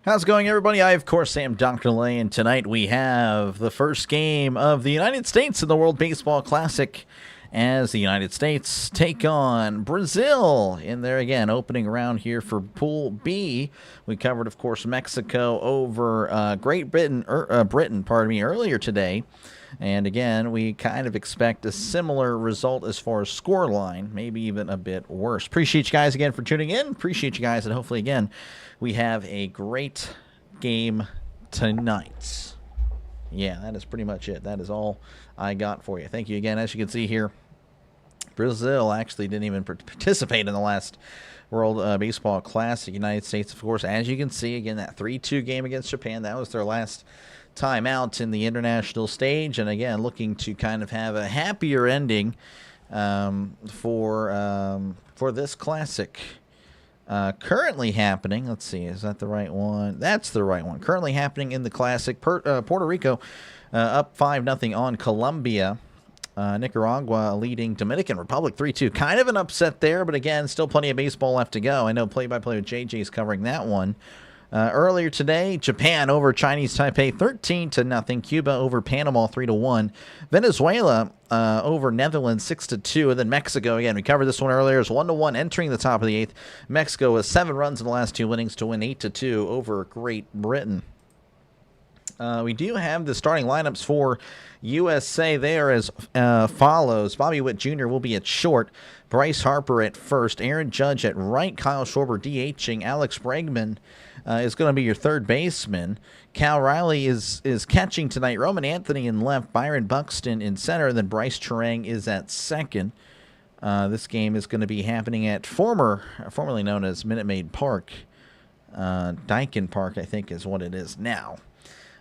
How's it going, everybody? I, of course, am Dr. Lay, and tonight we have the first game of the United States in the World Baseball Classic as the United States take on Brazil in there again, opening round here for Pool B. We covered, of course, Mexico over Great Britain, earlier today. And again, we kind of expect a similar result as far as score line, maybe even a bit worse. Appreciate you guys again for tuning in. Appreciate you guys, and hopefully, again, we have a great game tonight. Yeah, that is pretty much it. That is all I got for you. Thank you again. As you can see here, Brazil actually didn't even participate in the last World Baseball Classic. United States, of course, as you can see, again, that 3-2 game against Japan, that was their last time out in the international stage, and again looking to kind of have a happier ending for this classic. Currently happening, let's see, is that the right one? That's the right one. Currently happening in the classic, Puerto Rico up 5-0 on Colombia. Nicaragua leading Dominican Republic 3-2. Kind of an upset there, but again, still plenty of baseball left to go. I know play-by-play with JJ is covering that one. Earlier today, Japan over Chinese Taipei 13-0. Cuba over Panama 3-1. Venezuela over Netherlands 6-2. And then Mexico, again, we covered this one earlier, is 1-1 entering the top of the 8th. Mexico with 7 runs in the last 2 innings to win 8-2 over Great Britain. We do have the starting lineups for USA. They are as follows. Bobby Witt Jr. will be at short. Bryce Harper at first. Aaron Judge at right. Kyle Schwarber DHing. Alex Bregman is going to be your third baseman. Cal Riley is catching tonight. Roman Anthony in left. Byron Buxton in center. And then Bryce Terang is at second. This game is going to be happening at formerly known as Minute Maid Park. Daikin Park, I think, is what it is now.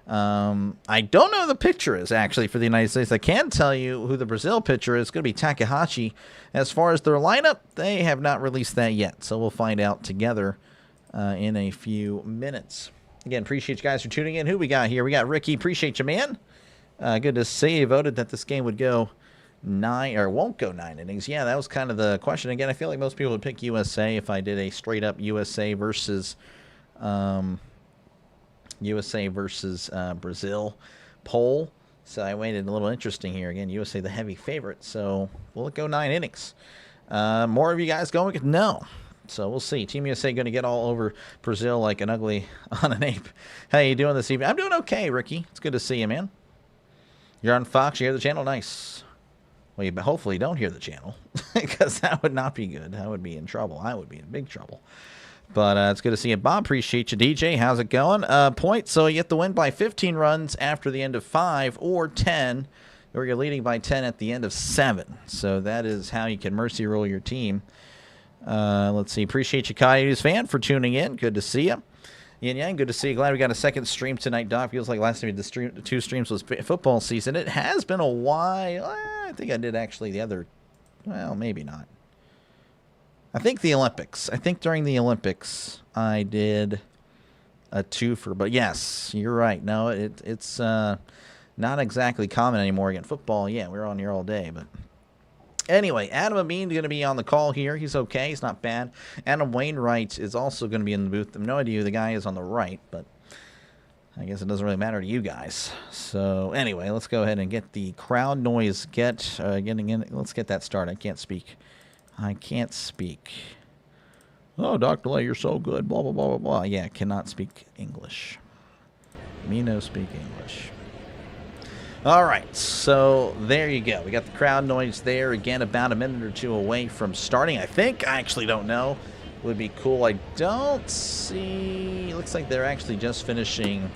I don't know who the pitcher is, actually, for the United States. I can tell you who the Brazil pitcher is. It's going to be Takahashi. As far as their lineup, they have not released that yet, so we'll find out together in a few minutes. Again, appreciate you guys for tuning in. Who we got here? We got Ricky. Appreciate you, man. Good to see you voted that this game would go 9, or won't go 9 innings. Yeah, that was kind of the question. Again, I feel like most people would pick USA if I did a straight-up USA versus Brazil poll. So I made it a little interesting here. Again, USA the heavy favorite. So will it go 9 innings? More of you guys going? No. So we'll see. Team USA going to get all over Brazil like an ugly on an ape. How you doing this evening? I'm doing okay, Ricky. It's good to see you, man. You're on Fox. You hear the channel? Nice. Well, you hopefully don't hear the channel because that would not be good. I would be in trouble. I would be in big trouble. But it's good to see you. Bob, appreciate you. DJ, how's it going? Point, so you have to win by 15 runs after the end of 5 or 10, or you're leading by 10 at the end of 7. So that is how you can mercy roll your team. Let's see. Appreciate you, Coyotes fan, for tuning in. Good to see you. Yin Yang, good to see you. Glad we got a second stream tonight, Doc. Feels like last time we did the 2 streams was football season. It has been a while. I think I did actually the other, well, maybe not. I think the Olympics. I think during the Olympics I did a twofer. But yes, you're right. No, it's not exactly common anymore. Again, football, yeah, we're on here all day. But anyway, Adam Amin going to be on the call here. He's okay. He's not bad. Adam Wainwright is also going to be in the booth. I have no idea who the guy is on the right, but I guess it doesn't really matter to you guys. So anyway, let's go ahead and get the crowd noise getting in. Let's get that started. I can't speak. Oh, Dr. Lay, you're so good. Blah, blah, blah, blah, blah. Yeah, cannot speak English. Me no speak English. All right, so there you go. We got the crowd noise there. Again, about a minute or 2 away from starting, I think. I actually don't know. Would be cool. I don't see... It looks like they're actually just finishing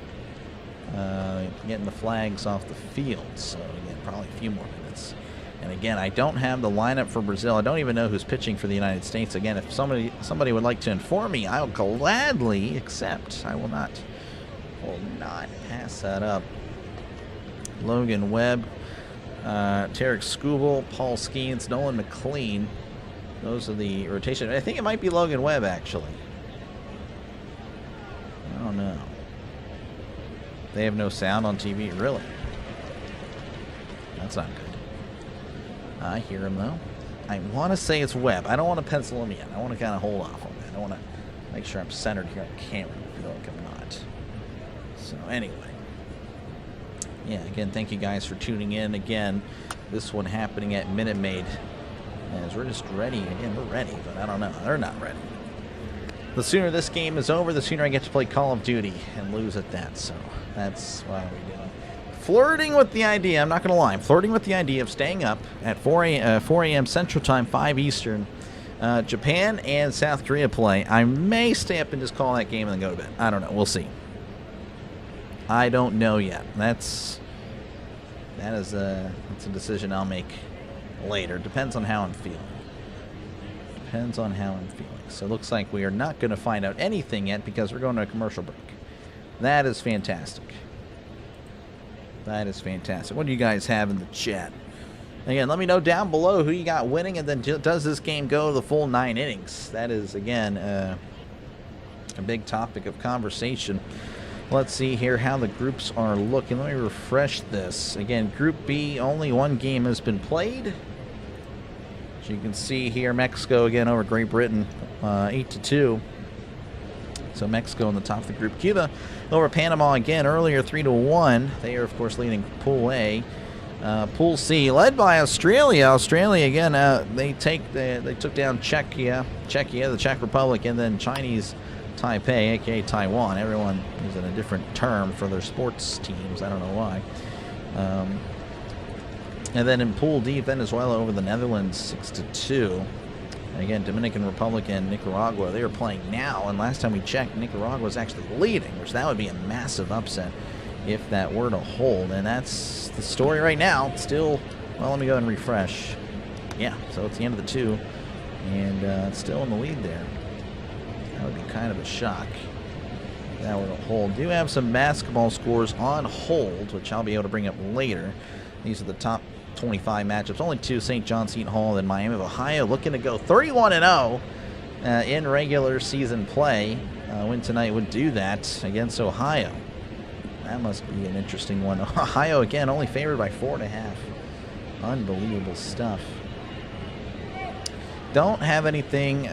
getting the flags off the field. So, again, probably a few more minutes. And again, I don't have the lineup for Brazil. I don't even know who's pitching for the United States. Again, if somebody would like to inform me, I'll gladly accept. I will not pass that up. Logan Webb, Tarek Skubal, Paul Skeens, Nolan McLean. Those are the rotation. I think it might be Logan Webb, actually. I don't know. They have no sound on TV, really? That's not good. I hear him, though. I want to say it's Webb. I don't want to pencil him in. I want to kind of hold off on that. I want to make sure I'm centered here on camera. I feel like I'm not. So anyway, yeah, again, thank you guys for tuning in. Again, this one happening at Minute Maid. As we're just ready. Again, we're ready, but I don't know. They're not ready. The sooner this game is over, the sooner I get to play Call of Duty and lose at that. So that's why we're doing. Flirting with the idea, I'm not going to lie, I'm flirting with the idea of staying up at 4 a.m. Central Time, 5 Eastern. Japan and South Korea play. I may stay up and just call that game and then go to bed. I don't know. We'll see. I don't know yet. That's a decision I'll make later. Depends on how I'm feeling. Depends on how I'm feeling. So it looks like we are not going to find out anything yet because we're going to a commercial break. That is fantastic. That is fantastic. What do you guys have in the chat? Again, let me know down below who you got winning, and then does this game go the full 9 innings? That is, again, a big topic of conversation. Let's see here how the groups are looking. Let me refresh this. Again, Group B, only one game has been played. As you can see here, Mexico again over Great Britain, 8-2. So Mexico on the top of the group. Cuba over Panama again earlier, 3-1. They are, of course, leading Pool A. Pool C, led by Australia. Australia again. They took down Czechia, the Czech Republic, and then Chinese Taipei, aka Taiwan. Everyone using a different term for their sports teams. I don't know why. And then in Pool D, Venezuela over the Netherlands, 6-2. Again, Dominican Republic and Nicaragua, they are playing now. And last time we checked, Nicaragua was actually leading, which that would be a massive upset if that were to hold. And that's the story right now. Still, well, let me go and refresh. Yeah, so it's the end of the 2. And it's still in the lead there. That would be kind of a shock if that were to hold. Do have some basketball scores on hold, which I'll be able to bring up later. These are the top 25 matchups. Only 2, St. John Seton Hall and Miami of Ohio, looking to go 31-0 in regular season play. Win tonight would do that against Ohio. That must be an interesting one. Ohio, again, only favored by 4.5. Unbelievable stuff. Don't have anything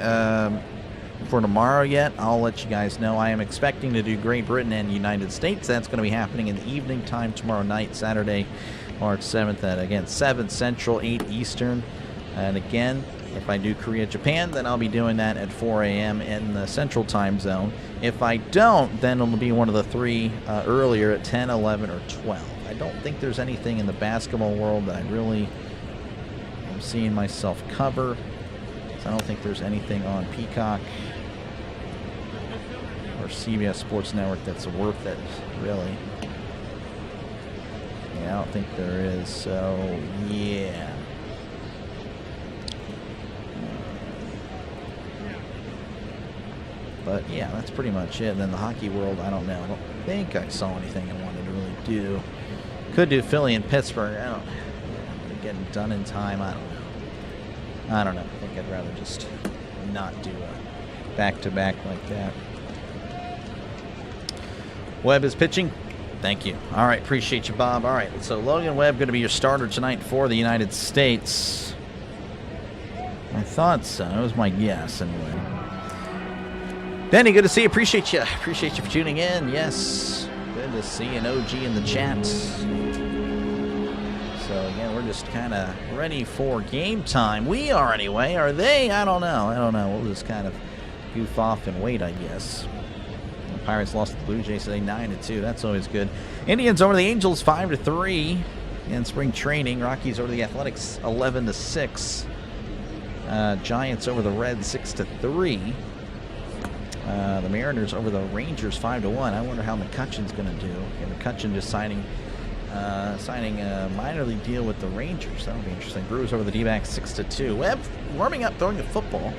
for tomorrow yet. I'll let you guys know. I am expecting to do Great Britain and United States. That's going to be happening in the evening time tomorrow night, Saturday, March 7th at, again, 7 Central, 8 Eastern. And again, if I do Korea-Japan, then I'll be doing that at 4 a.m. in the Central Time Zone. If I don't, then it'll be one of the 3 earlier at 10, 11, or 12. I don't think there's anything in the basketball world that I really am seeing myself cover. So I don't think there's anything on Peacock or CBS Sports Network that's worth it, really. Yeah, I don't think there is, so yeah. But yeah, that's pretty much it. And then the hockey world, I don't know. I don't think I saw anything I wanted to really do. Could do Philly and Pittsburgh. I don't know. Getting done in time, I don't know. I don't know. I think I'd rather just not do a back-to-back like that. Webb is pitching. Thank you. All right, appreciate you, Bob. All right, so Logan Webb going to be your starter tonight for the United States. I thought so. That was my guess, anyway. Benny, good to see you. Appreciate you. Appreciate you for tuning in. Yes, good to see an OG in the chat. So, again, we're just kind of ready for game time. We are, anyway. Are they? I don't know. I don't know. We'll just kind of goof off and wait, I guess. Pirates lost to the Blue Jays today, 9-2. That's always good. Indians over the Angels, 5-3 in spring training. Rockies over the Athletics, 11-6. Giants over the Reds, 6-3. The Mariners over the Rangers, 5-1. I wonder how McCutchen's going to do. And McCutchen just signing a minor league deal with the Rangers. That'll be interesting. Brewers over the D-backs, 6-2. Webb warming up, throwing the football. I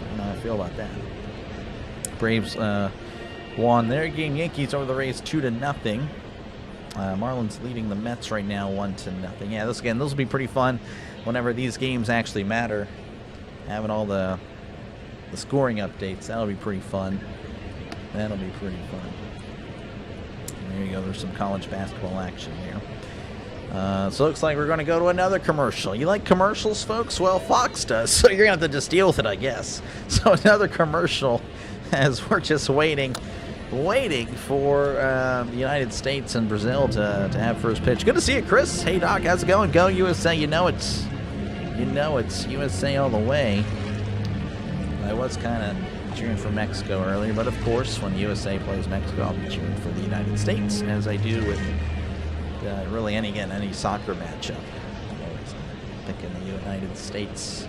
don't know how I feel about that. Braves won their game. Yankees over the Rays 2-0. Marlins leading the Mets right now 1-0. Yeah, those will be pretty fun whenever these games actually matter. Having all the scoring updates, that'll be pretty fun. That'll be pretty fun. There you go. There's some college basketball action here. So it looks like we're going to go to another commercial. You like commercials, folks? Well, Fox does, so you're going to have to just deal with it, I guess. So another commercial as we're just waiting waiting for the United States and Brazil to have first pitch. Good to see you, Chris. Hey, Doc, how's it going? Go USA. You know it's USA all the way. I was kind of cheering for Mexico earlier, but of course, when USA plays Mexico, I'll be cheering for the United States, as I do with really any soccer matchup. I'm always picking the United States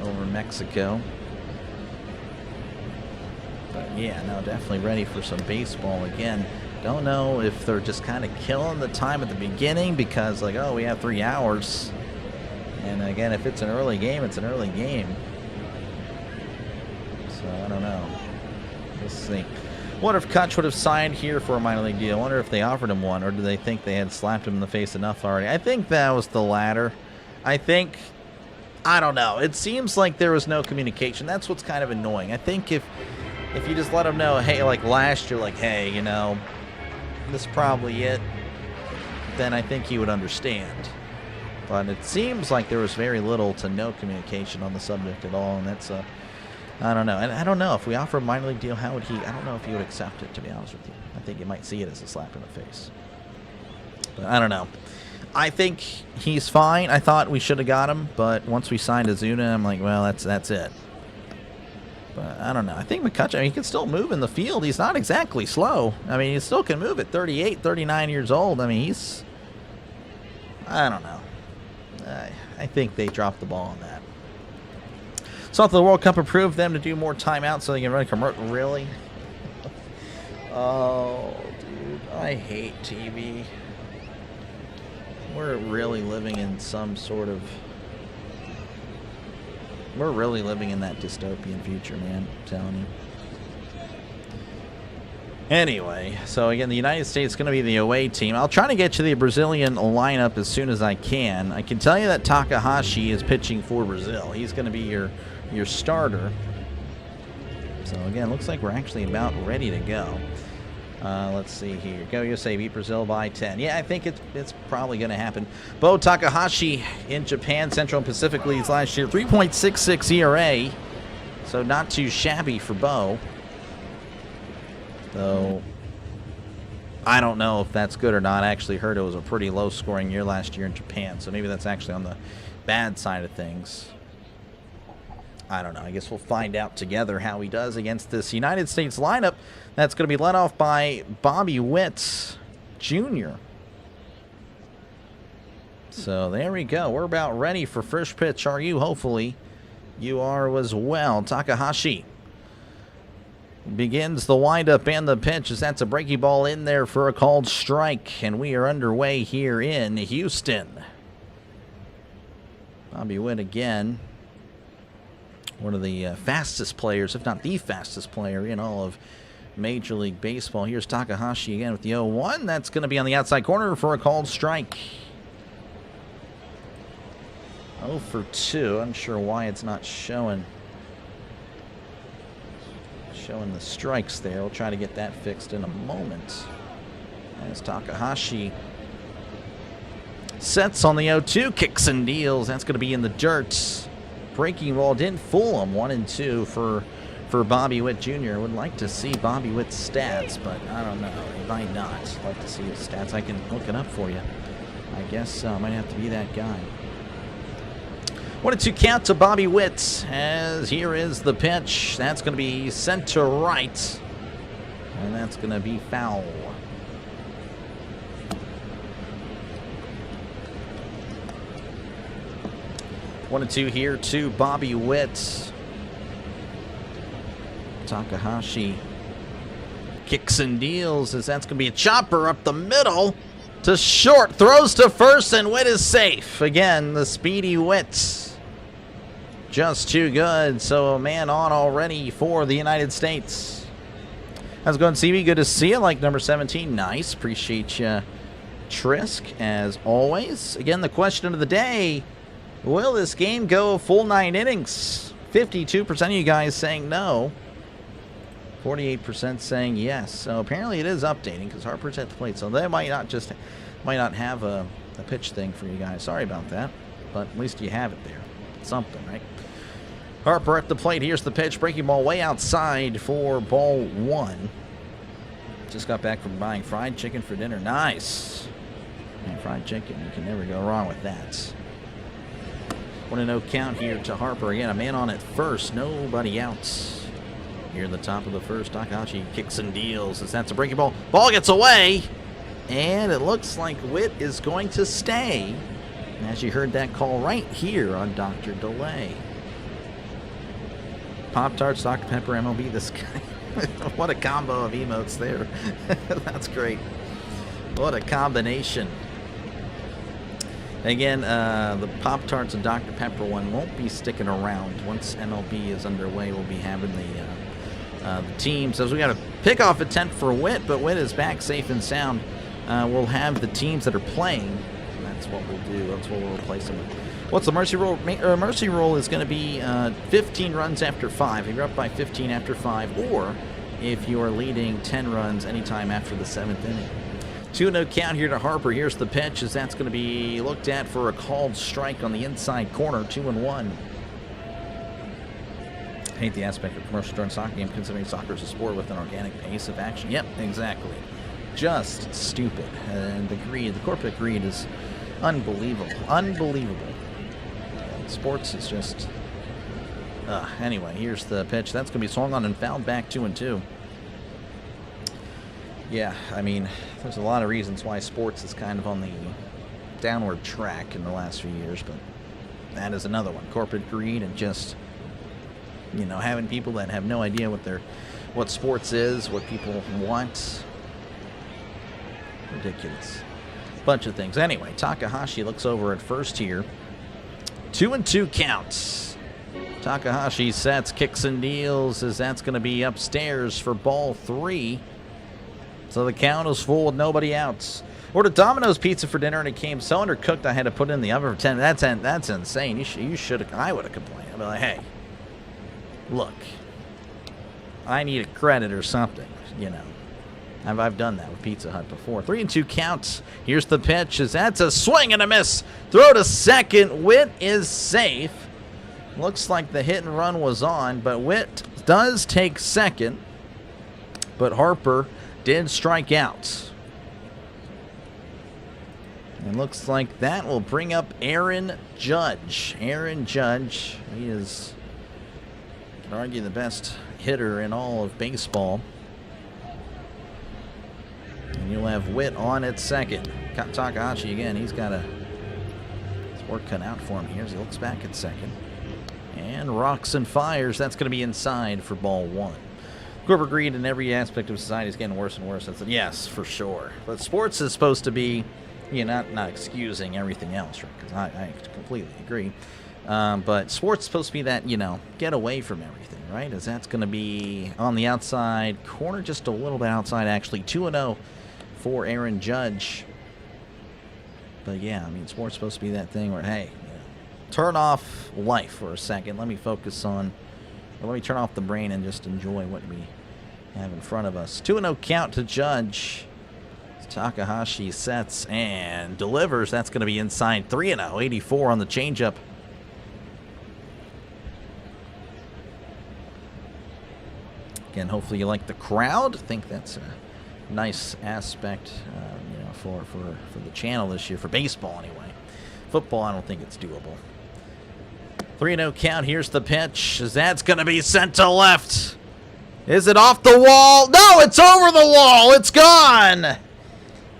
over Mexico. But yeah, no, definitely ready for some baseball again. Don't know if they're just kind of killing the time at the beginning because, like, oh, we have 3 hours. And again, if it's an early game, it's an early game. So I don't know. We'll see. What if Kutch would have signed here for a minor league deal? I wonder if they offered him one, or do they think they had slapped him in the face enough already? I think that was the latter. I don't know. It seems like there was no communication. That's what's kind of annoying. I think if you just let him know, hey, like last year, like, hey, you know, this is probably it, then I think he would understand. But it seems like there was very little to no communication on the subject at all, and that's I don't know. And I don't know if we offer a minor league deal, how would he? I don't know if he would accept it, to be honest with you. I think you might see it as a slap in the face. But I don't know. I think he's fine. I thought we should have got him, but once we signed Azuna, I'm like, well, that's it. But I don't know. I think McCutcheon, he can still move in the field. He's not exactly slow. I mean, he still can move at 38, 39 years old. I mean, I don't know. I think they dropped the ball on that. So the World Cup approved them to do more timeouts so they can run a commercial. Really? Oh, dude. I hate TV. We're really living in some sort of... We're really living in that dystopian future, man. I'm telling you. Anyway, so again, the United States is going to be the away team. I'll try to get you the Brazilian lineup as soon as I can. I can tell you that Takahashi is pitching for Brazil. He's going to be your starter. So again, looks like we're actually about ready to go. Let's see here. Go USA beat Brazil by 10. Yeah, I think it's probably going to happen. Bo Takahashi in Japan Central and Pacific Leagues last year, 3.66 ERA. So not too shabby for Bo. So I don't know if that's good or not. I actually heard it was a pretty low-scoring year last year in Japan, so maybe that's actually on the bad side of things. I don't know. I guess we'll find out together how he does against this United States lineup that's going to be led off by Bobby Witt Jr. So there we go. We're about ready for first pitch. Are you? Hopefully you are as well. Takahashi begins the windup and the pitch as that's a breaking ball in there for a called strike, and we are underway here in Houston. Bobby Witt again, one of the fastest players, if not the fastest player in all of Major League Baseball. Here's Takahashi again with the 0-1. That's going to be on the outside corner for a called strike. 0 for 2. I'm sure why it's not showing the strikes there. We'll try to get that fixed in a moment. As Takahashi sets on the 0-2, kicks and deals. That's going to be in the dirt. Breaking ball didn't fool him. 1-2 for Bobby Witt Jr. Would like to see Bobby Witt's stats, but I don't know. He might not. Like to see his stats. I can look it up for you. I guess I might have to be that guy. 1-2 count to Bobby Witt, as here is the pitch. That's going to be sent to right, and that's going to be foul. One and two here to Bobby Witt. Takahashi kicks and deals, as that's going to be a chopper up the middle to short. Throws to first, and Witt is safe. Again, the speedy Witt. Just too good. So a man on already for the United States. How's it going, CB? Good to see you. Like number 17. Nice. Appreciate you, Trisk, as always. Again, the question of the day. Will this game go full 9 innings? 52% of you guys saying no. 48% saying yes. So apparently it is updating because Harper's at the plate. So they might not have a pitch thing for you guys. Sorry about that. But at least you have it there. Something, right? Harper at the plate. Here's the pitch. Breaking ball way outside for ball 1. Just got back from buying fried chicken for dinner. Nice. And fried chicken, you can never go wrong with that. 1-0 count here to Harper. Again, a man on at first, nobody out. Here at the top of the first, Takahashi kicks and deals as that's a breaking ball. Ball gets away, and it looks like Witt is going to stay. As you heard that call right here on Dr. Delay. Pop-Tarts, Dr. Pepper, MLB, this guy. What a combo of emotes there. That's great. What a combination. Again, the Pop-Tarts and Dr. Pepper one won't be sticking around. Once MLB is underway, we'll be having the teams. So we got a pickoff attempt for Witt, but Witt is back safe and sound. We'll have the teams that are playing. That's what we'll do. That's what we'll replace them with. What's the mercy rule? Mercy rule is going to be 15 runs after 5. If you're up by 15 after 5, or if you are leading 10 runs anytime after the 7th inning. 2-0 count here to Harper. Here's the pitch as that's going to be looked at for a called strike on the inside corner. 2-1. I hate the aspect of commercial during soccer game, considering soccer is a sport with an organic pace of action. Yep, exactly. Just stupid. And the greed, the corporate greed is unbelievable. Unbelievable. Sports is just... anyway, here's the pitch. That's going to be swung on and fouled back 2-2. Yeah, I mean, there's a lot of reasons why sports is kind of on the downward track in the last few years, but that is another one. Corporate greed and just... you know, having people that have no idea what sports is, what people want. Ridiculous. Bunch of things. Anyway, Takahashi looks over at first here. 2-2 counts. Takahashi sets, kicks and deals as that's going to be upstairs for ball 3. So the count is full with nobody out. Ordered Domino's pizza for dinner and it came so undercooked I had to put it in the oven for 10 minutes. That's insane. You should have. I would have complained. I'd be like, hey. Look, I need a credit or something, you know. I've done that with Pizza Hut before. 3-2 counts. Here's the pitch. As that's a swing and a miss. Throw to second. Witt is safe. Looks like the hit and run was on, but Witt does take second. But Harper did strike out. And looks like that will bring up Aaron Judge. Aaron Judge, he is... I'd argue the best hitter in all of baseball. And you'll have Witt on at second. Takahashi again, he's got his work cut out for him here as he looks back at second. And rocks and fires. That's going to be inside for ball 1. Corporate greed in every aspect of society is getting worse and worse. Yes, for sure. But sports is supposed to be, you know, not excusing everything else, right? Because I completely agree. But sports is supposed to be that, you know, get away from everything, right? As that's going to be on the outside corner, just a little bit outside, actually. 2-0 for Aaron Judge. But, yeah, I mean, sports is supposed to be that thing where, hey, you know, turn off life for a second. Let me focus on, or let me turn off the brain and just enjoy what we have in front of us. 2-0 count to Judge. Takahashi sets and delivers. That's going to be inside. 3-0, 84 on the changeup. Again, hopefully you like the crowd. I think that's a nice aspect, you know, for the channel this year, for baseball anyway. Football, I don't think it's doable. 3-0 count. Here's the pitch. That's going to be sent to left. Is it off the wall? No, it's over the wall. It's gone.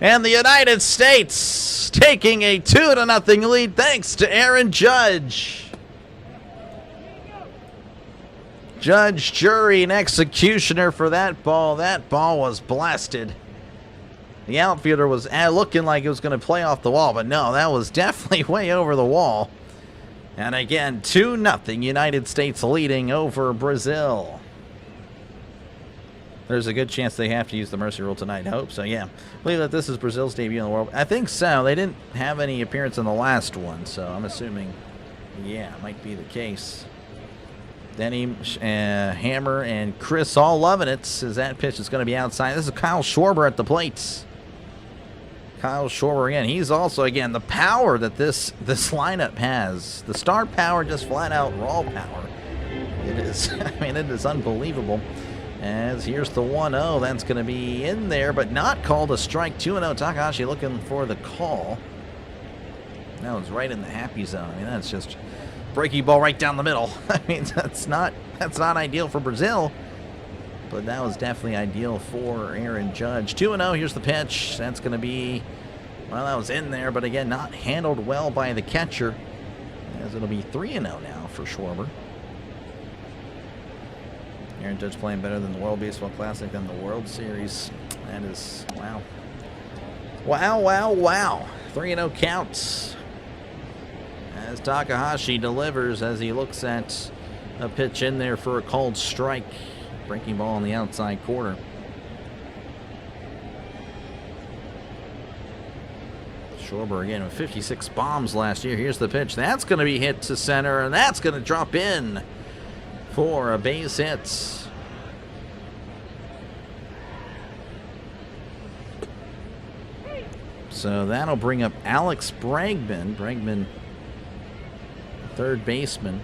And the United States taking a 2-0 lead thanks to Aaron Judge. Judge, jury, and executioner for that ball. That ball was blasted. The outfielder was looking like it was going to play off the wall, but no, that was definitely way over the wall. And again, 2-0 United States leading over Brazil. There's a good chance they have to use the mercy rule tonight. I hope so, yeah. I believe that this is Brazil's debut in the world. I think so. They didn't have any appearance in the last one, so I'm assuming, yeah, it might be the case. Denny, Hammer, and Chris all loving it as that pitch is going to be outside. This is Kyle Schwarber at the plate. Kyle Schwarber again. He's also, again, the power that this lineup has. The star power, just flat out raw power. It is, I mean, it is unbelievable. As here's the 1-0. That's going to be in there, but not called a strike. 2-0. Takahashi looking for the call. That was right in the happy zone. I mean, that's just breaking ball right down the middle. I mean, that's not ideal for Brazil, but that was definitely ideal for Aaron Judge. 2-0. Here's the pitch. That's going to be, well, that was in there, but again, not handled well by the catcher, as it'll be 3-0 now for Schwarber. Aaron Judge playing better than the World Baseball Classic than the World Series. That is, wow. Wow, wow, wow. 3-0 counts. As Takahashi delivers, as he looks at a pitch in there for a called strike. Breaking ball on the outside corner. Schwarber again with 56 bombs last year. Here's the pitch. That's going to be hit to center, and that's going to drop in for a base hit. So that'll bring up Alex Bregman. Bregman, third baseman.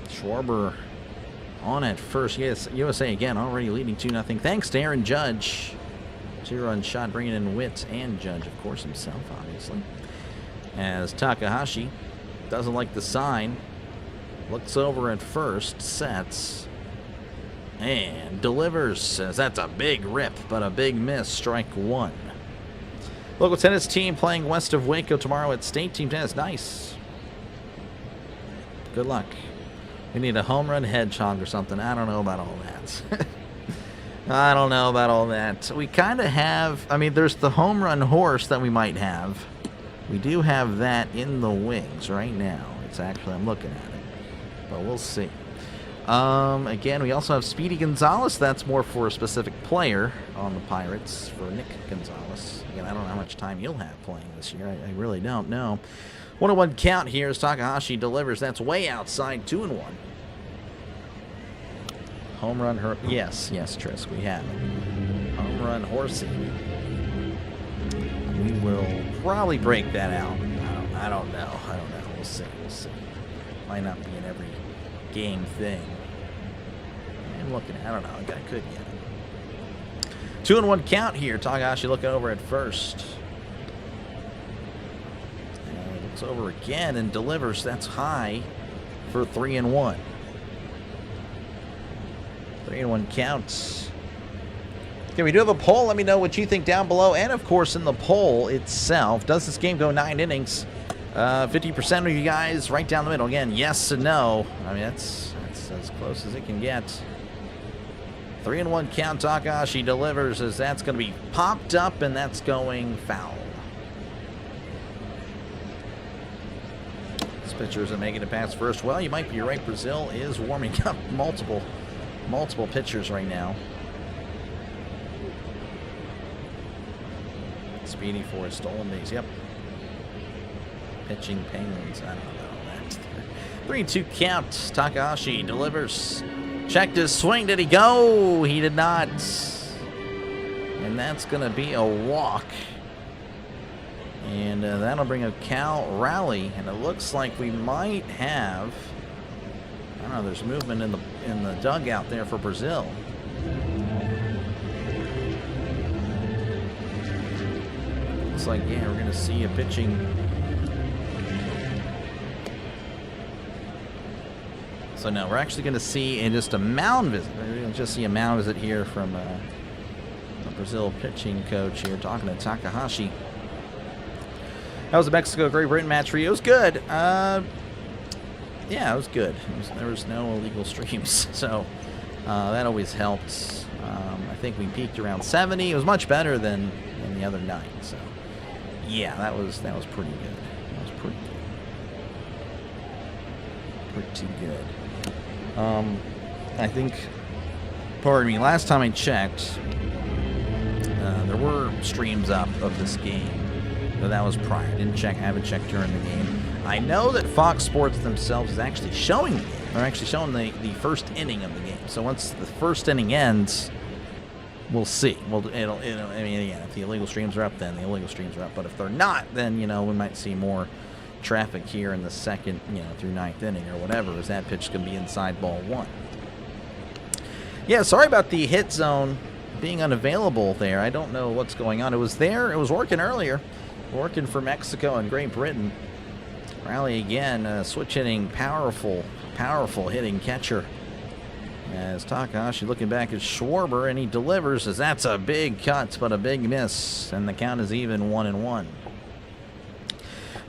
Schwarber on at first. Yes, USA again already leading 2-0. Thanks to Aaron Judge. 2-run shot, bringing in Witt and Judge, of course, himself, obviously. As Takahashi doesn't like the sign. Looks over at first, sets, and delivers. Says that's a big rip, but a big miss. Strike one. Local tennis team playing west of Waco tomorrow at State Team Tennis. Nice. Good luck. We need a home run hedgehog or something. I don't know about all that. I don't know about all that. We kind of have, I mean, there's the home run horse that we might have. We do have that in the wings right now. It's actually, I'm looking at it. But we'll see. Again, we also have Speedy Gonzalez. That's more for a specific player on the Pirates, for Nick Gonzalez. Again, I don't know how much time he'll have playing this year. I really don't know. 1-1 count here as Takahashi delivers. That's way outside. 2-1. Home run. Yes, Tris, we have it. Home run horsey. We will probably break that out. I don't know. We'll see. Might not be in every game thing. I'm looking. I don't know. I could get it. 2-1 count here. Takahashi looking over at first. And looks over again and delivers. That's high for 3-1. 3-1 counts. Okay, we do have a poll. Let me know what you think down below. And, of course, in the poll itself, does this game go 9 innings? 50% of you guys right down the middle. Again, yes and no. I mean, that's as close as it can get. 3-1 count. Takahashi delivers as that's going to be popped up, and that's going foul. This pitcher isn't making it past first. Well, you might be right. Brazil is warming up multiple pitchers right now. Speedy for a stolen base. Yep. Pitching Penguins. I don't know that. 3-2 count. Takahashi delivers. Checked his swing. Did he go? He did not. And that's going to be a walk. And that'll bring a Cal rally. And it looks like we might have, I don't know, there's movement in the dugout there for Brazil. Looks like, yeah, we're going to see a pitching. So no, we're actually going to see just a mound visit. We're going to just see a mound visit here from the Brazil pitching coach here, talking to Takahashi. That was a Mexico-Great Britain match for you. It was good. Yeah, it was good. There was no illegal streams, so that always helped. I think we peaked around 70. It was much better than the other night. So yeah, that was pretty good. That was pretty good. Pretty good. I think, pardon me, last time I checked, there were streams up of this game, but that was prior. I haven't checked during the game. I know that Fox Sports themselves is actually showing the game. They're actually showing the first inning of the game. So once the first inning ends, we'll see. Well, I mean, again, if the illegal streams are up, then the illegal streams are up. But if they're not, then, we might see more traffic here in the second, through ninth inning or whatever, as that pitch can be inside ball one. Yeah, sorry about the hit zone being unavailable there. I don't know what's going on. It was there. It was working earlier. Working for Mexico and Great Britain. Rally again. Switch hitting. Powerful hitting catcher. As Takahashi looking back at Schwarber, and he delivers as that's a big cut, but a big miss. And the count is even 1-1.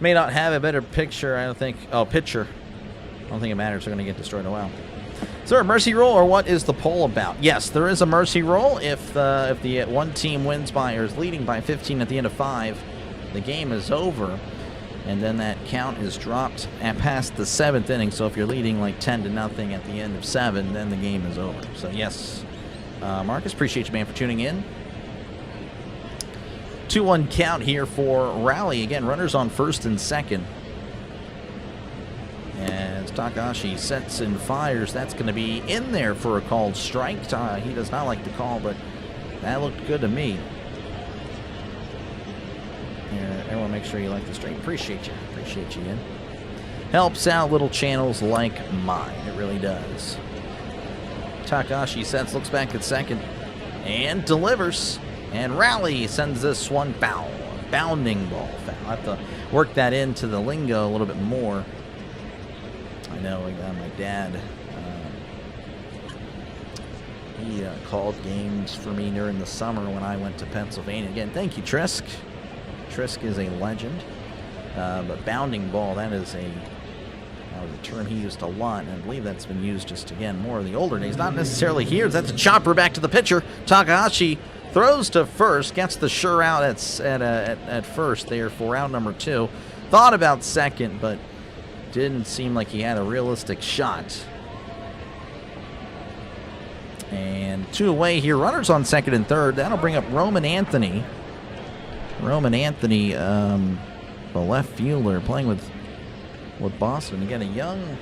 May not have a better picture, I don't think. Oh, pitcher. I don't think it matters. They're going to get destroyed in a while. Is there a mercy roll, or what is the poll about? Yes, there is a mercy roll. If the one team wins by or is leading by 15 at the end of 5, the game is over, and then that count is dropped at past the 7th inning. So if you're leading like 10-0 at the end of 7, then the game is over. So yes, Marcus, appreciate you, man, for tuning in. 2-1 count here for Rally. Again, runners on first and second. As Takahashi sets and fires, that's going to be in there for a called strike. He does not like the call, but that looked good to me. Here, everyone, make sure you like the stream. Appreciate you. Appreciate you, Ian. Helps out little channels like mine. It really does. Takahashi sets, looks back at second, and delivers. And Rally sends this one foul. Bounding ball foul. I have to work that into the lingo a little bit more. I know my dad, he called games for me during the summer when I went to Pennsylvania. Again, thank you, Trisk. Trisk is a legend. But bounding ball, that was a term he used a lot, and I believe that's been used just, again, more in the older days. Not necessarily here. That's a chopper back to the pitcher. Takahashi throws to first, gets the sure out at first there for out number 2. Thought about second, but didn't seem like he had a realistic shot. And 2 away here. Runners on second and third. That'll bring up Roman Anthony. The left fielder, playing with Boston. Again, a young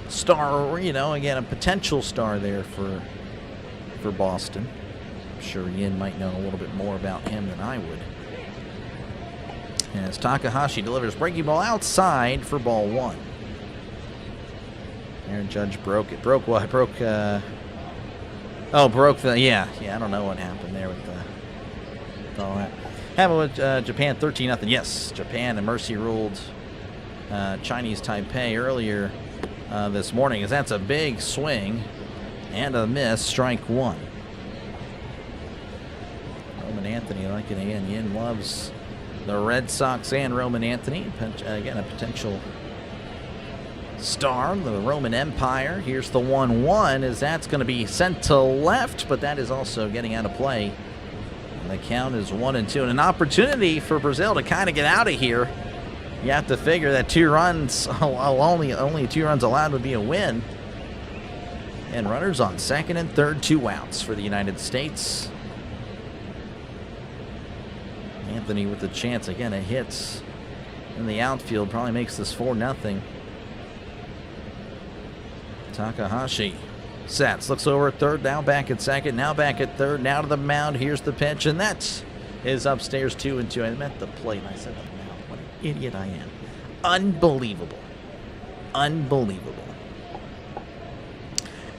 star, again, a potential star there for Boston. I'm sure Yin might know a little bit more about him than I would. As Takahashi delivers breaking ball outside for ball 1. Aaron Judge broke it. Broke what? Broke the, yeah, I don't know what happened there with all that. Happened with Japan 13-0. Yes, Japan and mercy ruled Chinese Taipei earlier this morning, as that's a big swing and a miss, strike 1. Roman Anthony, like it again. Yin loves the Red Sox and Roman Anthony. Again, a potential star, the Roman Empire. Here's the 1-1, as that's going to be sent to left, but that is also getting out of play. And the count is 1-2, and an opportunity for Brazil to kind of get out of here. You have to figure that 2 runs, only 2 runs allowed would be a win. And runners on second and third, 2 outs for the United States. Anthony with the chance again. It hits in the outfield, probably makes this 4-0. Takahashi sets, looks over at third, now back at second, now back at third, now to the mound. Here's the pitch, and that is upstairs, 2-2. I meant the plate, and I said the mound. What an idiot I am. Unbelievable. Unbelievable.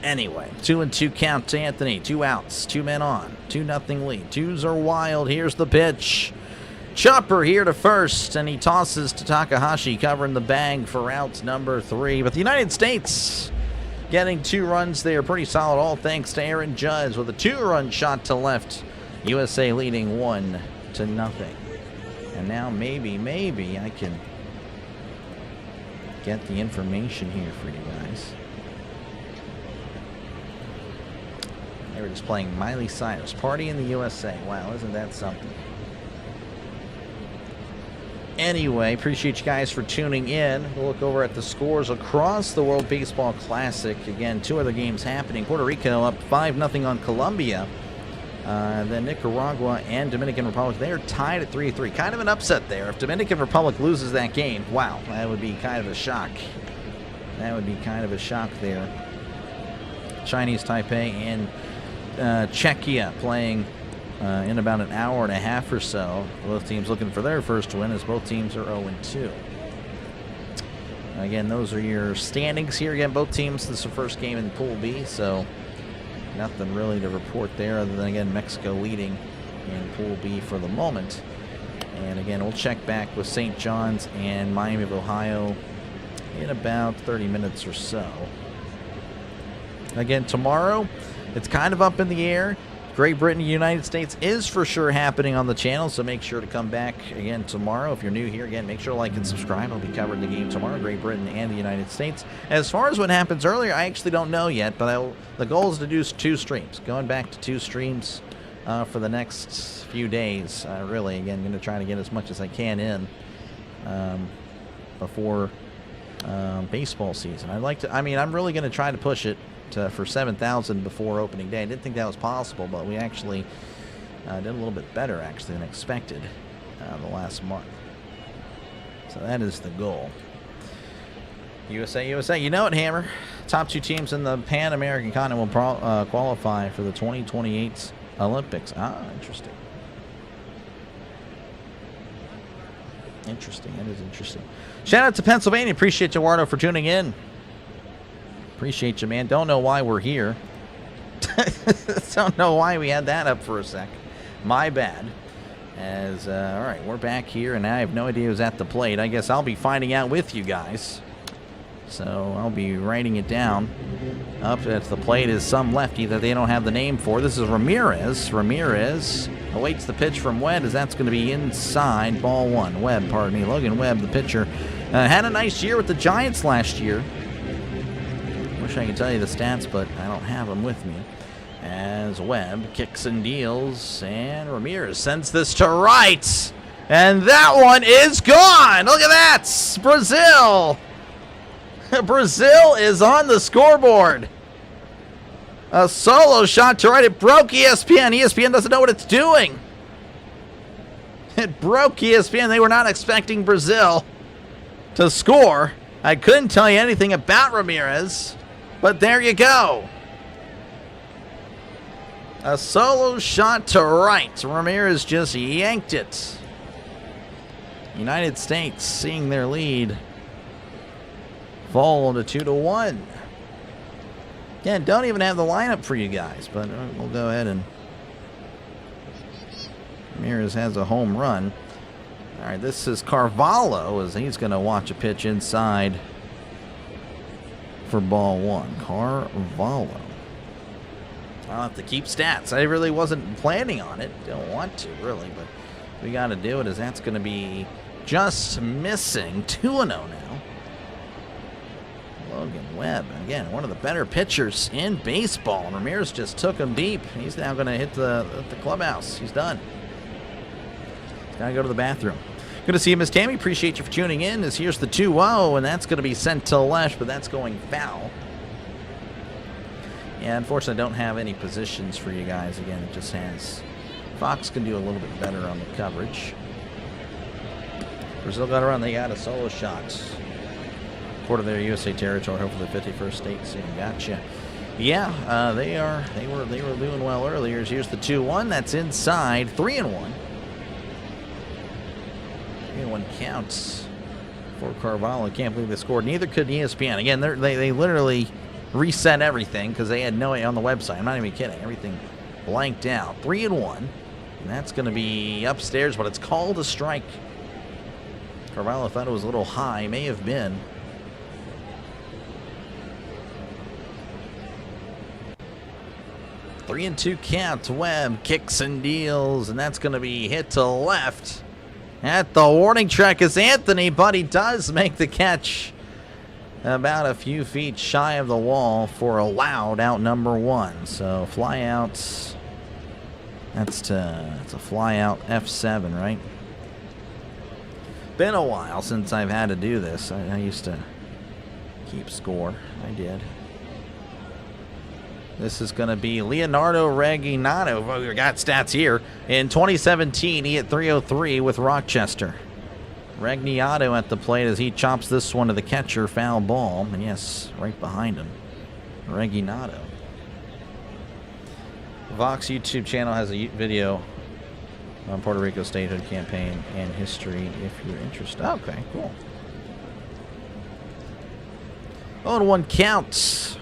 Anyway, 2-2 count to Anthony. 2 outs, 2 men on, 2-0 lead. 2s are wild. Here's the pitch. Chopper here to first, and he tosses to Takahashi, covering the bag for out number 3. But the United States getting 2 runs there, pretty solid, all thanks to Aaron Judge with a 2-run shot to left. USA leading 1-0. And now maybe I can get the information here for you guys. They were just playing Miley Cyrus, Party in the USA. Wow, isn't that something? Anyway, appreciate you guys for tuning in. We'll look over at the scores across the World Baseball Classic. Again, 2 other games happening. Puerto Rico up 5-0 on Colombia. Then Nicaragua and Dominican Republic, they are tied at 3-3. Kind of an upset there. If Dominican Republic loses that game, wow, that would be kind of a shock. That would be kind of a shock there. Chinese Taipei and Czechia playing in about an hour and a half or so. Both teams looking for their first win, as both teams are 0-2. Again, those are your standings here. Again, both teams, this is the first game in Pool B, so nothing really to report there other than, again, Mexico leading in Pool B for the moment. And again, we'll check back with St. John's and Miami of Ohio in about 30 minutes or so. Again, tomorrow, it's kind of up in the air. Great Britain, United States is for sure happening on the channel, so make sure to come back again tomorrow. If you're new here, again, make sure to like and subscribe. I'll be covering the game tomorrow, Great Britain and the United States. As far as what happens earlier, I actually don't know yet, but the goal is to do 2 streams. Going back to 2 streams for the next few days, really. Again, going to try to get as much as I can in before baseball season. I'm really going to try to push it for 7,000 before opening day. I didn't think that was possible, but we actually did a little bit better actually than expected the last month. So that is the goal. USA, USA. You know it, Hammer. Top 2 teams in the Pan American continent will qualify for the 2028 Olympics. Ah, interesting. Interesting. That is interesting. Shout out to Pennsylvania. Appreciate you, Wardo, for tuning in. Appreciate you, man. Don't know why we're here. Don't know why we had that up for a sec. My bad. All right, we're back here, and I have no idea who's at the plate. I guess I'll be finding out with you guys. So I'll be writing it down. Up at the plate is some lefty that they don't have the name for. This is Ramirez. Ramirez awaits the pitch from Webb, as that's going to be inside. Ball 1. Webb, pardon me. Logan Webb, the pitcher, had a nice year with the Giants last year. Wish I could tell you the stats, but I don't have them with me. As Webb kicks and deals, and Ramirez sends this to right. And that one is gone. Look at that. Brazil. Brazil is on the scoreboard. A solo shot to right. It broke ESPN. ESPN doesn't know what it's doing. It broke ESPN. They were not expecting Brazil to score. I couldn't tell you anything about Ramirez, but there you go. A solo shot to right. Ramirez just yanked it. United States seeing their lead fall to 2-1. Again, don't even have the lineup for you guys, but we'll go ahead and Ramirez has a home run. All right, this is Carvalho, as he's going to watch a pitch inside for ball 1. Carvalho. I'll have to keep stats. I really wasn't planning on it. Don't want to, really, but we got to do it, as that's going to be just missing. 2-0 now. Logan Webb, again, one of the better pitchers in baseball. Ramirez just took him deep. He's now going to hit the clubhouse. He's done. He's got to go to the bathroom. Good to see you, Miss Tammy. Appreciate you for tuning in. As here's the 2-0, and that's going to be sent to left, but that's going foul. Yeah, unfortunately, I don't have any positions for you guys. Again, it just has. Fox can do a little bit better on the coverage. Brazil got a run. They got a solo shot. Port of their USA territory, hopefully the 51st state soon. Gotcha. Yeah, they were doing well earlier. Here's the 2-1. That's inside. 3-1. 3-1 counts for Carvalho. I can't believe they scored. Neither could ESPN. Again, they literally reset everything because they had no on the website. I'm not even kidding. Everything blanked out. 3-1. And that's going to be upstairs, but it's called a strike. Carvalho thought it was a little high. May have been. Three and 2 count. Webb kicks and deals, and that's going to be hit to left at the warning track is Anthony, but he does make the catch about a few feet shy of the wall for a loud out number 1. So fly outs. That's a fly out F7, right? Been a while since I've had to do this. I used to keep score. I did. This is going to be Leonardo Regginato. Oh, we got stats here. In 2017, he hit .303 with Rochester. Regginato at the plate as he chops this one to the catcher. Foul ball. And yes, right behind him. Regginato. Vox YouTube channel has a video on Puerto Rico statehood campaign and history if you're interested. Okay, cool. 0-1 counts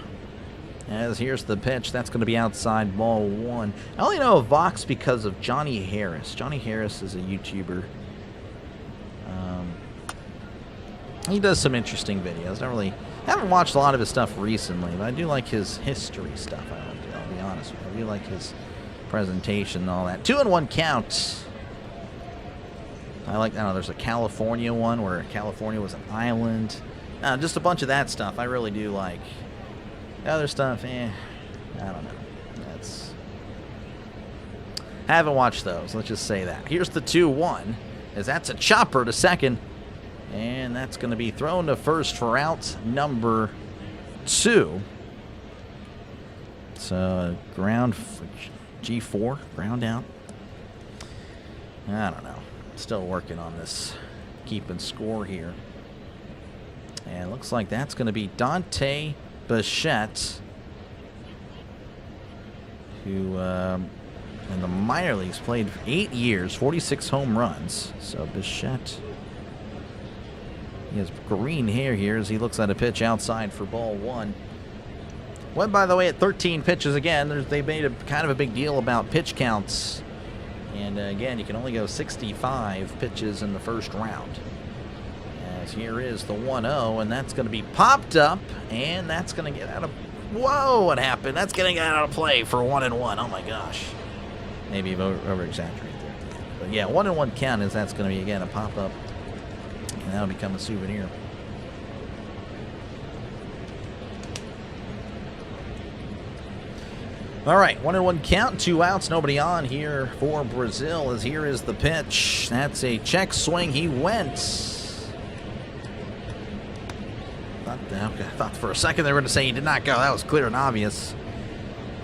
As here's the pitch. That's going to be outside, ball 1. I only know of Vox because of Johnny Harris. Johnny Harris is a YouTuber. He does some interesting videos. Haven't watched a lot of his stuff recently, but I do like his history stuff. I'll be honest with you. I do like his presentation and all that. 2-1 count. I don't know, there's a California one where California was an island. Just a bunch of that stuff. I really do like. Other stuff, I don't know. Haven't watched those. Let's just say that. Here's the 2-1, as that's a chopper to second. And that's going to be thrown to first for out number 2. So, ground G4, ground out. I don't know. Still working on this keeping score here. And it looks like that's going to be Dante Bichette, who in the minor leagues played 8 years, 46 home runs. So Bichette, he has green hair here as he looks at a pitch outside for ball 1. Went, by the way, at 13 pitches again. They made a kind of a big deal about pitch counts. And again, you can only go 65 pitches in the first round. As here is the 1-0, and that's going to be popped up, and that's going to get out of... Whoa, what happened? That's going to get out of play for 1-1. Oh, my gosh. Maybe over-exaggerate there. But, yeah, 1-1 count is that's going to be, again, a pop-up. And that'll become a souvenir. All right, 1-1 count, 2 outs, nobody on here for Brazil. As here is the pitch. That's a check swing. He went. I thought for a second they were going to say he did not go. That was clear and obvious.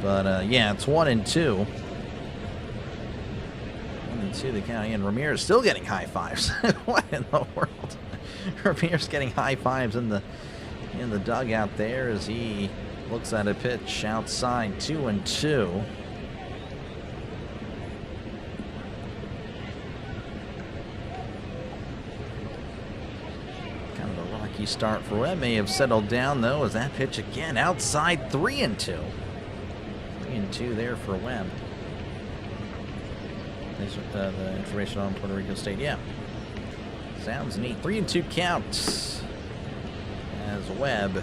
But yeah, it's 1-2. 1-2 the count. And Ramirez still getting high fives. What in the world? Ramirez getting high fives in the dugout there as he looks at a pitch outside. 2-2. Kind of a rocky start for Webb. May have settled down though as that pitch again outside. 3-2. 3-2 there for Webb. Thanks for the information on Puerto Rico State. Yeah. Sounds neat. 3-2 counts as Webb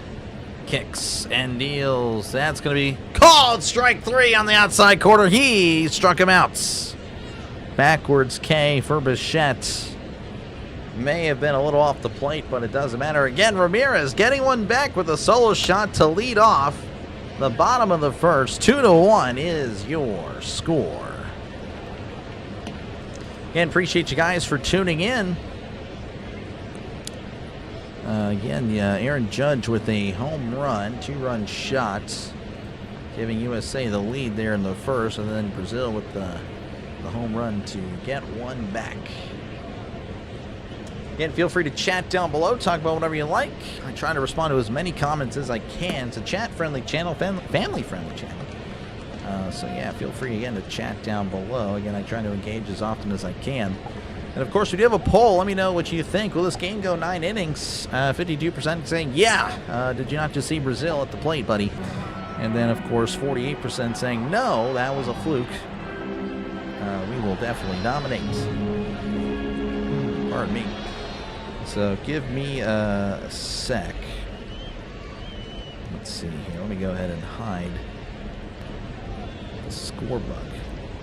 kicks and deals. That's going to be called strike 3 on the outside corner. He struck him out. Backwards K for Bichette. May have been a little off the plate, but it doesn't matter. Again, Ramirez getting one back with a solo shot to lead off the bottom of the first. 2-1 is your score. Again, appreciate you guys for tuning in. Again, Aaron Judge with a home run, 2-run shot, giving USA the lead there in the first, and then Brazil with the home run to get one back. Again, feel free to chat down below, talk about whatever you like. I try to respond to as many comments as I can. It's a chat-friendly channel, family-friendly channel. So yeah, feel free again to chat down below. Again, I try to engage as often as I can. And of course, we do have a poll. Let me know what you think. Will this game go 9 innings? 52% saying, yeah. Did you not just see Brazil at the plate, buddy? And then, of course, 48% saying, no, that was a fluke. We will definitely dominate. Pardon me. So give me a sec. Let's see here. Let me go ahead and hide the score bug.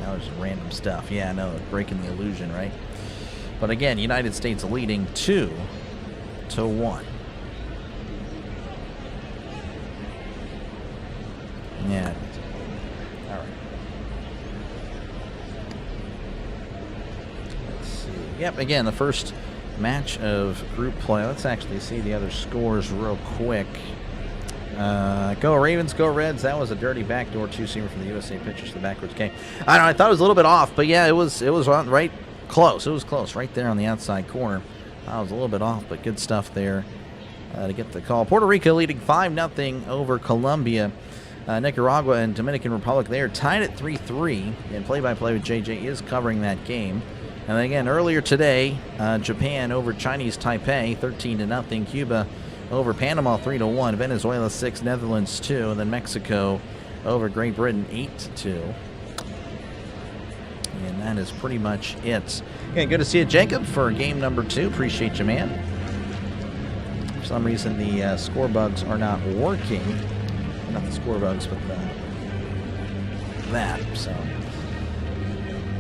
That was just random stuff. Yeah, I know. Breaking the illusion, right? But again, United States leading 2-1. Yeah. All right. Let's see. Yep, again, the first match of group play. Let's actually see the other scores real quick. Go Ravens, go Reds. That was a dirty backdoor two-seamer from the USA pitchers to the backwards K. I don't know, I thought it was a little bit off, but yeah, it was right close. It was close right there on the outside corner. I was a little bit off, but good stuff there to get the call. Puerto Rico leading 5-0 over Colombia. Nicaragua and Dominican Republic, they are tied at 3-3. And play-by-play with JJ is covering that game. And again, earlier today, Japan over Chinese Taipei, 13-0. Cuba over Panama 3-1, Venezuela 6, Netherlands 2, and then Mexico over Great Britain 8-2. And that is pretty much it. Okay, good to see you, Jacob, for game number 2. Appreciate you, man. For some reason, the score bugs are not working. Not the score bugs, but that. So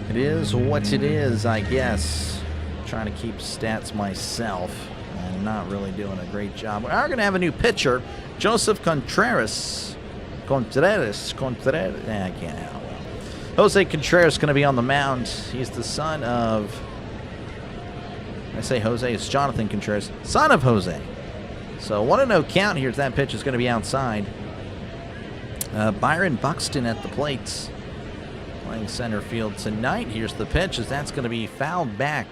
it is what it is, I guess. I'm trying to keep stats myself. I'm not really doing a great job. We are going to have a new pitcher, Joseph Contreras. Contreras. I can't handle. Jose Contreras going to be on the mound. He's the son of, I say Jose, it's Jonathan Contreras, son of Jose. So 1-0 count here as that pitch is going to be outside. Byron Buxton at the plate, playing center field tonight. Here's the pitch as that's going to be fouled back.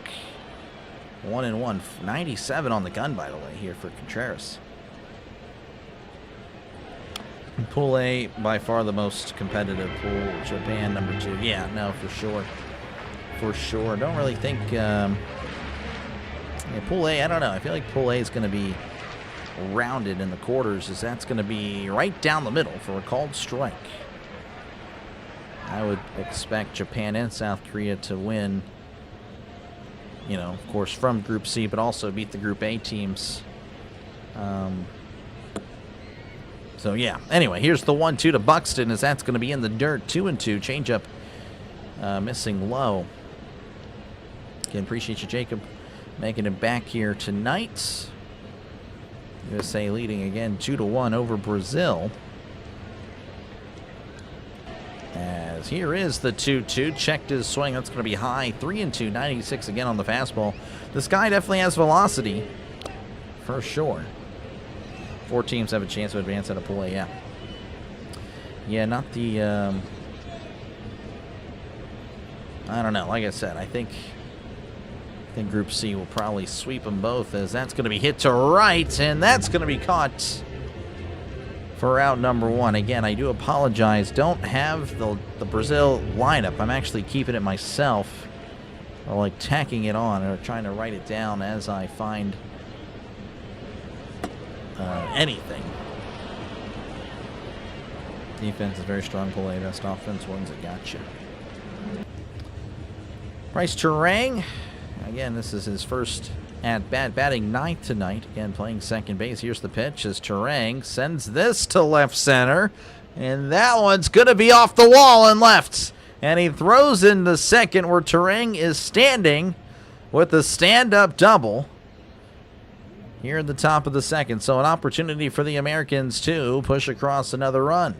1-1, 97 on the gun, by the way, here for Contreras. Pool A, by far the most competitive pool. Japan, number 2. Yeah, no, for sure. For sure. Don't really think... yeah, Pool A, I don't know. I feel like Pool A is going to be rounded in the quarters, as that's going to be right down the middle for a called strike. I would expect Japan and South Korea to win, you know, of course, from Group C, but also beat the Group A teams. So, yeah. Anyway, here's the 1-2 to Buxton, as that's going to be in the dirt. 2-2. Changeup missing low. Again, appreciate you, Jacob, making it back here tonight. USA leading again 2-1 over Brazil. As here is the 2-2. Checked his swing. That's going to be high. 3-2. 96 again on the fastball. This guy definitely has velocity, for sure. 4 teams have a chance to advance out of Pool A, yeah. Yeah, not the, I don't know. Like I said, I think Group C will probably sweep them both, as that's going to be hit to right, and that's going to be caught for out number 1. Again, I do apologize. Don't have the Brazil lineup. I'm actually keeping it myself, or like tacking it on, or trying to write it down as I find anything. Defense is very strong. Pool A, best offense wins it. Gotcha. Bryce Terang. Again, this is his first at bat, batting 9th tonight. Again, playing second base. Here's the pitch as Terang sends this to left center, and that one's going to be off the wall and left. And he throws into second, where Terang is standing with a stand-up double here in the top of the second. So an opportunity for the Americans to push across another run.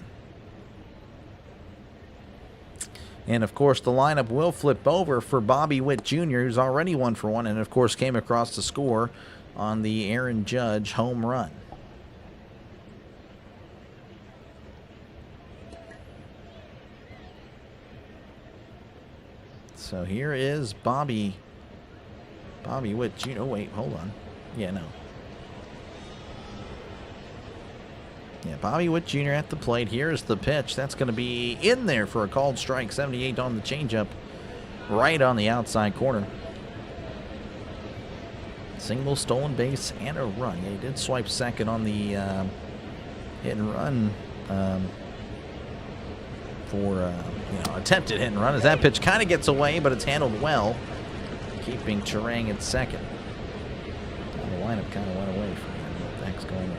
And, of course, the lineup will flip over for Bobby Witt Jr., who's already 1 for 1, and, of course, came across to score on the Aaron Judge home run. So here is Bobby Witt Jr. Oh, wait, hold on. Yeah, no. Yeah, Bobby Witt Jr. at the plate. Here's the pitch. That's going to be in there for a called strike. 78 on the changeup, right on the outside corner. Single, stolen base, and a run. Yeah, he did swipe second on the hit and run for attempted hit and run, as that pitch kind of gets away, but it's handled well, keeping Terang at second. The lineup kind of went away from him. What the heck's going on?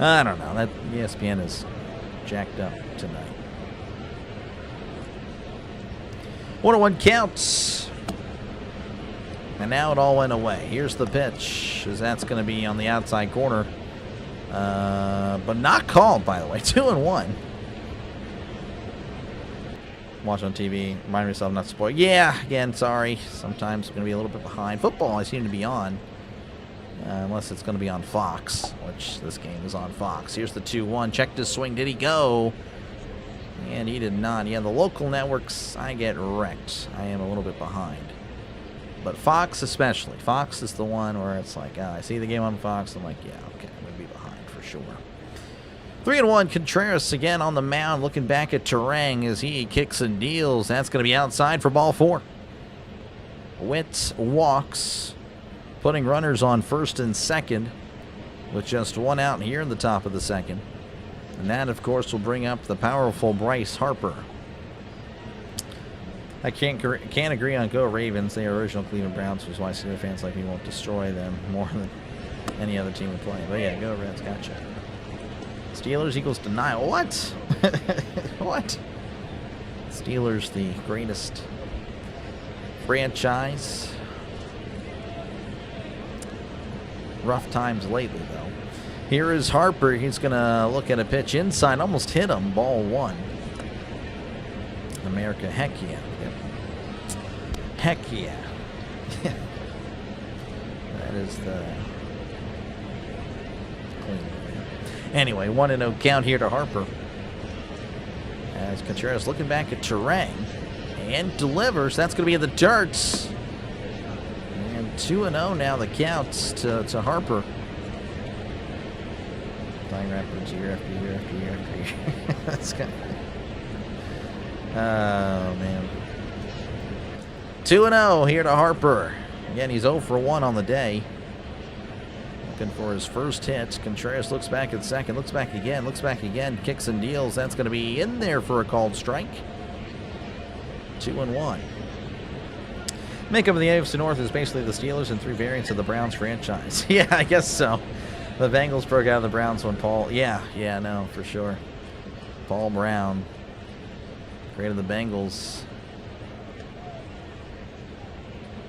I don't know. That ESPN is jacked up tonight. 1-1 counts. And now it all went away. Here's the pitch, as that's going to be on the outside corner. But not called, by the way. 2-1. Watch on TV. Remind myself not to spoil. Yeah, again, sorry. Sometimes I'm going to be a little bit behind. Football, I seem to be on. Unless it's going to be on Fox, which this game is on Fox. Here's the 2-1. Checked his swing. Did he go? And he did not. Yeah, the local networks, I get wrecked. I am a little bit behind. But Fox especially. Fox is the one where it's like, I see the game on Fox. I'm like, yeah, okay, I'm going to be behind for sure. 3-1. Contreras again on the mound, looking back at Terang as he kicks and deals. That's going to be outside for ball 4. Witt walks. putting runners on first and second with just one out here in the top of the second. And that, of course, will bring up the powerful Bryce Harper. I can't agree on Go Ravens. They are original Cleveland Browns, which is why Steelers fans like me won't destroy them more than any other team would play. But yeah, Go Reds, gotcha. Steelers equals denial. What? What? Steelers, the greatest franchise. Rough times lately, though. Here is Harper. He's going to look at a pitch inside. Almost hit him. Ball one. America, heck yeah. Yep. Heck yeah. That is the clean. Anyway, 1-0 count here to Harper. As Contreras looking back at Terang and delivers. That's going to be in the dirt. And 2-0 now the counts to Harper. Flying Rapids year after year after year after year. That's kind of... Oh, man. 2-0 here to Harper. Again, he's 0 for 1 on the day. Looking for his first hit. Contreras looks back at second, looks back again, kicks and deals. That's going to be in there for a called strike. 2-1. Makeup of the AFC North is basically the Steelers and 3 variants of the Browns franchise. Yeah, I guess so. The Bengals broke out of the Browns when Paul... Yeah, no, for sure. Paul Brown created the Bengals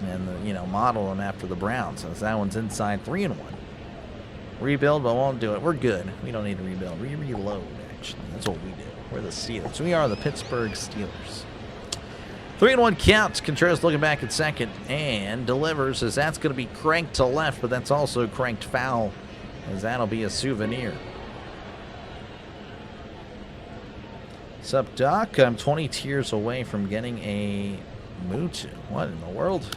and model them after the Browns. So that one's inside 3-1. Rebuild, but won't do it. We're good. We don't need to rebuild. We reload, actually. That's what we do. We're the Steelers. We are the Pittsburgh Steelers. 3-1 count. Contreras looking back at second and delivers as that's going to be cranked to left, but that's also cranked foul as that'll be a souvenir. Sup, Doc? I'm 20 tiers away from getting a Mutu. What in the world?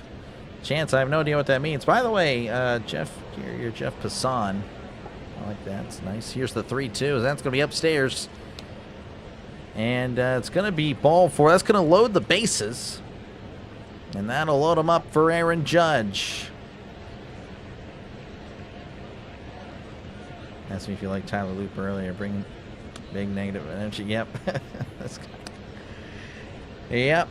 Chance, I have no idea what that means. By the way, Jeff, you're Jeff Passan. I like that. It's nice. Here's the 3-2. That's going to be upstairs. And it's going to be ball 4. That's going to load the bases. And that'll load them up for Aaron Judge. Asked me if you like Tyler Loop earlier. Bring big negative energy. Yep. That's good. Yep.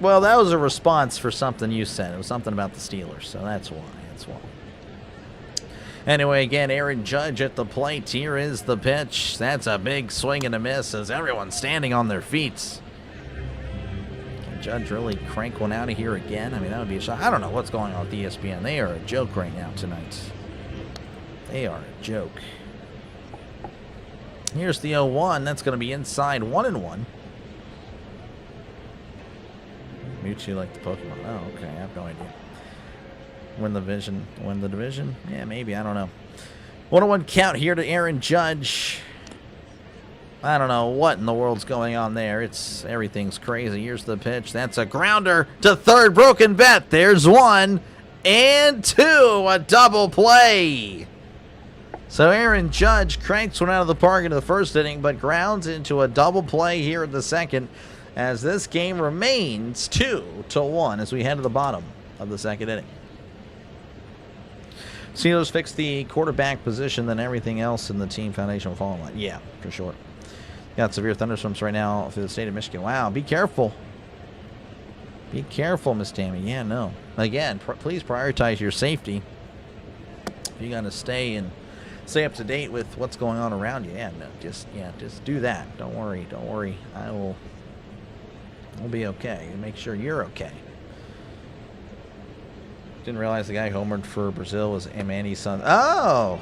Well, that was a response for something you said. It was something about the Steelers, so that's why. Anyway, again, Aaron Judge at the plate. Here is the pitch. That's a big swing and a miss as everyone's standing on their feet. Can Judge really crank one out of here again? I mean, that would be a shot. I don't know what's going on with ESPN. They are a joke right now tonight. They are a joke. Here's the 0-1. That's going to be inside 1-1. Mutually like the Pokemon. Oh, okay. I have no idea. Win the division? Yeah, maybe. I don't know. 1-1 count here to Aaron Judge. I don't know what in the world's going on there. Everything's crazy. Here's the pitch. That's a grounder to third. Broken bat. There's 1 and 2. A double play. So Aaron Judge cranks one out of the park into the first inning, but grounds into a double play here in the second, as this game remains 2-1 as we head to the bottom of the second inning. Steelers fix the quarterback position, then everything else in the team foundation will fall in line. Yeah, for sure. Got severe thunderstorms right now through the state of Michigan. Wow, be careful. Be careful, Miss Tammy. Yeah, no. Again, please prioritize your safety. You got to stay up to date with what's going on around you. Yeah, no, just do that. Don't worry. We'll be okay. Make sure you're okay. Didn't realize the guy homered for Brazil was Manny's son. Oh!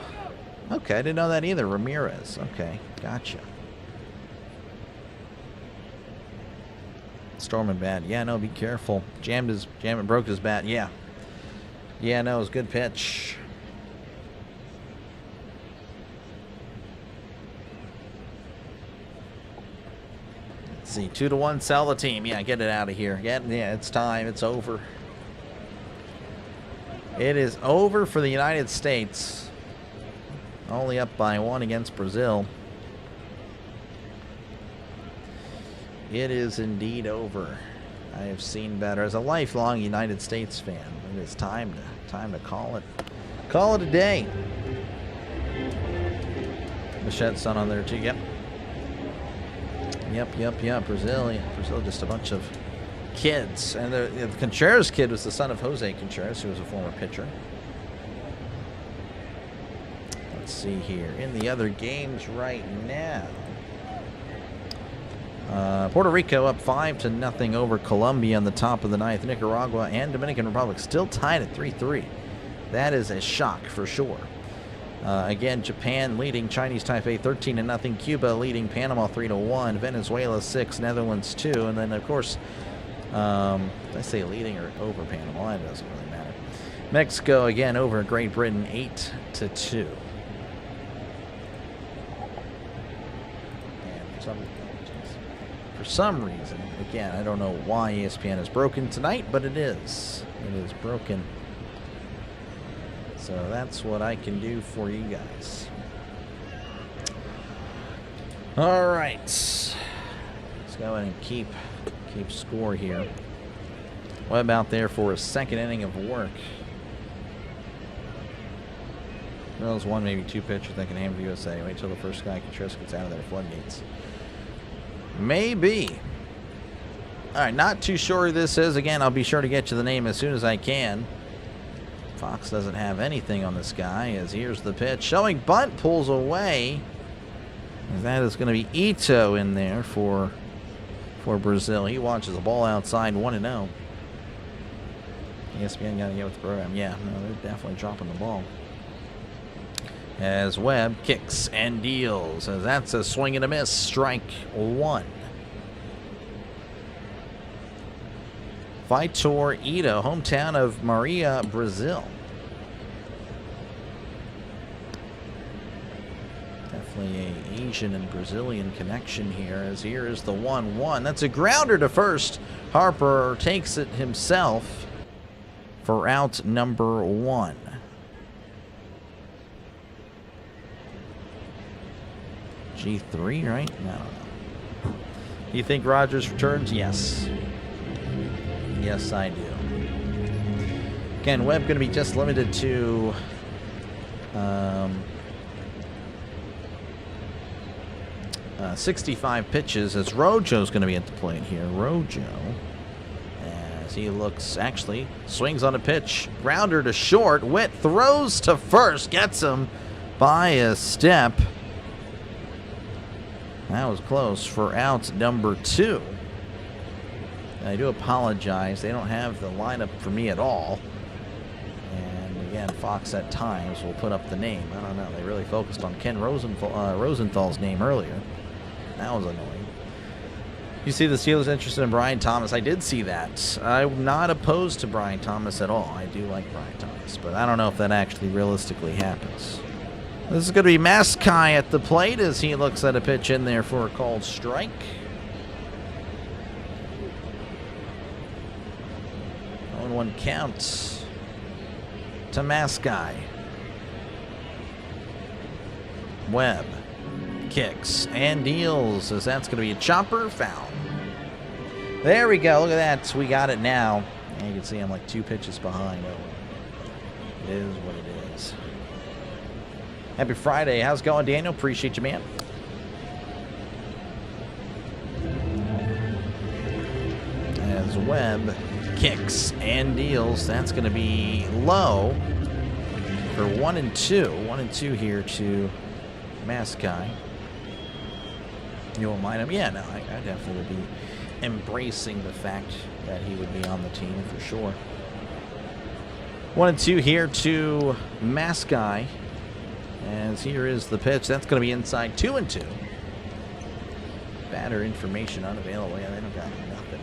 Okay, I didn't know that either. Ramirez. Okay, gotcha. Storm and bat. Yeah, no, be careful. Broke his bat. Yeah. Yeah, no, it was a good pitch. Let's see, 2-1, sell the team. Yeah, get it out of here. Yeah, it's time. It's over. It is over for the United States. Only up by 1 against Brazil. It is indeed over. I have seen better. As a lifelong United States fan, it is time to call it a day. Michette's son on there too. Yep. Brazil, just a bunch of kids, and the Contreras kid was the son of Jose Contreras, who was a former pitcher. Let's see here in the other games right now. Puerto Rico up 5-0 over Colombia on the top of the ninth. Nicaragua and Dominican Republic still tied at 3-3. That is a shock for sure. Again, Japan leading Chinese Taipei 13-0. Cuba leading Panama 3-1. Venezuela 6, Netherlands 2, and then of course, did I say leading or over Panama? It doesn't really matter. Mexico again over Great Britain 8-2. And for some reason, again, I don't know why ESPN is broken tonight, but it is. It is broken. So that's what I can do for you guys. All right. Let's go ahead and keep score here. Webb out there for a second inning of work. Well, there's one, maybe two pitchers that can hammer USA. Wait till the first guy, Contreras, gets out of their floodgates. Maybe. All right, not too sure who this is. Again, I'll be sure to get you the name as soon as I can. Fox doesn't have anything on this guy, as here's the pitch. Showing bunt, pulls away. That is going to be Ito in there for Brazil. He watches the ball outside 1-0. ESPN got to get with the program. Yeah, no, they're definitely dropping the ball. As Webb kicks and deals. As that's a swing and a miss. Strike one. Vitor Ito, hometown of Maria, Brazil. Definitely an Asian and Brazilian connection here, as here is the 1-1. That's a grounder to first. Harper takes it himself for out number 1. G3, right? I don't know. You think Rogers returns? Yes. Yes, I do. Again, Webb going to be just limited to 65 pitches, as Rojo's going to be at the plate here. Rojo, as he looks, actually swings on a pitch, grounder to short. Witt throws to first, gets him by a step. That was close for out number 2. I do apologize. They don't have the lineup for me at all. And again, Fox at times will put up the name. I don't know. They really focused on Ken Rosenthal's name earlier. That was annoying. You see the Steelers interested in Brian Thomas. I did see that. I'm not opposed to Brian Thomas at all. I do like Brian Thomas, but I don't know if that actually realistically happens. This is going to be Maskai at the plate as he looks at a pitch in there for a called strike. 0-1 count to Maskai. Webb kicks and deals, as that's going to be a chopper foul. There we go. Look at that. We got it now. And you can see I'm like 2 pitches behind. Oh, it is what it is. Happy Friday. How's it going, Daniel? Appreciate you, man. As Webb kicks and deals, that's going to be low for 1-2. 1-2 here to Maskai. You won't mind him? Yeah, no, I definitely would be embracing the fact that he would be on the team for sure. 1-2 here to Maskai. As here is the pitch. That's going to be inside 2-2. Batter information unavailable. Yeah, they don't got nothing.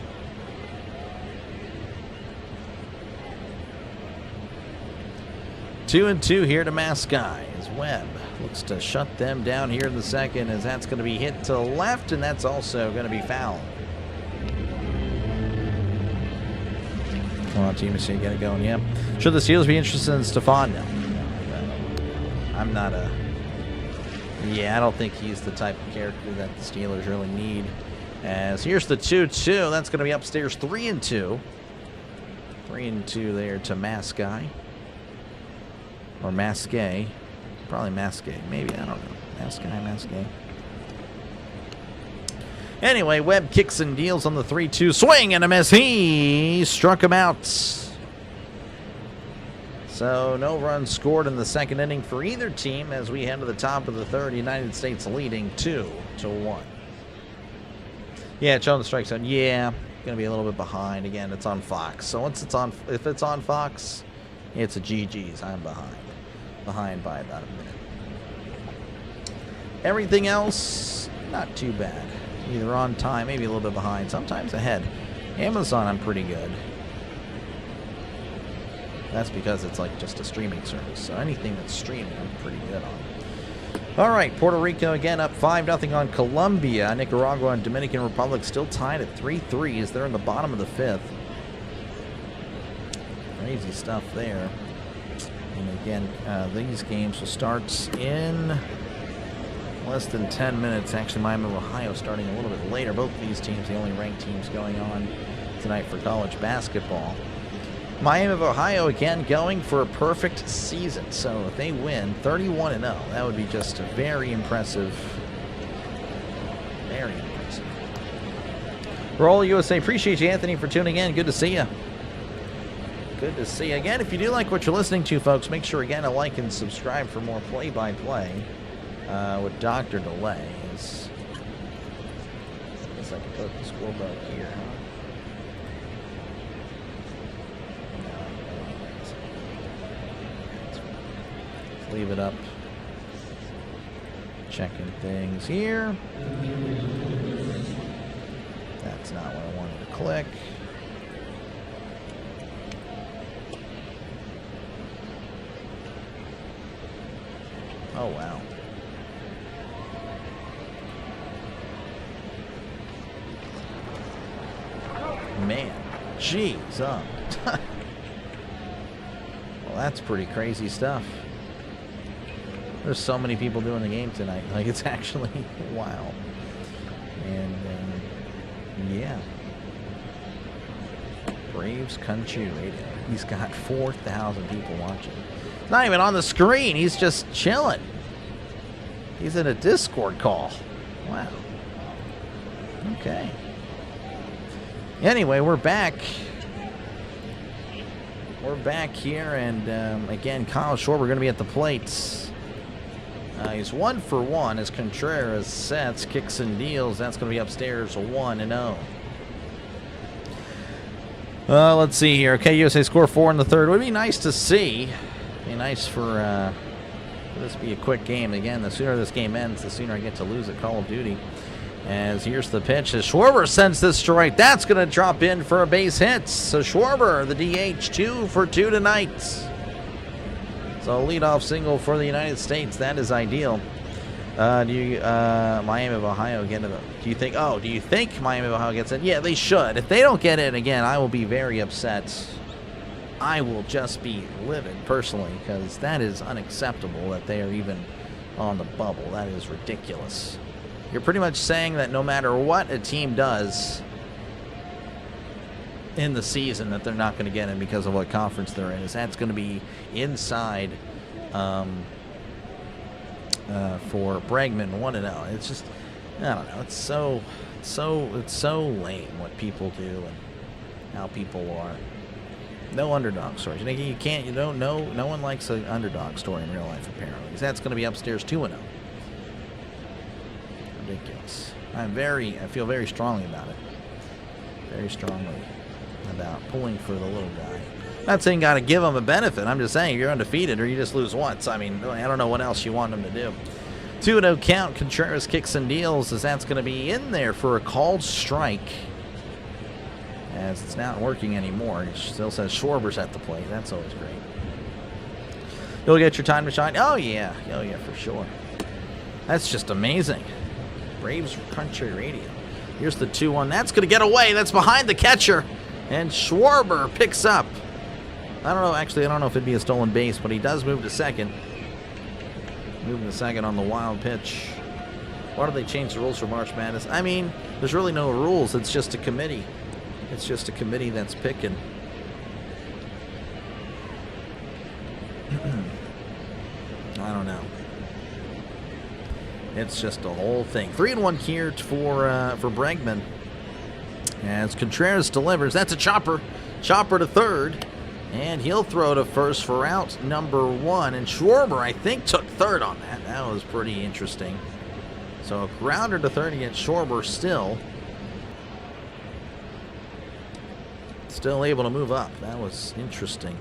Two and two here to Maskai as Webb looks to shut them down here in the second, as that's going to be hit to left, and that's also going to be foul. Come on, team, so you get it going. Yeah. Should the Steelers be interested in Stephon? No. I'm not a... Yeah, I don't think he's the type of character that the Steelers really need As here's the 2-2. That's going to be upstairs 3-2. 3-2 there to Mascai. Or Masquet. Probably Masquet. Maybe. I don't know. Masquet. Anyway, Webb kicks and deals on the 3-2. Swing and a miss. He struck him out. So no runs scored in the second inning for either team as we head to the top of the third. United States leading 2-1. Yeah, it's on the strike zone. Yeah, going to be a little bit behind. Again, it's on Fox. So once it's on, if it's on Fox, it's a GG's. I'm behind. Behind by about a minute. Everything else, not too bad. Either on time, maybe a little bit behind, sometimes ahead. Amazon, I'm pretty good. That's because it's like just a streaming service. So anything that's streaming, I'm pretty good on. All right, Puerto Rico again up 5-0 on Colombia. Nicaragua and Dominican Republic still tied at 3-3 as they're in the bottom of the fifth. Crazy stuff there. And again, these games will start in less than 10 minutes. Actually, Miami of Ohio starting a little bit later. Both of these teams, the only ranked teams going on tonight for college basketball. Miami of Ohio again going for a perfect season. So if they win 31-0, that would be just a very impressive. Very impressive. Roll USA. Appreciate you, Anthony, for tuning in. Good to see you. Good to see you. Again, if you do like what you're listening to, folks, make sure again to like and subscribe for more play-by-play with Dr. Delay. I guess I can put the scoreboard here, huh? Leave it up. Checking things here. That's not what I wanted to click. Oh, wow. Man. Jeez. Oh. Well, that's pretty crazy stuff. There's so many people doing the game tonight. Like, it's actually wow. And, yeah. Braves Country Radio. He's got 4,000 people watching. It's not even on the screen. He's just chilling. He's in a Discord call. Wow. Okay. Anyway, we're back. We're back here, and again, Kyle Schwarber going to be at the plates. He's 1 for 1 as Contreras sets, kicks and deals. That's going to be upstairs 1-0. Let's see here. Okay, USA score 4 in the third. Would be nice to see. Be nice for this to be a quick game. Again, the sooner this game ends, the sooner I get to lose at Call of Duty. As here's the pitch as Schwarber sends this strike. That's going to drop in for a base hit. So Schwarber, the DH, 2 for 2 tonight. So leadoff single for the United States. That is ideal. Do you Miami of Ohio get it? Do you think Miami of Ohio gets it? Yeah, they should. If they don't get it again, I will be very upset. I will just be livid personally because that is unacceptable that they are even on the bubble. That is ridiculous. You're pretty much saying that no matter what a team does in the season that they're not going to get in because of what conference they're in. That's going to be inside for Bregman 1-0. It's just, I don't know. It's so lame what people do and how people are. No underdog stories. You don't know. No one likes an underdog story in real life apparently. That's going to be upstairs 2-0. Ridiculous. I feel very strongly about it. Very strongly about pulling for the little guy. Not saying got to give him a benefit. I'm just saying you're undefeated or you just lose once. I mean, I don't know what else you want him to do. 2-0 count. Contreras kicks and deals as that's going to be in there for a called strike. As it's not working anymore. It still says Schwarber's at the plate. That's always great. You'll get your time to shine. Oh, yeah. Oh, yeah, for sure. That's just amazing. Braves Country Radio. Here's the 2-1. That's going to get away. That's behind the catcher. And Schwarber picks up. I don't know. Actually, I don't know if it'd be a stolen base, but he does move to second. Moving to second on the wild pitch. Why do they change the rules for March Madness? I mean, there's really no rules. It's just a committee. It's just a committee that's picking. I don't know. It's just a whole thing. 3-1 here for Bregman. As Contreras delivers. That's a chopper. Chopper to third. And he'll throw to first for out number 1. And Schwarber, I think, took third on that. That was pretty interesting. So a grounder to third against Schwarber still. Still able to move up. That was interesting.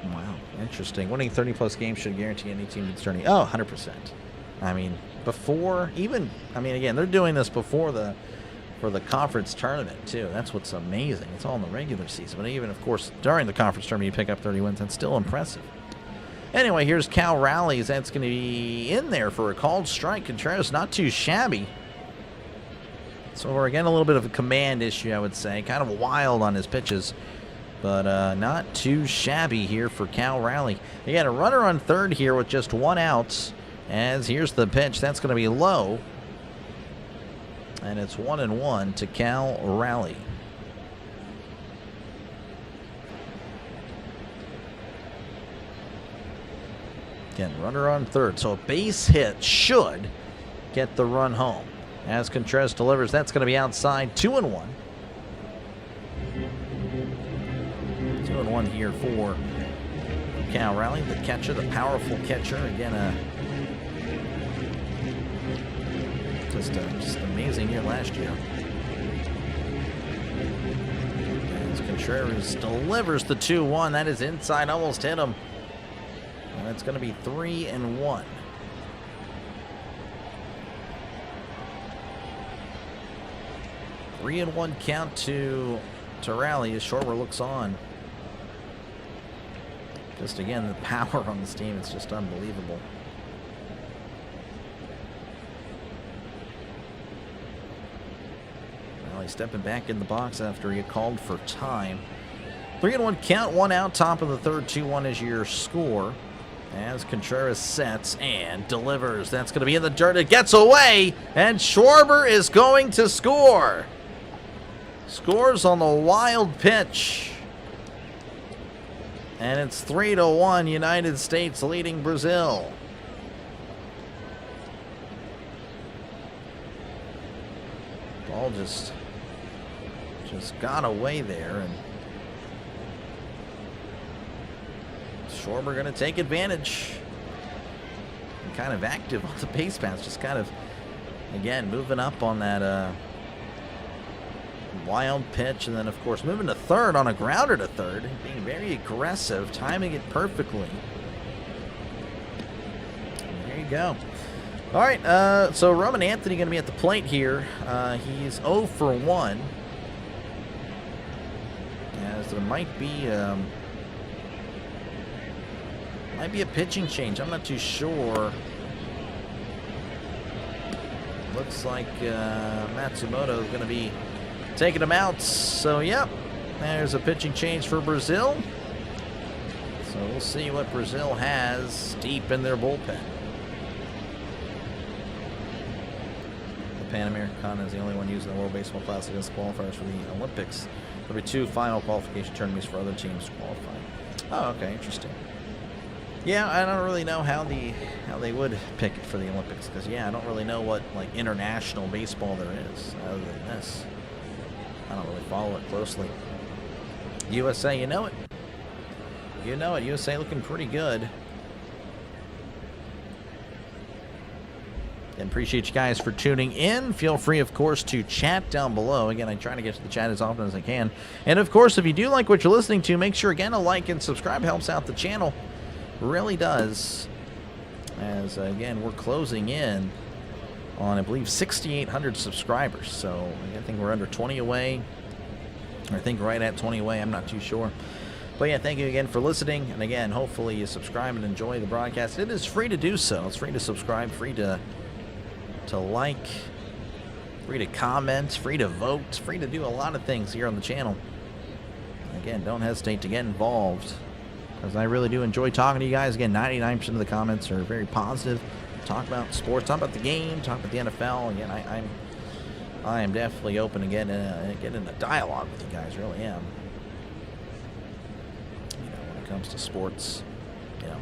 Wow, interesting. Winning 30-plus games should guarantee any team that's turning. Oh, 100%. I mean, before even, I mean, again, they're doing this before for the conference tournament, too. That's what's amazing. It's all in the regular season. But even, of course, during the conference tournament, you pick up 30 wins. That's still impressive. Anyway, here's Cal Rallies. That's going to be in there for a called strike. Contreras not too shabby. So we're again a little bit of a command issue, I would say. Kind of wild on his pitches. But not too shabby here for Cal Raleigh. Again, a runner on third here with just 1 out. As here's the pitch. That's going to be low. And it's 1-1 to Cal Raleigh. Again, runner on third. So a base hit should get the run home. As Contreras delivers, that's going to be outside. 2-1. 2-1 here for Cal Raleigh, the catcher, the powerful catcher. Again, just amazing year last year. As Contreras delivers the 2-1. That is inside, almost hit him. And it's going to be 3-1. Three and 1 count to Raleigh as Schwarber looks on. Just again, the power on this team, it's just unbelievable. Raleigh stepping back in the box after he called for time. 3-1 count, 1 out, top of the third. 2-1 is your score. As Contreras sets and delivers. That's going to be in the dirt. It gets away, and Schwarber is going to score. Scores on the wild pitch. And it's 3-1, United States leading Brazil. Ball just got away there, and Schwarber going to take advantage. And kind of active on the base pass, just kind of, again, moving up on that wild pitch, and then, of course, moving to third on a grounder to third, being very aggressive, timing it perfectly. And there you go. All right, so Roman Anthony going to be at the plate here. He's 0 for 1. As there might be a pitching change. I'm not too sure. Looks like Matsumoto is going to be taking him out. So, yep, there's a pitching change for Brazil. So we'll see what Brazil has deep in their bullpen. The Pan Americana is the only one using the World Baseball Classic as qualifiers for the Olympics. There'll be 2 final qualification tournaments for other teams qualifying. Oh, okay, interesting. Yeah, I don't really know how they would pick it for the Olympics, because I don't really know what like international baseball there is other than this. I don't really follow it closely. USA, you know it. You know it. USA looking pretty good. And appreciate you guys for tuning in. Feel free, of course, to chat down below. Again, I try to get to the chat as often as I can. And, of course, if you do like what you're listening to, make sure, again, a like and subscribe helps out the channel. Really does. As, again, we're closing in on, I believe, 6,800 subscribers. So I think we're under 20 away. Or I think right at 20 away. I'm not too sure. But, yeah, thank you again for listening. And, again, hopefully you subscribe and enjoy the broadcast. It is free to do so. It's free to subscribe, free to like, free to comment, free to vote, free to do a lot of things here on the channel. Again, don't hesitate to get involved, because I really do enjoy talking to you guys. Again, 99% of the comments are very positive. Talk about sports, talk about the game, talk about the NFL. Again, I am definitely open to get in a dialogue with you guys. Really am. You know, when it comes to sports, you know,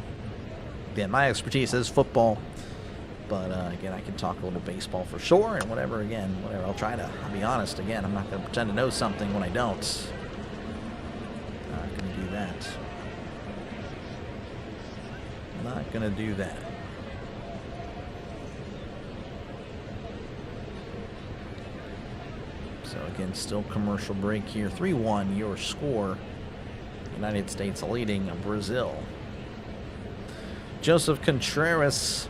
again, my expertise is football, but again, I can talk a little baseball for sure, and whatever. Again, whatever. I'll be honest. Again, I'm not going to pretend to know something when I don't. Not going to do that. Not going to do that. So again, still commercial break here. 3-1 your score. United States leading Brazil. Joseph Contreras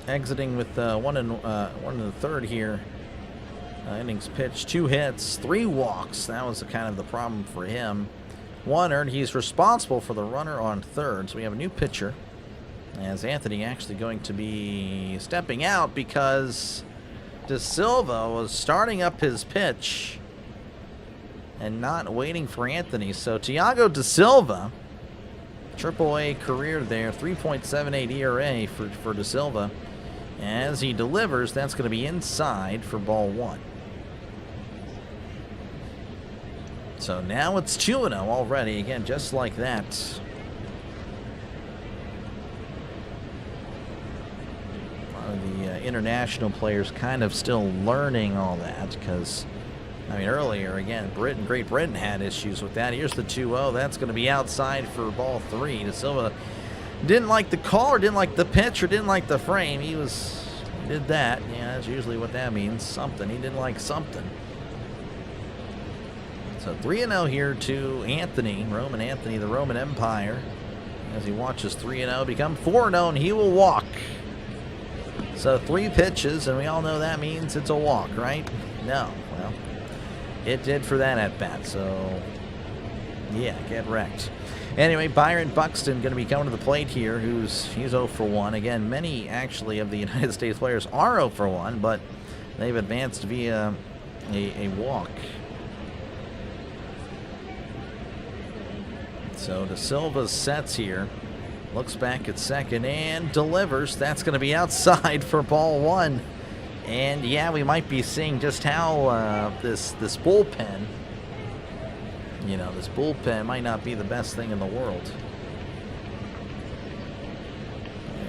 exiting with 1 in the third here. Innings pitched, 2 hits, 3 walks. That was kind of the problem for him. 1 earned. He's responsible for the runner on third. So we have a new pitcher, as Anthony actually going to be stepping out because De Silva was starting up his pitch and not waiting for Anthony. So Thiago De Silva, AAA career there, 3.78 ERA for De Silva. As he delivers, that's going to be inside for ball 1. So now it's 2-0 already. Again, just like that. The international players kind of still learning all that, because I mean earlier again Great Britain had issues with that. Here's the 2-0. That's going to be outside for ball 3. De Silva didn't like the call, or didn't like the pitch, or didn't like the frame. He did that. Yeah, that's usually what that means. Something. He didn't like something. So 3-0 here to Anthony, Roman Anthony, the Roman Empire, as he watches 3-0 become 4-0, and he will walk. So 3 pitches, and we all know that means it's a walk, right? No. Well, it did for that at bat. So yeah, get wrecked. Anyway, Byron Buxton going to be coming to the plate here. He's 0 for 1. Again, many actually of the United States players are 0 for 1, but they've advanced via a walk. So De Silva sets here. Looks back at second and delivers. That's going to be outside for ball 1. And yeah, we might be seeing just how this bullpen, you know, this bullpen might not be the best thing in the world.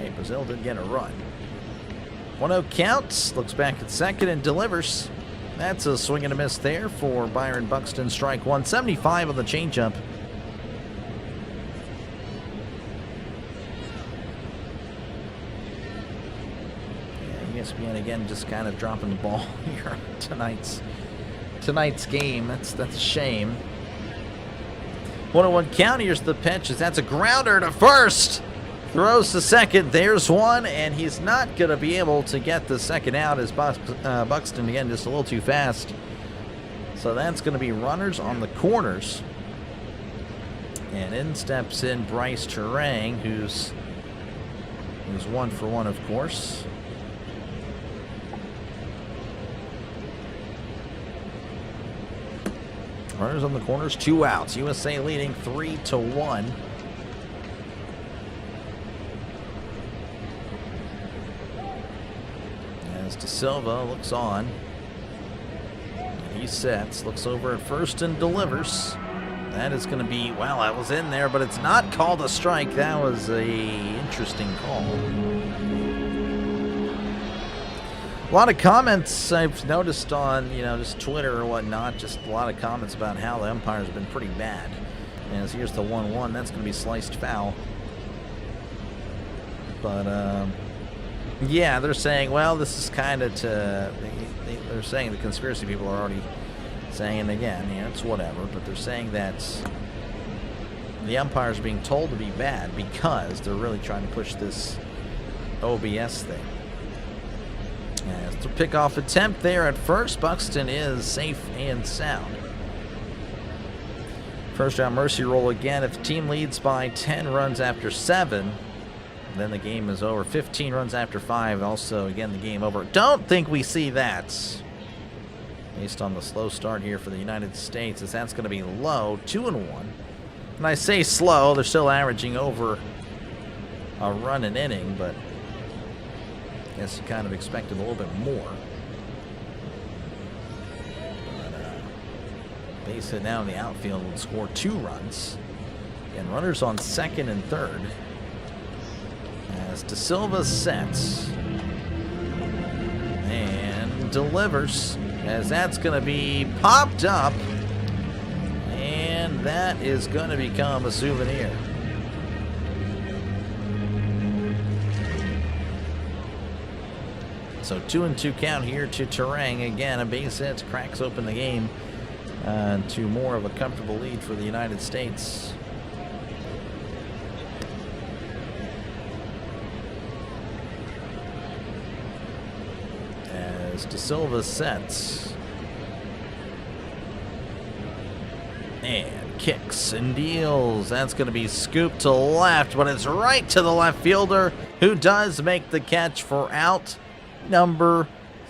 Hey, Brazil did get a run. 1-0 counts. Looks back at second and delivers. That's a swing and a miss there for Byron Buxton. Strike 1. 75 on the changeup. ESPN again just kind of dropping the ball here tonight's game. That's a shame. 1-1 count. Here's the pitch. That's a grounder to first. Throws to second. There's one, and he's not going to be able to get the second out as Buxton again just a little too fast. So that's going to be runners on the corners. And in steps in Bryce Terang, who's 1 for 1, of course. Runners on the corners, 2 outs. USA leading 3-1. As De Silva looks on. He sets, looks over at first and delivers. That is going to be, well, that was in there, but it's not called a strike. That was a interesting call. A lot of comments I've noticed on, you know, just Twitter or whatnot. Just a lot of comments about how the umpire's been pretty bad. As here's the 1-1. That's going to be sliced foul. But, yeah, they're saying, well, this is kind of to... They're saying the conspiracy people are already saying, again, yeah, it's whatever. But they're saying that the umpire's being told to be bad because they're really trying to push this OBS thing. As the pickoff attempt there at first, Buxton is safe and sound. First round mercy roll again. If the team leads by 10 runs after 7, then the game is over. 15 runs after 5, also again the game over. Don't think we see that. based on the slow start here for the United States, as that's going to be low, 2-1. And I say slow, they're still averaging over a run an inning, but I guess you kind of expected a little bit more. But base hit down in the outfield would score 2 runs. And runners on second and third. As De Silva sets and delivers, as that's going to be popped up, and that is going to become a souvenir. So 2-2 count here to Terang. Again, a base hit cracks open the game to more of a comfortable lead for the United States. De Silva sets and kicks and deals. That's going to be scooped to left, but it's right to the left fielder, who does make the catch for out number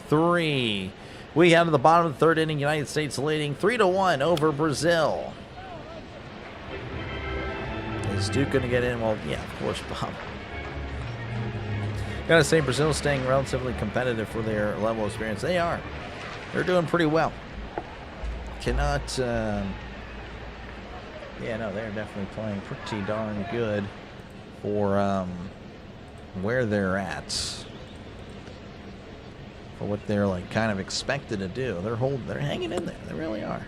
3. We head to the bottom of the third inning. United States leading 3-1 over Brazil. Is Duke going to get in? Well, yeah, of course, Bob. Gotta say, Brazil's staying relatively competitive for their level of experience. They are. They're doing pretty well. Cannot, yeah, no, they're definitely playing pretty darn good for where they're at. For what they're like kind of expected to do. They're hanging in there. They really are.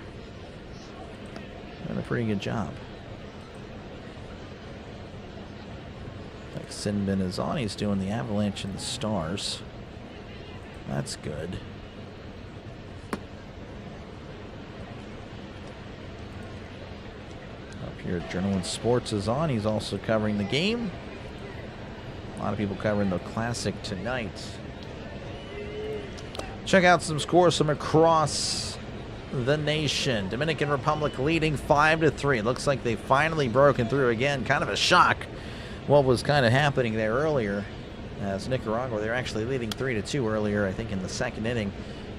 Doing a pretty good job. Like Sinbin is on. He's doing the Avalanche and the Stars. That's good. Up here, Journal Sports is on. He's also covering the game. A lot of people covering the Classic tonight. Check out some scores from across the nation. Dominican Republic leading 5-3. Looks like they've finally broken through again. Kind of a shock what was kind of happening there earlier. As Nicaragua, they're actually leading 3-2 earlier, I think, in the second inning.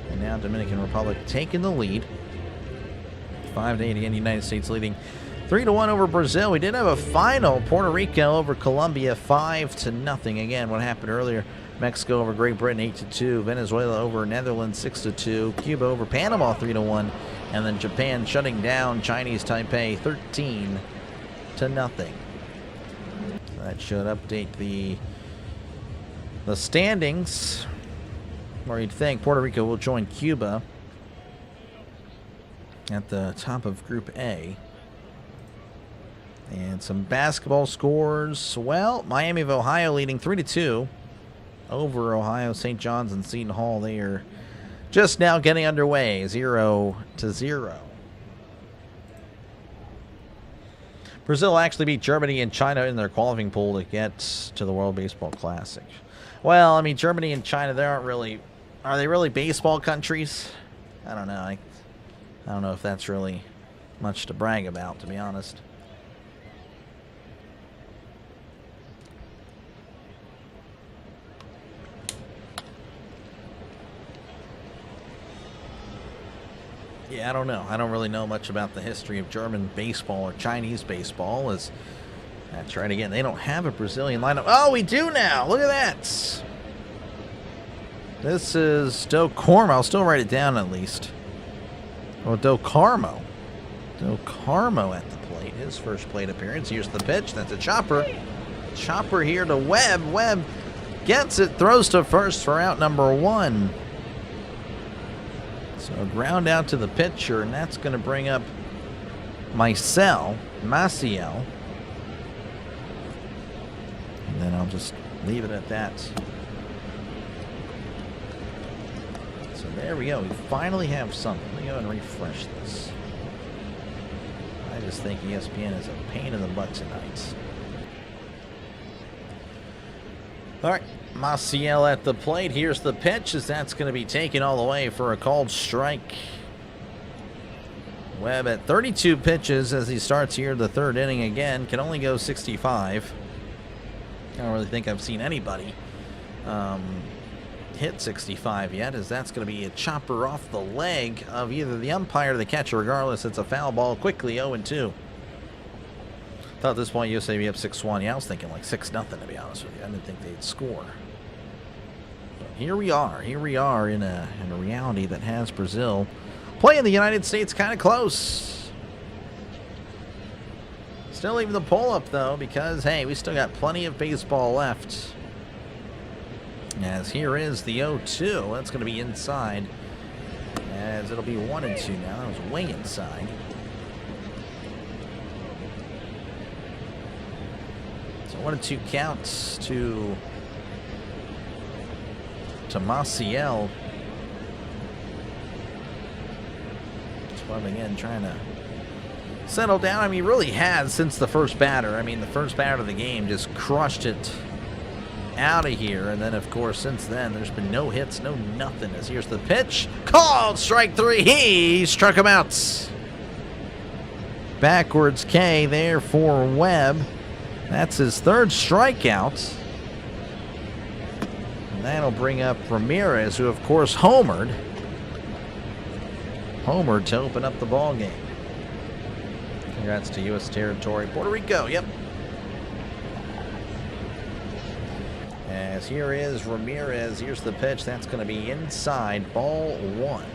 And now Dominican Republic taking the lead. 5-8 again, United States leading 3-1 over Brazil. We did have a final. Puerto Rico over Colombia, 5-0. Again, what happened earlier. Mexico over Great Britain, 8-2. Venezuela over Netherlands, 6-2. Cuba over Panama, 3-1. And then Japan shutting down Chinese Taipei, 13-0. That should update the standings, where you'd think Puerto Rico will join Cuba at the top of Group A. And some basketball scores. Well, Miami of Ohio leading 3-2 over Ohio St. John's and Seton Hall. They are just now getting underway, 0-0. Brazil actually beat Germany and China in their qualifying pool to get to the World Baseball Classic. Well, I mean, Germany and China, they aren't really... Are they really baseball countries? I don't know. I don't know if that's really much to brag about, to be honest. Yeah, I don't know. I don't really know much about the history of German baseball or Chinese baseball. That's right again. They don't have a Brazilian lineup. Oh, we do now. Look at that. This is Do Carmo. I'll still write it down at least. Oh, Do Carmo. Do Carmo at the plate. His first plate appearance. Here's the pitch. That's a chopper. Chopper here to Webb. Webb gets it. Throws to first for out number 1. So ground out to the pitcher, and that's going to bring up Maciel. And then I'll just leave it at that. So there we go. We finally have something. Let me go and refresh this. I just think ESPN is a pain in the butt tonight. All right. Maciel at the plate. Here's the pitch, as that's going to be taken all the way for a called strike. Webb at 32 pitches as he starts here the third inning again. Can only go 65. I don't really think I've seen anybody hit 65 yet, as that's going to be a chopper off the leg of either the umpire or the catcher. Regardless, it's a foul ball. Quickly 0-2. Thought at this point USA would be up 6-1. Yeah, I was thinking like 6-0 to be honest with you. I didn't think they'd score. But here we are. Here we are in a reality that has Brazil playing the United States kind of close. Still leaving the pull up though, because hey, we still got plenty of baseball left. As here is the 0-2. That's going to be inside. As it'll be 1-2 now. That was way inside. So 1-2 counts to Maciel. Swab again trying to settle down. I mean, he really has since the first batter. I mean, the first batter of the game just crushed it out of here, and then of course since then there's been no hits, no nothing. As here's the pitch, called strike 3. He struck him out. Backwards K there for Webb. That's his third strikeout, and that'll bring up Ramirez, who of course homered to open up the ball game. Congrats to U.S. territory, Puerto Rico. Yep. As here is Ramirez. Here's the pitch. That's going to be inside. Ball 1.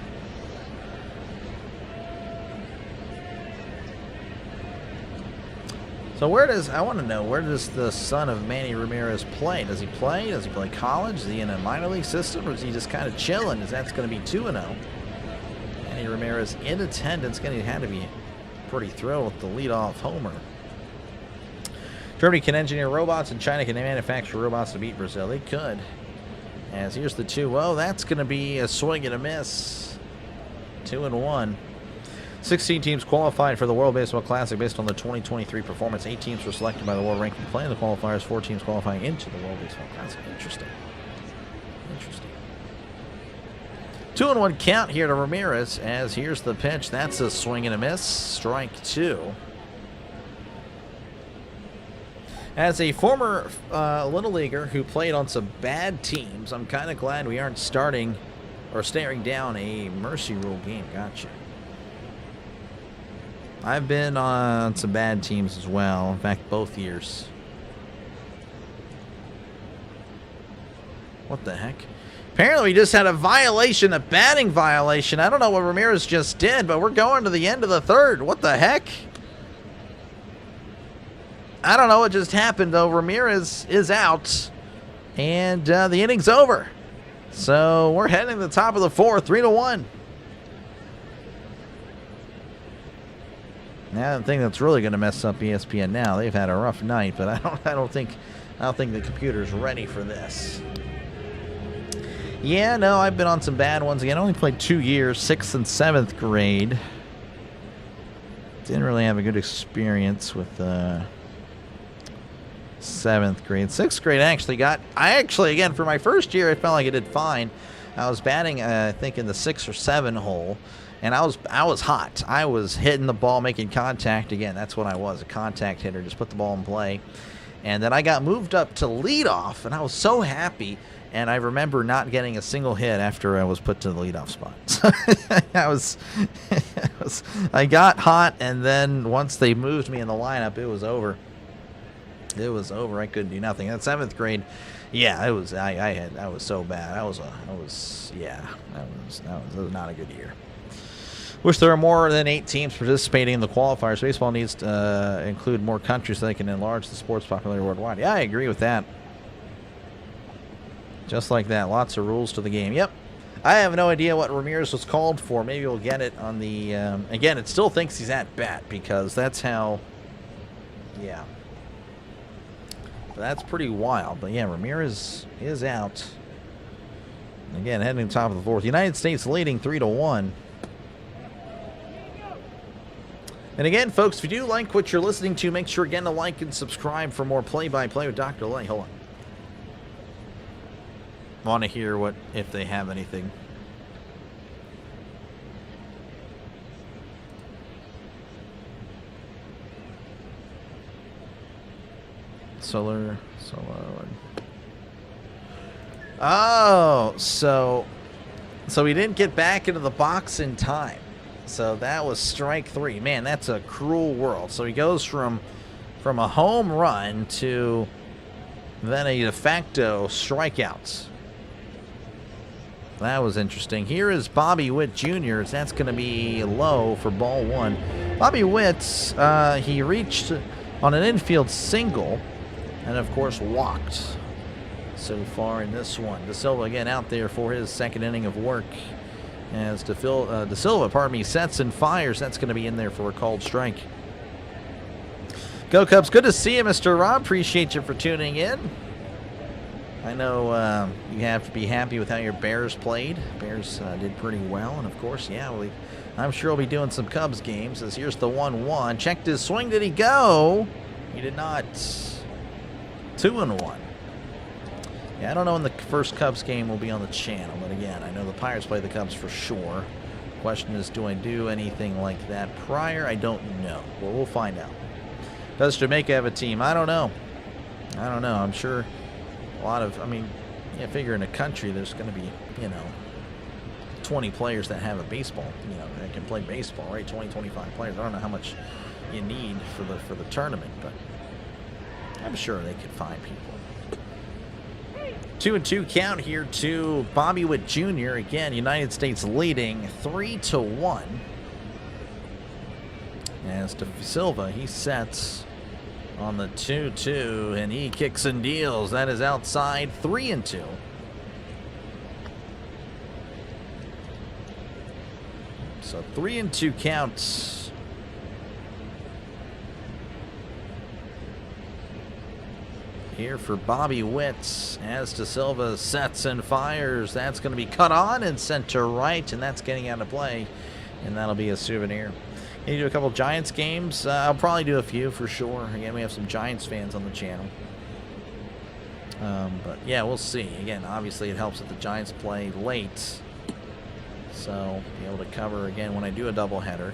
So I want to know, where does the son of Manny Ramirez play? Does he play? Does he play college? Is he in a minor league system? Or is he just kind of chilling? As that's going to be 2-0. Manny Ramirez in attendance. He had to be pretty thrilled with the leadoff homer. Germany can engineer robots, and China can manufacture robots to beat Brazil. They could. As here's the 2-0. That's going to be a swing and a miss. 2-1. 16 teams qualified for the World Baseball Classic based on the 2023 performance. 8 teams were selected by the World Ranking Play in the qualifiers. 4 teams qualifying into the World Baseball Classic. Interesting. Interesting. 2-1 count here to Ramirez. As here's the pitch. That's a swing and a miss. Strike 2. As a former Little Leaguer who played on some bad teams, I'm kind of glad we aren't starting or staring down a mercy rule game. Gotcha. I've been on some bad teams as well. In fact, both years. What the heck? Apparently, we just had a violation, a batting violation. I don't know what Ramirez just did, but we're going to the end of the third. What the heck? I don't know what just happened, though. Ramirez is out, and the inning's over. So we're heading to the top of the fourth, 3-1. Now the thing that's really going to mess up ESPN now. They've had a rough night, but I don't think the computer's ready for this. Yeah, no, I've been on some bad ones again. I only played 2 years, 6th and 7th grade. Didn't really have a good experience with 7th grade. 6th grade I actually again for my first year I felt like I did fine. I was batting I think in the 6 or 7 hole, and I was hot. I was hitting the ball, making contact. Again, that's what I was, a contact hitter. Just put the ball in play. And then I got moved up to leadoff, and I was so happy. And I remember not getting a single hit after I was put to the leadoff spot. I got hot, and then once they moved me in the lineup, it was over. It was over. I couldn't do nothing. That 7th grade, yeah, it was. I was so bad. That was not a good year. Wish there were more than 8 teams participating in the qualifiers. Baseball needs to include more countries so they can enlarge the sport's popularity worldwide. Yeah, I agree with that. Just like that. Lots of rules to the game. Yep. I have no idea what Ramirez was called for. Maybe we'll get it on the... again, it still thinks he's at bat because that's how... Yeah. But that's pretty wild. But yeah, Ramirez is out. Again, heading to the top of the fourth. United States leading 3-1. And again, folks, if you do like what you're listening to, make sure again to like and subscribe for more play-by-play with Dr. Lay. Hold on. Want to hear if they have anything. Solar. Oh, so he didn't get back into the box in time. So that was strike 3. Man, that's a cruel world. So he goes from a home run to then a de facto strikeout. That was interesting. Here is Bobby Witt Jr. That's going to be low for ball 1. Bobby Witt, he reached on an infield single and, of course, walked so far in this one. De Silva again out there for his second inning of work. As De Silva, sets and fires. That's going to be in there for a called strike. Go Cubs. Good to see you, Mr. Rob. Appreciate you for tuning in. I know you have to be happy with how your Bears played. Bears did pretty well. And, of course, yeah, I'm sure we'll be doing some Cubs games. As here's the 1-1. Checked his swing. Did he go? He did not. 2-1. Yeah, I don't know when the first Cubs game will be on the channel. But, again, I know the Pirates play the Cubs for sure. Question is, do I do anything like that prior? I don't know. Well, we'll find out. Does Jamaica have a team? I don't know. I'm sure a lot of, I figure in a country there's going to be, 20 players that have a baseball, that can play baseball, right? 20, 25 players. I don't know how much you need for the tournament, but I'm sure they could find people. 2-2 count here to Bobby Witt Jr. Again, United States leading 3-1. As De Silva, he sets on the 2-2, and he kicks and deals. That is outside, 3-2. So 3-2 counts. Here for Bobby Witt as De Silva sets and fires. That's going to be cut on and sent to right, and that's getting out of play, and that'll be a souvenir. Can you do a couple Giants games? I'll probably do a few for sure. Again, we have some Giants fans on the channel. But yeah, we'll see. Again, obviously it helps that the Giants play late. So be able to cover again when I do a doubleheader.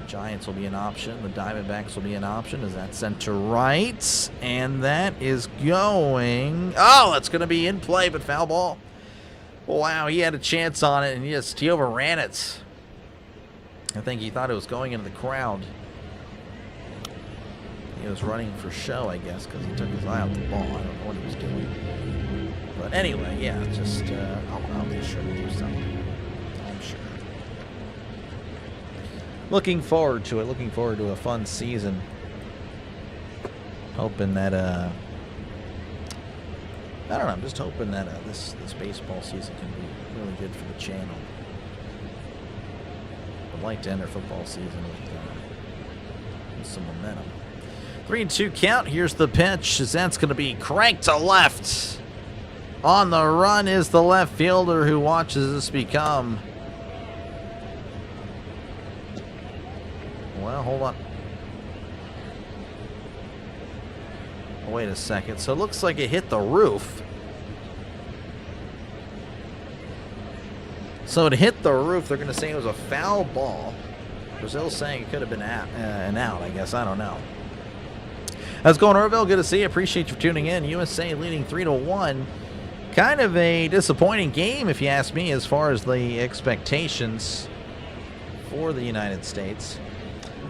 Giants will be an option. The Diamondbacks will be an option. Is that sent to right? And that is going... Oh, that's going to be in play, but foul ball. Wow, he had a chance on it, and he overran it. I think he thought it was going into the crowd. He was running for show, I guess, because he took his eye off the ball. I don't know what he was doing. But anyway, yeah, just I'll be sure to do something. I'm sure. Looking forward to it. Looking forward to a fun season. Hoping that I don't know. I'm just hoping that this baseball season can be really good for the channel. I'd like to end our football season with some momentum. 3-2 count. Here's the pitch. That's going to be cranked to left. On the run is the left fielder who watches this become. Well, hold on. Wait a second. So it looks like it hit the roof. So it hit the roof. They're going to say it was a foul ball. Brazil's saying it could have been an out, I guess. I don't know. How's it going, Orville? Good to see you. Appreciate you for tuning in. USA leading 3-1. Kind of a disappointing game, if you ask me, as far as the expectations for the United States.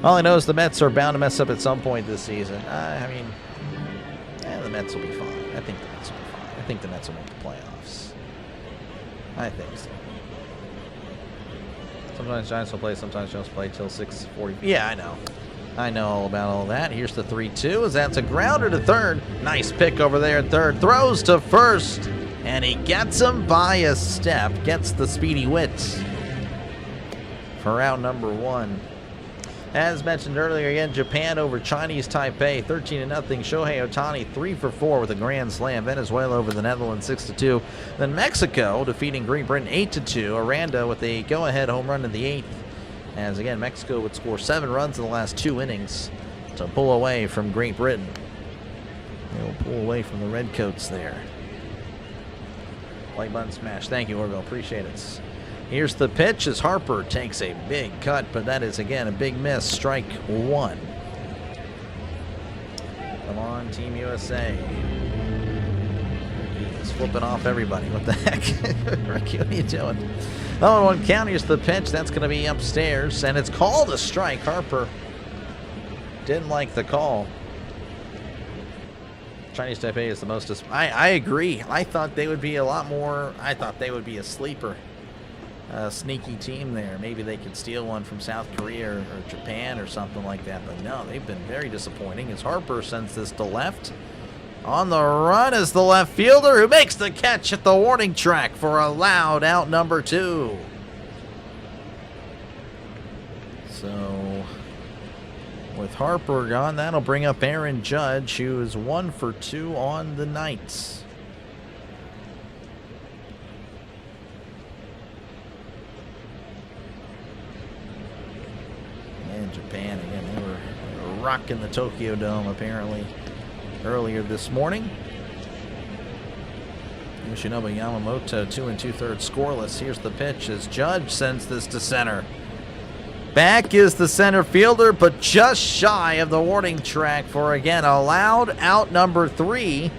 All I know is the Mets are bound to mess up at some point this season. The Mets will be fine. I think the Mets will be fine. I think the Mets will make the playoffs. I think so. Sometimes Giants will play, sometimes Giants play till 6:40. Yeah, I know. I know all about all that. Here's the 3-2 as that's a grounder to third. Nice pick over there at third. Throws to first, and he gets him by a step. Gets the speedy Witt for out number 1. As mentioned earlier, again, Japan over Chinese Taipei, 13-0. Shohei Ohtani 3 for 4 with a grand slam. Venezuela over the Netherlands, 6-2. Then Mexico defeating Great Britain 8-2. Aranda with a go-ahead home run in the 8th. As again, Mexico would score 7 runs in the last 2 innings to pull away from Great Britain. They will pull away from the Redcoats there. Like button smash. Thank you, Orville. Appreciate it. Here's the pitch as Harper takes a big cut, but that is, again, a big miss. Strike 1. Come on, Team USA. He's flipping off everybody. What the heck? Ricky, what are you doing? 0-1 count. Here's the pitch. That's going to be upstairs. And it's called a strike. Harper didn't like the call. Chinese Taipei is the most... I agree. I thought they would be a lot more... I thought they would be a sleeper. Sneaky team there. Maybe they could steal one from South Korea or Japan or something like that. But no, they've been very disappointing as Harper sends this to left. On the run is the left fielder who makes the catch at the warning track for a loud out number 2. So with Harper gone, that'll bring up Aaron Judge, who is 1 for 2 on the night. And Japan, again, they were rocking the Tokyo Dome apparently earlier this morning. Yoshinobu Yamamoto 2 2/3 scoreless. Here's the pitch as Judge sends this to center. Back is the center fielder, but just shy of the warning track for, again, a loud out number 3.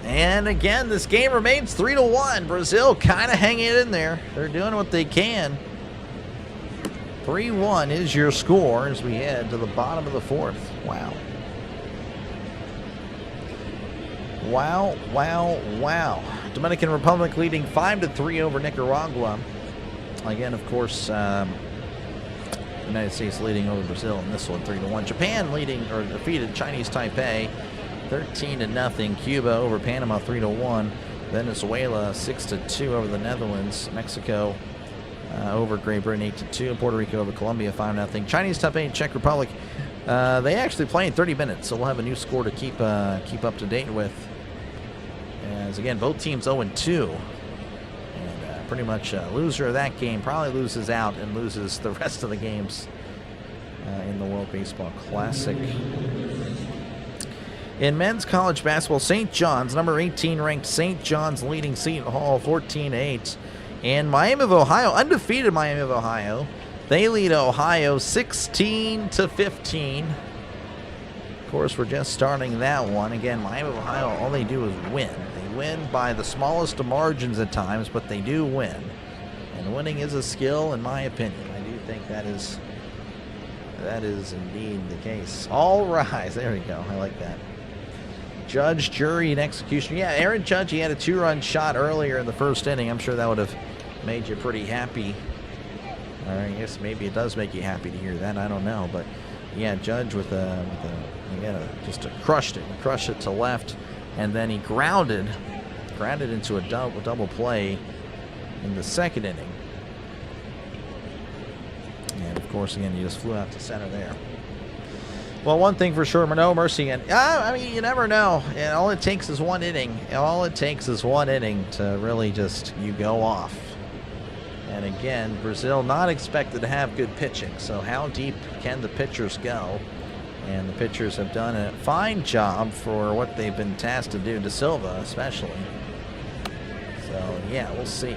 And again, this game remains 3-1. Brazil kind of hanging in there. They're doing what they can. 3-1 is your score as we head to the bottom of the 4th. Wow. Wow, wow, wow. Dominican Republic leading 5-3 over Nicaragua. Again, of course, United States leading over Brazil in this one 3-1. Japan leading or defeated Chinese Taipei 13-0. Cuba over Panama 3-1. Venezuela 6-2 over the Netherlands. Mexico over Great Britain 8-2. Puerto Rico over Colombia 5-0. Chinese Taipei and Czech Republic. They actually play in 30 minutes, so we'll have a new score to keep up to date with. As again, both teams 0-2. Pretty much loser of that game probably loses out and loses the rest of the games in the World Baseball Classic. In men's college basketball, St. John's, number 18 ranked St. John's leading Seton Hall 14-8. And Miami of Ohio, undefeated Miami of Ohio, they lead Ohio 16-15. Of course, we're just starting that one. Again, Miami of Ohio, all they do is win. They win by the smallest of margins at times, but they do win. And winning is a skill, in my opinion. I do think that is indeed the case. All rise. There we go. I like that. Judge, jury, and execution. Yeah, Aaron Judge, he had a 2-run shot earlier in the first inning. I'm sure that would have made you pretty happy. I guess maybe it does make you happy to hear that. I don't know, but yeah, Judge just crushed it to left, and then he grounded into a double play in the second inning. And of course, again, he just flew out to center there. Well, one thing for sure, no mercy. And I mean, you never know. And all it takes is one inning. All it takes is one inning to really just you go off. And again, Brazil not expected to have good pitching. So how deep can the pitchers go? And the pitchers have done a fine job for what they've been tasked to do, De Silva especially. So, yeah, we'll see.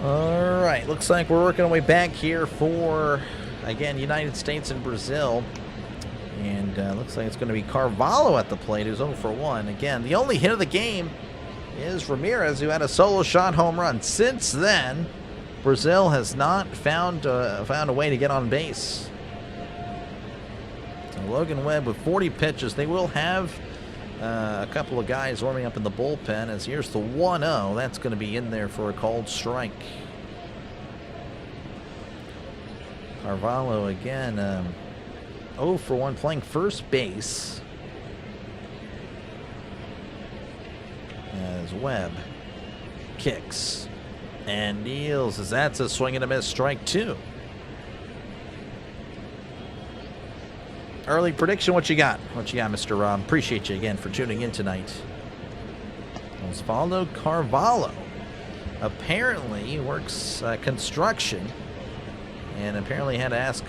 All right, looks like we're working our way back here for, again, United States and Brazil. And looks like it's going to be Carvalho at the plate, who's 0 for 1. Again, the only hit of the game is Ramirez, who had a solo shot home run. Since then, Brazil has not found a way to get on base. So Logan Webb with 40 pitches. They will have a couple of guys warming up in the bullpen. As here's the 1-0. That's going to be in there for a called strike. Carvalho again, 0 for 1, playing first base. As Webb kicks and deals, as that's a swing and a miss, strike 2. Early prediction, what you got? What you got, Mr. Rob? Appreciate you again for tuning in tonight. Osvaldo Carvalho apparently works construction and apparently had to ask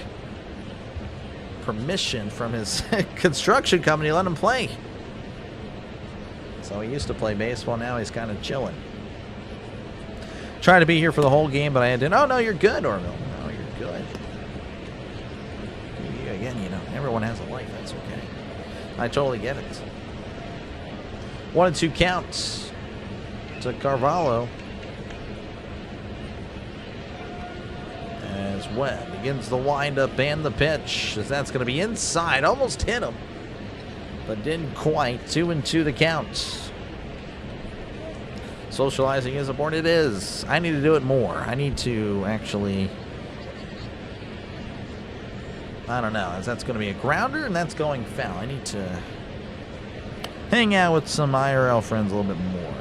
permission from his construction company to let him play. So he used to play baseball, now he's kind of chilling. Trying to be here for the whole game, but I had to. Oh, no, you're good, Orville. No, you're good. Again, you know, everyone has a life. That's okay. I totally get it. 1-2 counts to Carvalho. As Webb begins the windup and the pitch, as that's going to be inside. Almost hit him, but didn't quite. 2-2 the count. Socializing is aboard. It is. I need to do it more. I need to actually, I don't know, as that's going to be a grounder and that's going foul. I need to hang out with some IRL friends a little bit more,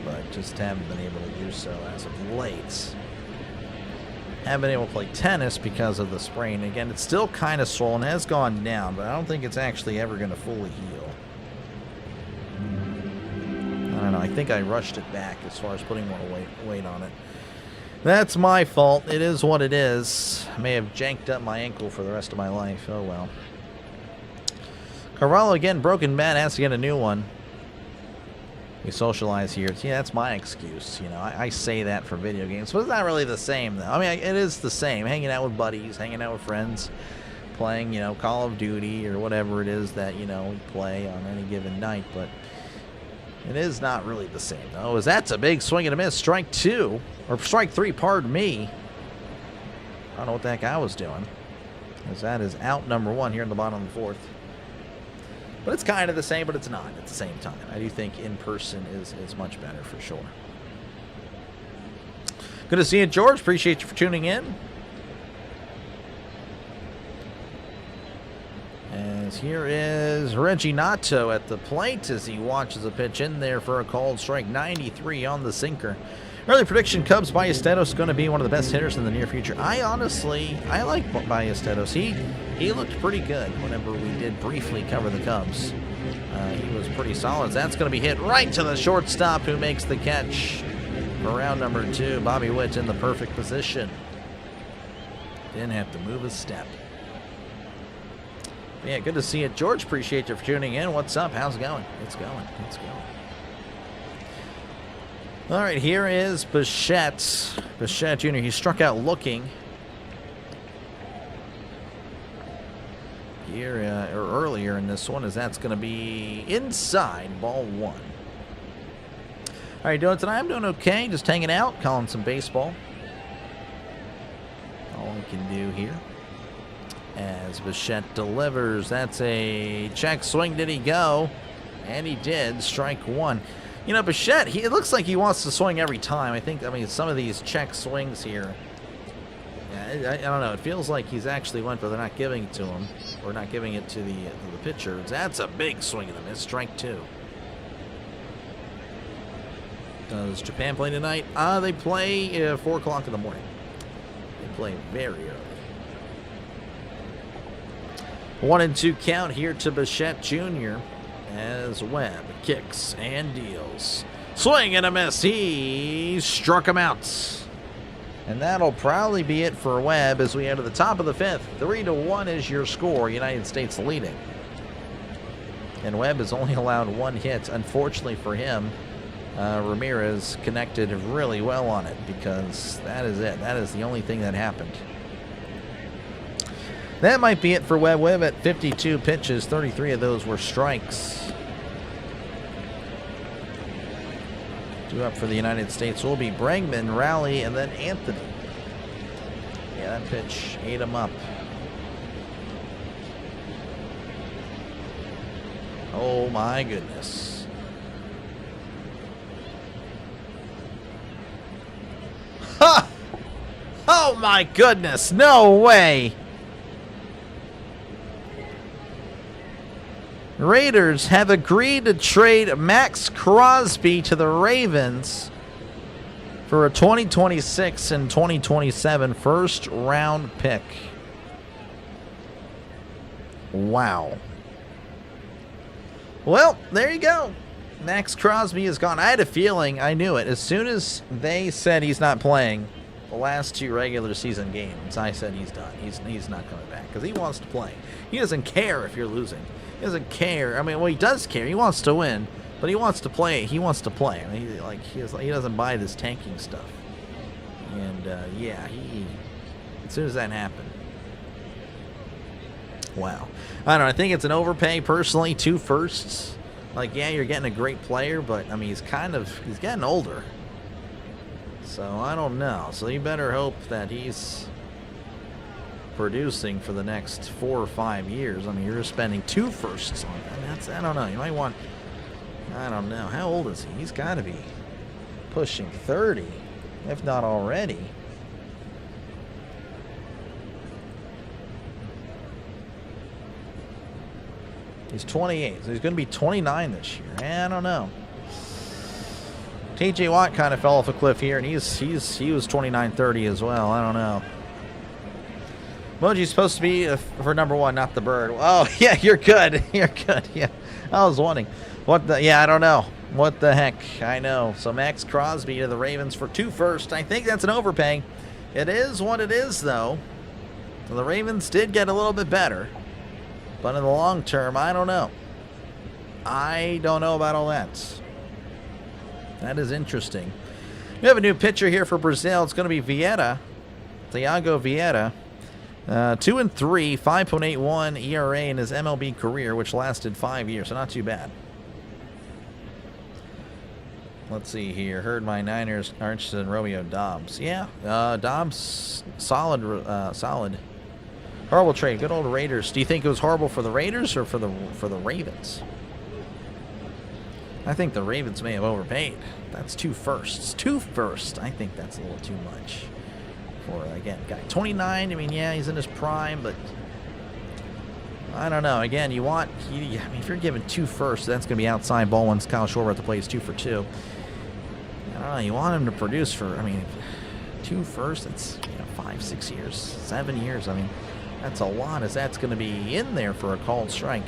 but just haven't been able to do so as of late. Haven't been able to play tennis because of the sprain. Again, it's still kind of swollen. It has gone down, but I don't think it's actually ever going to fully heal. I don't know. I think I rushed it back as far as putting more weight on it. That's my fault. It is what it is. I may have janked up my ankle for the rest of my life. Oh, well. Carvalho, again, broken bat, has to get a new one. We socialize here. See, that's my excuse. You know, I say that for video games, but it's not really the same, though. I mean, it is the same. Hanging out with buddies, hanging out with friends, playing, you know, Call of Duty or whatever it is that, you know, we play on any given night, but it is not really the same, though, as that's a big swing and a miss. Strike 2, or strike 3, pardon me. I don't know what the heck I was doing, as that is out number 1 here in the bottom of the 4th. But it's kind of the same, but it's not at the same time. I do think in person is much better for sure. Good to see you, George. Appreciate you for tuning in. As here is Reggie Nato at the plate as he watches a pitch in there for a called strike. 93 on the sinker. Early prediction, Cubs. Ballesteros going to be one of the best hitters in the near future. I like Ballesteros. He looked pretty good whenever we did briefly cover the Cubs. He was pretty solid. That's going to be hit right to the shortstop, who makes the catch for round number 2. Bobby Witt in the perfect position. Didn't have to move a step. But yeah, good to see you, George. Appreciate you for tuning in. What's up? How's it going? It's going. It's going. All right, here is Bichette. Bichette Jr. He struck out looking here or earlier in this one, as that's going to be inside, ball 1. How are you doing tonight? I'm doing okay, just hanging out, calling some baseball. All I can do here. As Bichette delivers, that's a check swing. Did he go? And he did. Strike 1. You know, Bichette, it looks like he wants to swing every time. I mean, some of these check swings here, yeah, I don't know. It feels like he's actually went, but they're not giving it to him, or not giving it to the pitcher. That's a big swing and a miss. Strike 2. Does Japan play tonight? They play 4 o'clock in the morning. They play very early. 1-2 count here to Bichette Jr. as Webb kicks and deals. Swing and a miss. He struck him out. And that'll probably be it for Webb as we enter the top of the 5th. 3-1 is your score. United States leading. And Webb has only allowed 1 hit. Unfortunately for him, Ramirez connected really well on it, because that is it. That is the only thing that happened. That might be it for Webb. Webb at 52 pitches, 33 of those were strikes. 2 up for the United States will be Bregman, Raleigh, and then Anthony. Yeah, that pitch ate him up. Oh my goodness. Ha! Oh my goodness, no way. Raiders have agreed to trade Max Crosby to the Ravens for a 2026 and 2027 first-round pick. Wow. Well, there you go. Max Crosby is gone. I had a feeling, I knew it. As soon as they said he's not playing the last 2 regular season games, I said he's done. He's not coming back, because he wants to play. He doesn't care if you're losing. He doesn't care. I mean, well, he does care. He wants to win, but he wants to play. He wants to play. I mean, he doesn't buy this tanking stuff. And yeah, as soon as that happened, Wow. I don't know. I think it's an overpay, personally. 2 firsts. Like, yeah, you're getting a great player, but, I mean, he's getting older. So, I don't know. So, you better hope that he's producing for the next 4 or 5 years. I mean, you're spending 2 firsts on that. I don't know. You might want, I don't know. How old is he? He's got to be pushing 30, if not already. He's 28, so he's going to be 29 this year. I don't know. T.J. Watt kind of fell off a cliff here, and he was 29-30 as well. I don't know. Moji's supposed to be for number 1, not the bird. Oh, yeah, you're good. You're good. Yeah, I was wondering. What the? Yeah, I don't know. What the heck? I know. So Max Crosby to the Ravens for 2 firsts. I think that's an overpay. It is what it is, though. So the Ravens did get a little bit better. But in the long term, I don't know. I don't know about all that. That is interesting. We have a new pitcher here for Brazil. It's going to be Vieira. Thiago Vieira. 2-3, 5.81 ERA in his MLB career, which lasted 5 years. So not too bad. Let's see here. Heard my Niners are interested in Romeo Dobbs. Yeah, Dobbs, solid. Horrible trade. Good old Raiders. Do you think it was horrible for the Raiders or for the Ravens? I think the Ravens may have overpaid. That's 2 firsts. 2 firsts. I think that's a little too much for, again, guy 29. I mean, yeah, he's in his prime, but I don't know. Again, I mean, if you're giving 2 firsts, that's going to be outside ball once Kyle Schwarber at the plate is 2 for 2. I don't know. You want him to produce for, I mean, 2 firsts. That's 5, 6 years, 7 years. I mean, that's a lot, as that's going to be in there for a called strike.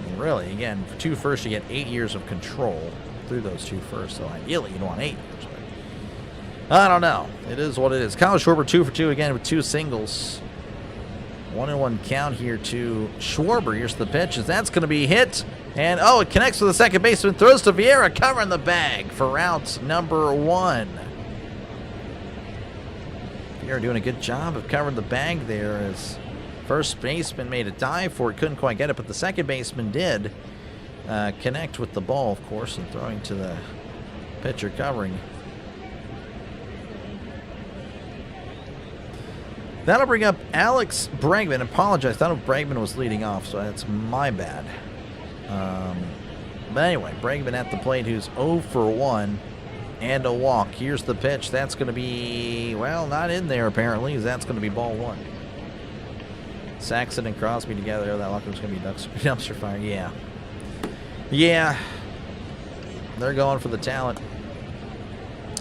And really, again, for 2 firsts, you get 8 years of control through those 2 firsts. So ideally, you'd want 8 years. But I don't know. It is what it is. Kyle Schwarber 2 for 2 again with 2 singles. 1-1 count here to Schwarber. Here's the pitch, as that's going to be hit. And, oh, it connects with the second baseman. Throws to Vieira, covering the bag for out number 1. Vieira doing a good job of covering the bag there, as first baseman made a dive for it. Couldn't quite get it, but the second baseman did connect with the ball, of course, and throwing to the pitcher covering. That'll bring up Alex Bregman. Apologize. I thought Bregman was leading off, so that's my bad. But anyway, Bregman at the plate, who's 0 for 1 and a walk. Here's the pitch. That's going to be, well, not in there apparently, as that's going to be ball 1. Saxon and Crosby together. That locker room's going to be dumpster fire. Yeah. Yeah. They're going for the talent.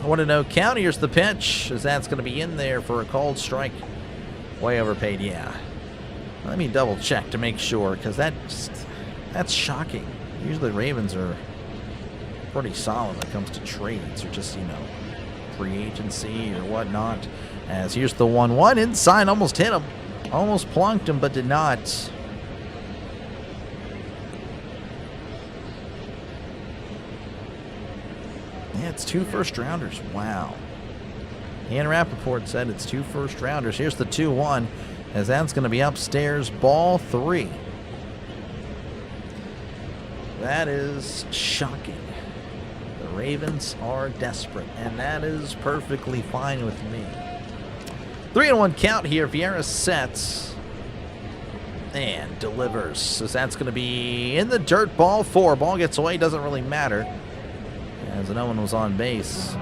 I want to know count. Here's the pitch, as that's going to be in there for a called strike. Way overpaid, yeah. Let me double check to make sure, because that's shocking. Usually the Ravens are pretty solid when it comes to trades, or just, free agency or whatnot. As here's the 1-1 inside, almost hit him. Almost plunked him, but did not. Yeah, it's 2 first-rounders. Wow. Ian Rappaport said it's 2 first-rounders. Here's the 2-1, as that's going to be upstairs, ball 3. That is shocking. The Ravens are desperate, and that is perfectly fine with me. 3-1 count here. Vieira sets and delivers. So that's going to be in the dirt, ball 4. Ball gets away, doesn't really matter, as no one was on base.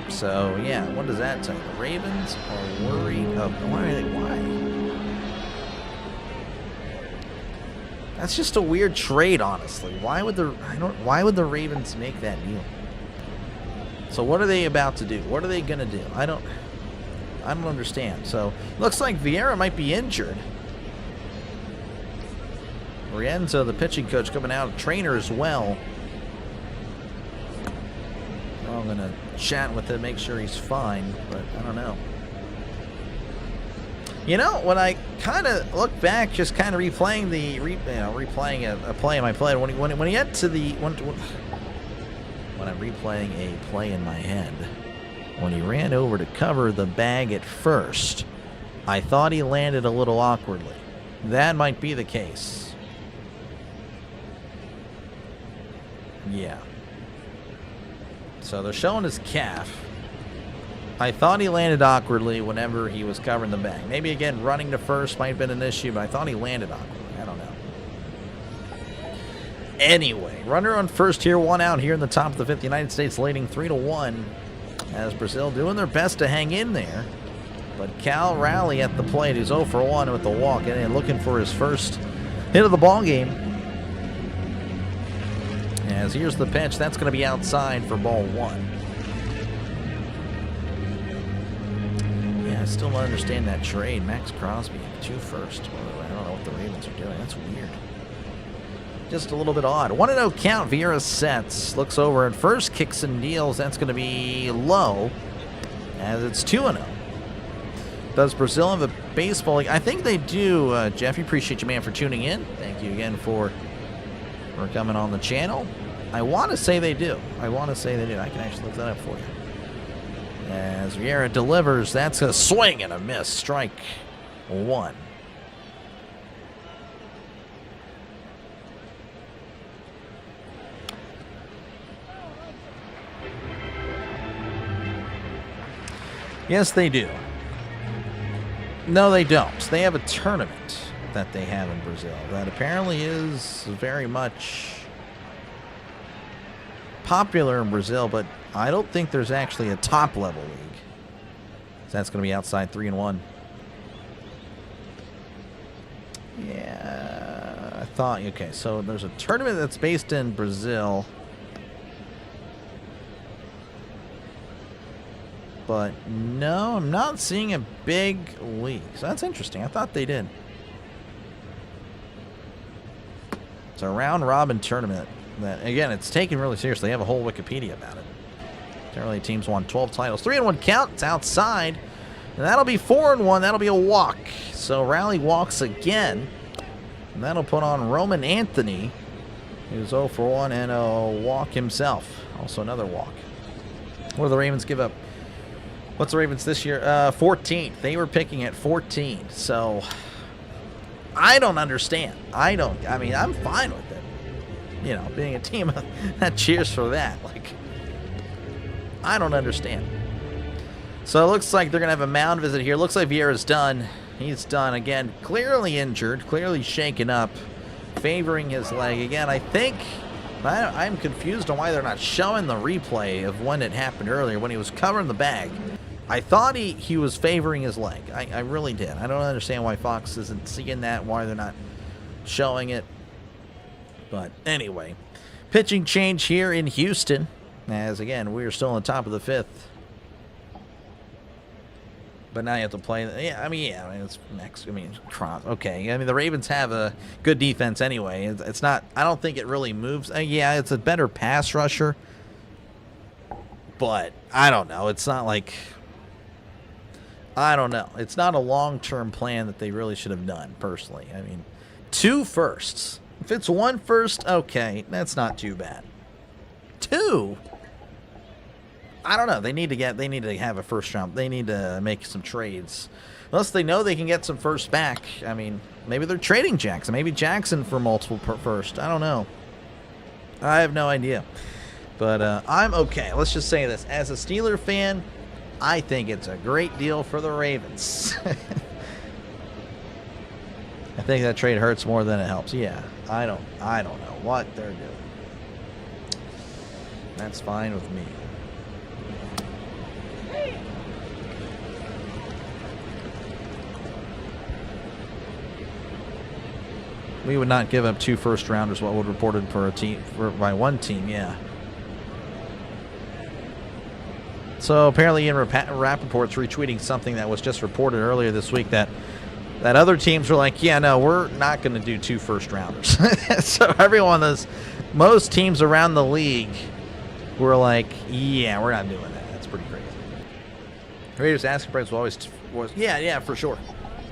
So, yeah, what does that tell you? The Ravens are worried. Why? That's just a weird trade, honestly. Why would the Ravens make that deal? So what are they about to do? What are they going to do? I don't understand. So, looks like Vieira might be injured. Rienzo, the pitching coach, coming out, a trainer as well. I'm going to chat with him, make sure he's fine, but I don't know. When I kind of look back, just kind of replaying a play in my play, when he get to the when I'm replaying a play in my head, when he ran over to cover the bag at first. I thought he landed a little awkwardly. That might be the case. Yeah. So they're showing his calf. I thought he landed awkwardly whenever he was covering the bag. Maybe, again, running to first might have been an issue, but I thought he landed awkwardly. I don't know. Anyway, runner on first here, one out here in the top of the fifth. United States leading 3-1 as Brazil doing their best to hang in there. But Cal Raleigh at the plate, who's 0 for 1 with the walk, and looking for his first hit of the ball game. As here's the pitch, that's going to be outside for ball 1. Yeah, I still don't understand that trade. Max Crosby, 2 first. Well, I don't know what the Ravens are doing. That's weird. Just a little bit odd. 1-0 count. Vieira sets. Looks over at first. Kicks and deals. That's going to be low as it's 2-0. Does Brazil have a baseball league? I think they do. Jeff, appreciate you, man, for tuning in. Thank you again for coming on the channel. I want to say they do. I can actually look that up for you. As Vieira delivers, that's a swing and a miss. Strike 1. Yes, they do. No, they don't. They have a tournament that they have in Brazil that apparently is very much popular in Brazil, but I don't think there's actually a top-level league. So that's going to be outside 3-1. Yeah, I thought, okay, so there's a tournament that's based in Brazil. But no, I'm not seeing a big league. So that's interesting. I thought they did. It's a round-robin tournament that, again, it's taken really seriously. They have a whole Wikipedia about it. Generally, teams won 12 titles. 3-1 count. It's outside. And that'll be 4-1. That'll be a walk. So Raleigh walks again. And that'll put on Roman Anthony, who's 0 for 1, and a walk himself. Also another walk. What do the Ravens give up? What's the Ravens this year? 14th. They were picking at 14. So I don't understand. I mean, I'm fine with it. You know, being a team that cheers for that. Like, I don't understand. So it looks like they're going to have a mound visit here. Looks like Vieira's done. He's done again. Clearly injured. Clearly shaken up. Favoring his leg. Again, I think I'm confused on why they're not showing the replay of when it happened earlier, when he was covering the bag. I thought he was favoring his leg. I really did. I don't understand why Fox isn't seeing that, why they're not showing it. But anyway, pitching change here in Houston. As, again, we are still on the top of the fifth. But now you have to play. Yeah, I mean, it's next. I mean, okay. I mean, the Ravens have a good defense anyway. It's not. I don't think it really moves. Yeah, it's a better pass rusher. But I don't know. It's not like. I don't know. It's not a long-term plan that they really should have done, personally. I mean, 2 firsts. If it's 1 first, okay, that's not too bad. 2. I don't know. They need to have a first round. They need to make some trades. Unless they know they can get some first back. I mean, maybe they're trading Jackson. Maybe Jackson for multiple first. I don't know. I have no idea. But I'm okay. Let's just say this. As a Steeler fan, I think it's a great deal for the Ravens. I think that trade hurts more than it helps. Yeah, I don't know what they're doing. That's fine with me. We would not give up 2 first rounders, what would reported per a team by one team, yeah. So apparently Ian Rappaport's retweeting something that was just reported earlier this week that other teams were like, yeah, no, we're not going to do 2 first rounders. So most teams around the league were like, yeah, we're not doing that. That's pretty crazy. Raiders asking price was yeah, for sure.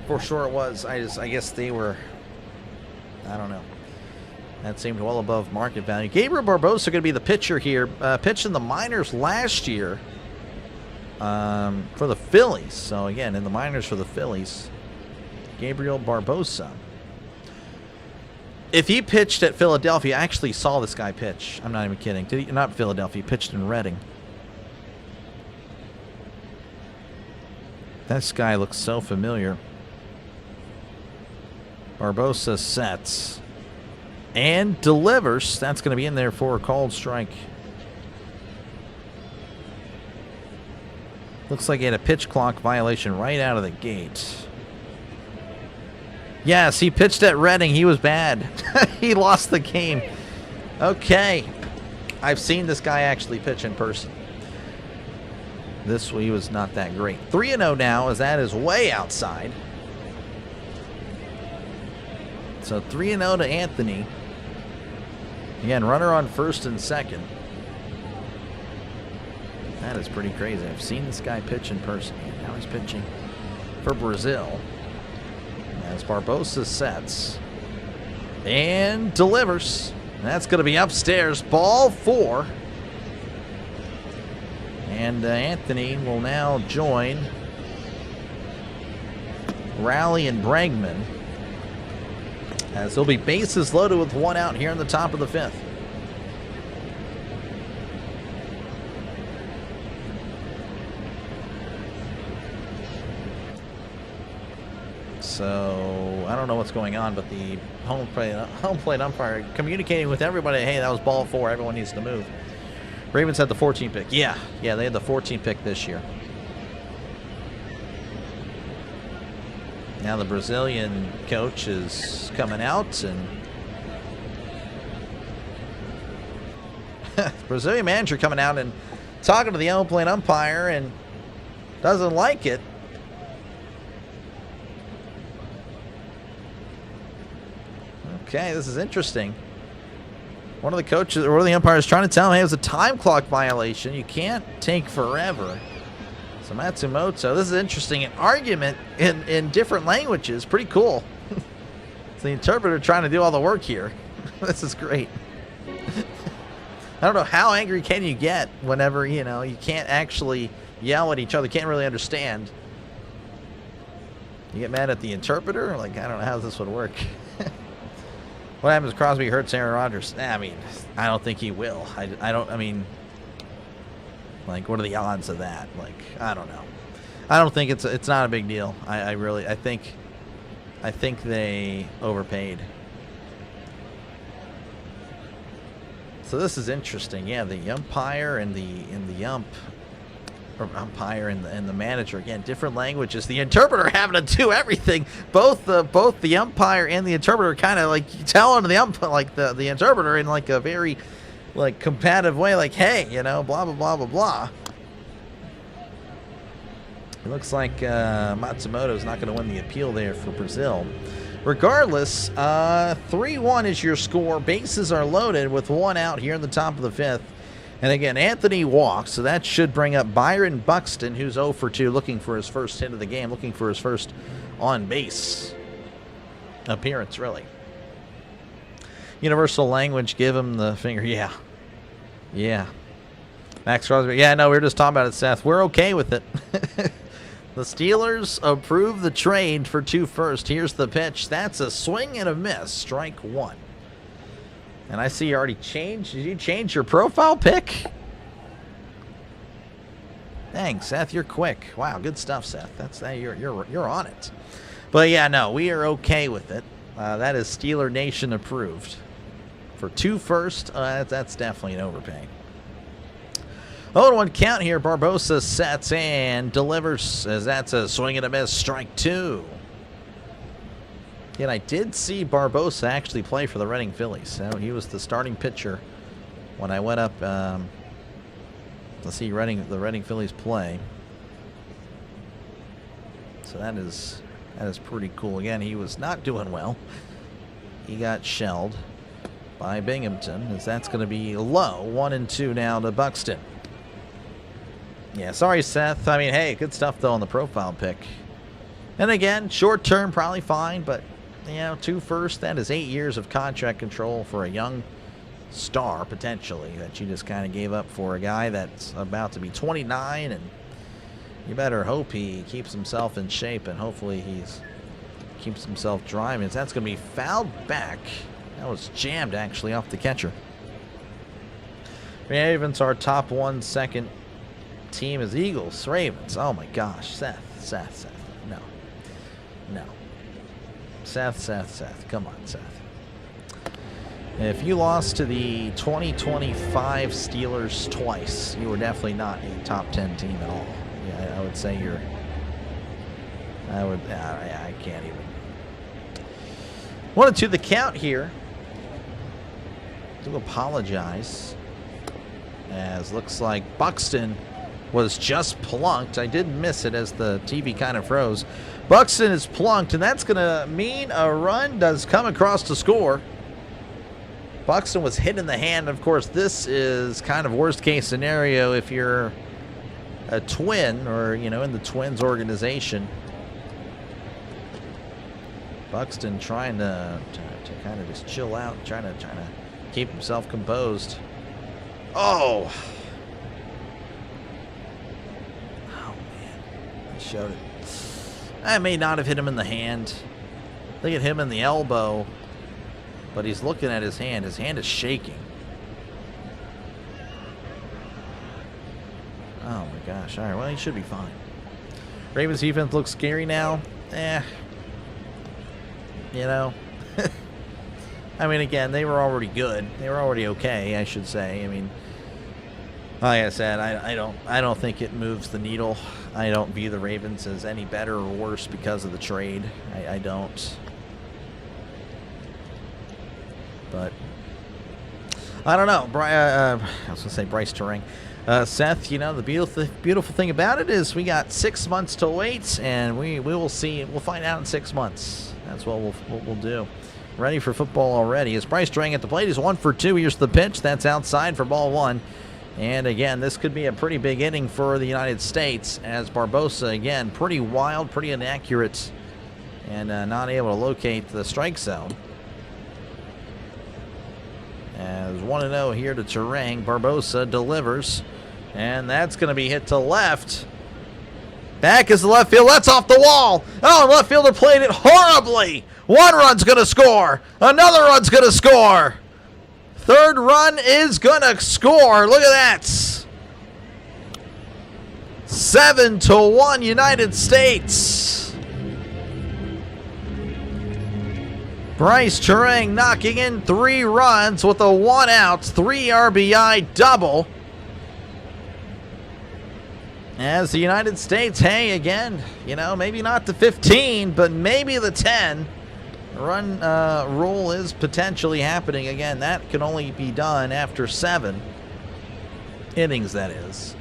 For sure it was. I guess they were, I don't know. That seemed well above market value. Gabriel Barbosa going to be the pitcher here. Pitched in the minors last year. for the Phillies. So again, in the minors for the Phillies, Gabriel Barbosa. If he pitched at Philadelphia, I actually saw this guy pitch. I'm not even kidding. Did he? Not Philadelphia. He pitched in Reading. This guy looks so familiar. Barbosa sets and delivers. That's going to be in there for a called strike. Looks like he had a pitch clock violation right out of the gate. Yes, he pitched at Reading. He was bad. He lost the game. Okay. I've seen this guy actually pitch in person. This he was not that great. 3-0 now, as that is way outside. So 3-0 to Anthony. Again, runner on first and second. That is pretty crazy. I've seen this guy pitch in person. Now he's pitching for Brazil. As Barbosa sets and delivers. That's going to be upstairs. Ball 4. And Anthony will now join Raleigh and Bregman, as there'll be bases loaded with 1 out here in the top of the 5th. So I don't know what's going on, but the home plate umpire communicating with everybody, hey, that was ball 4. Everyone needs to move. Ravens had the 14th pick. Yeah, they had the 14th pick this year. Now the Brazilian coach is coming out, and Brazilian manager coming out and talking to the home plate umpire and doesn't like it. Okay, this is interesting. One of the coaches, or one of the umpires, trying to tell him, hey, it was a time clock violation. You can't take forever. So Matsumoto, this is interesting. An argument in different languages. Pretty cool. It's the interpreter trying to do all the work here. This is great. I don't know how angry can you get whenever, you can't actually yell at each other. Can't really understand. You get mad at the interpreter? Like, I don't know how this would work. What happens if Crosby hurts Aaron Rodgers? I mean, I don't think he will. Like, what are the odds of that? Like, I don't know. I don't think it's not a big deal. I think they overpaid. So this is interesting. Yeah, the umpire and the umpire and the manager, again, different languages. The interpreter having to do everything. Both the umpire and the interpreter kind of like telling the interpreter in like a very like combative way, like, hey, blah blah blah blah blah. It looks like Matsumoto is not going to win the appeal there for Brazil. Regardless, 3-1 is your score. Bases are loaded with 1 out here in the top of the 5th. And again, Anthony walks, so that should bring up Byron Buxton, who's 0 for 2, looking for his first hit of the game, looking for his first on-base appearance, really. Universal language, give him the finger. Yeah. Max Crosby. Yeah, no, we were just talking about it, Seth. We're okay with it. The Steelers approve the trade for 2 first. Here's the pitch. That's a swing and a miss. Strike 1. And I see you already changed. Did you change your profile pic? Dang, Seth, you're quick. Wow, good stuff, Seth. That's you're on it. But yeah, no, we are okay with it. That is Steeler Nation approved. For 2 first, that's definitely an overpay. 0-1 count here. Barbosa sets and delivers, as that's a swing and a miss. Strike 2. Yet I did see Barbosa actually play for the Reading Phillies. So he was the starting pitcher when I went up to see the Reading Phillies play. So that is pretty cool. Again, he was not doing well. He got shelled by Binghamton, as that's going to be low. 1-2 now to Buxton. Yeah, sorry, Seth. I mean, hey, good stuff, though, on the profile pick. And again, short term, probably fine, but, 2 first, that is 8 years of contract control for a young star, potentially, that you just kind of gave up for a guy that's about to be 29 and You better hope he keeps himself in shape, and hopefully keeps himself dry. That's going to be fouled back. That was jammed, actually, off the catcher. Ravens are top 1 second team is Eagles. Ravens. Oh, my gosh. Seth. No. Seth. Come on, Seth. If you lost to the 2025 Steelers twice, you were definitely not a top 10 team at all. Yeah, I would say you're... I can't even. 1-2 the count here. Do apologize. As looks like Buxton was just plunked. I did miss it as the TV kind of froze. Buxton is plunked, and that's going to mean a run does come across to score. Buxton was hit in the hand. Of course, this is kind of worst case scenario if you're a Twin or, in the Twins organization. Buxton trying to kind of just chill out, trying to keep himself composed. Oh man, I showed it. I may not have hit him in the hand. I think it hit him in the elbow, but he's looking at his hand. His hand is shaking. Oh my gosh. All right, well, he should be fine. Ravens defense looks scary now. I mean, again, they were already good. They were already okay, I should say. I mean, like I said, I don't think it moves the needle. I don't view the Ravens as any better or worse because of the trade. I don't. But I don't know. I was gonna say Bryce Turang. Seth, the beautiful thing about it is we got 6 months to wait, and we will see. We'll find out in 6 months. That's what we'll do. Ready for football already. As Bryce Turang at the plate, he's 1 for 2. Here's the pitch. That's outside for ball 1. And again, this could be a pretty big inning for the United States, as Barbosa, again, pretty wild, pretty inaccurate, and not able to locate the strike zone. As 1-0 here to Turang. Barbosa delivers, and that's going to be hit to left. Back is the left field. That's off the wall. Oh, left fielder played it horribly. 1 run's going to score. Another run's going to score. 3rd run is going to score. Look at that. 7-1 United States. Bryce Turang knocking in 3 runs with a 1 out, 3 RBI double. As the United States, hey, again, maybe not the 15, but maybe the 10. Run rule is potentially happening. Again, that can only be done after 7 innings, that is.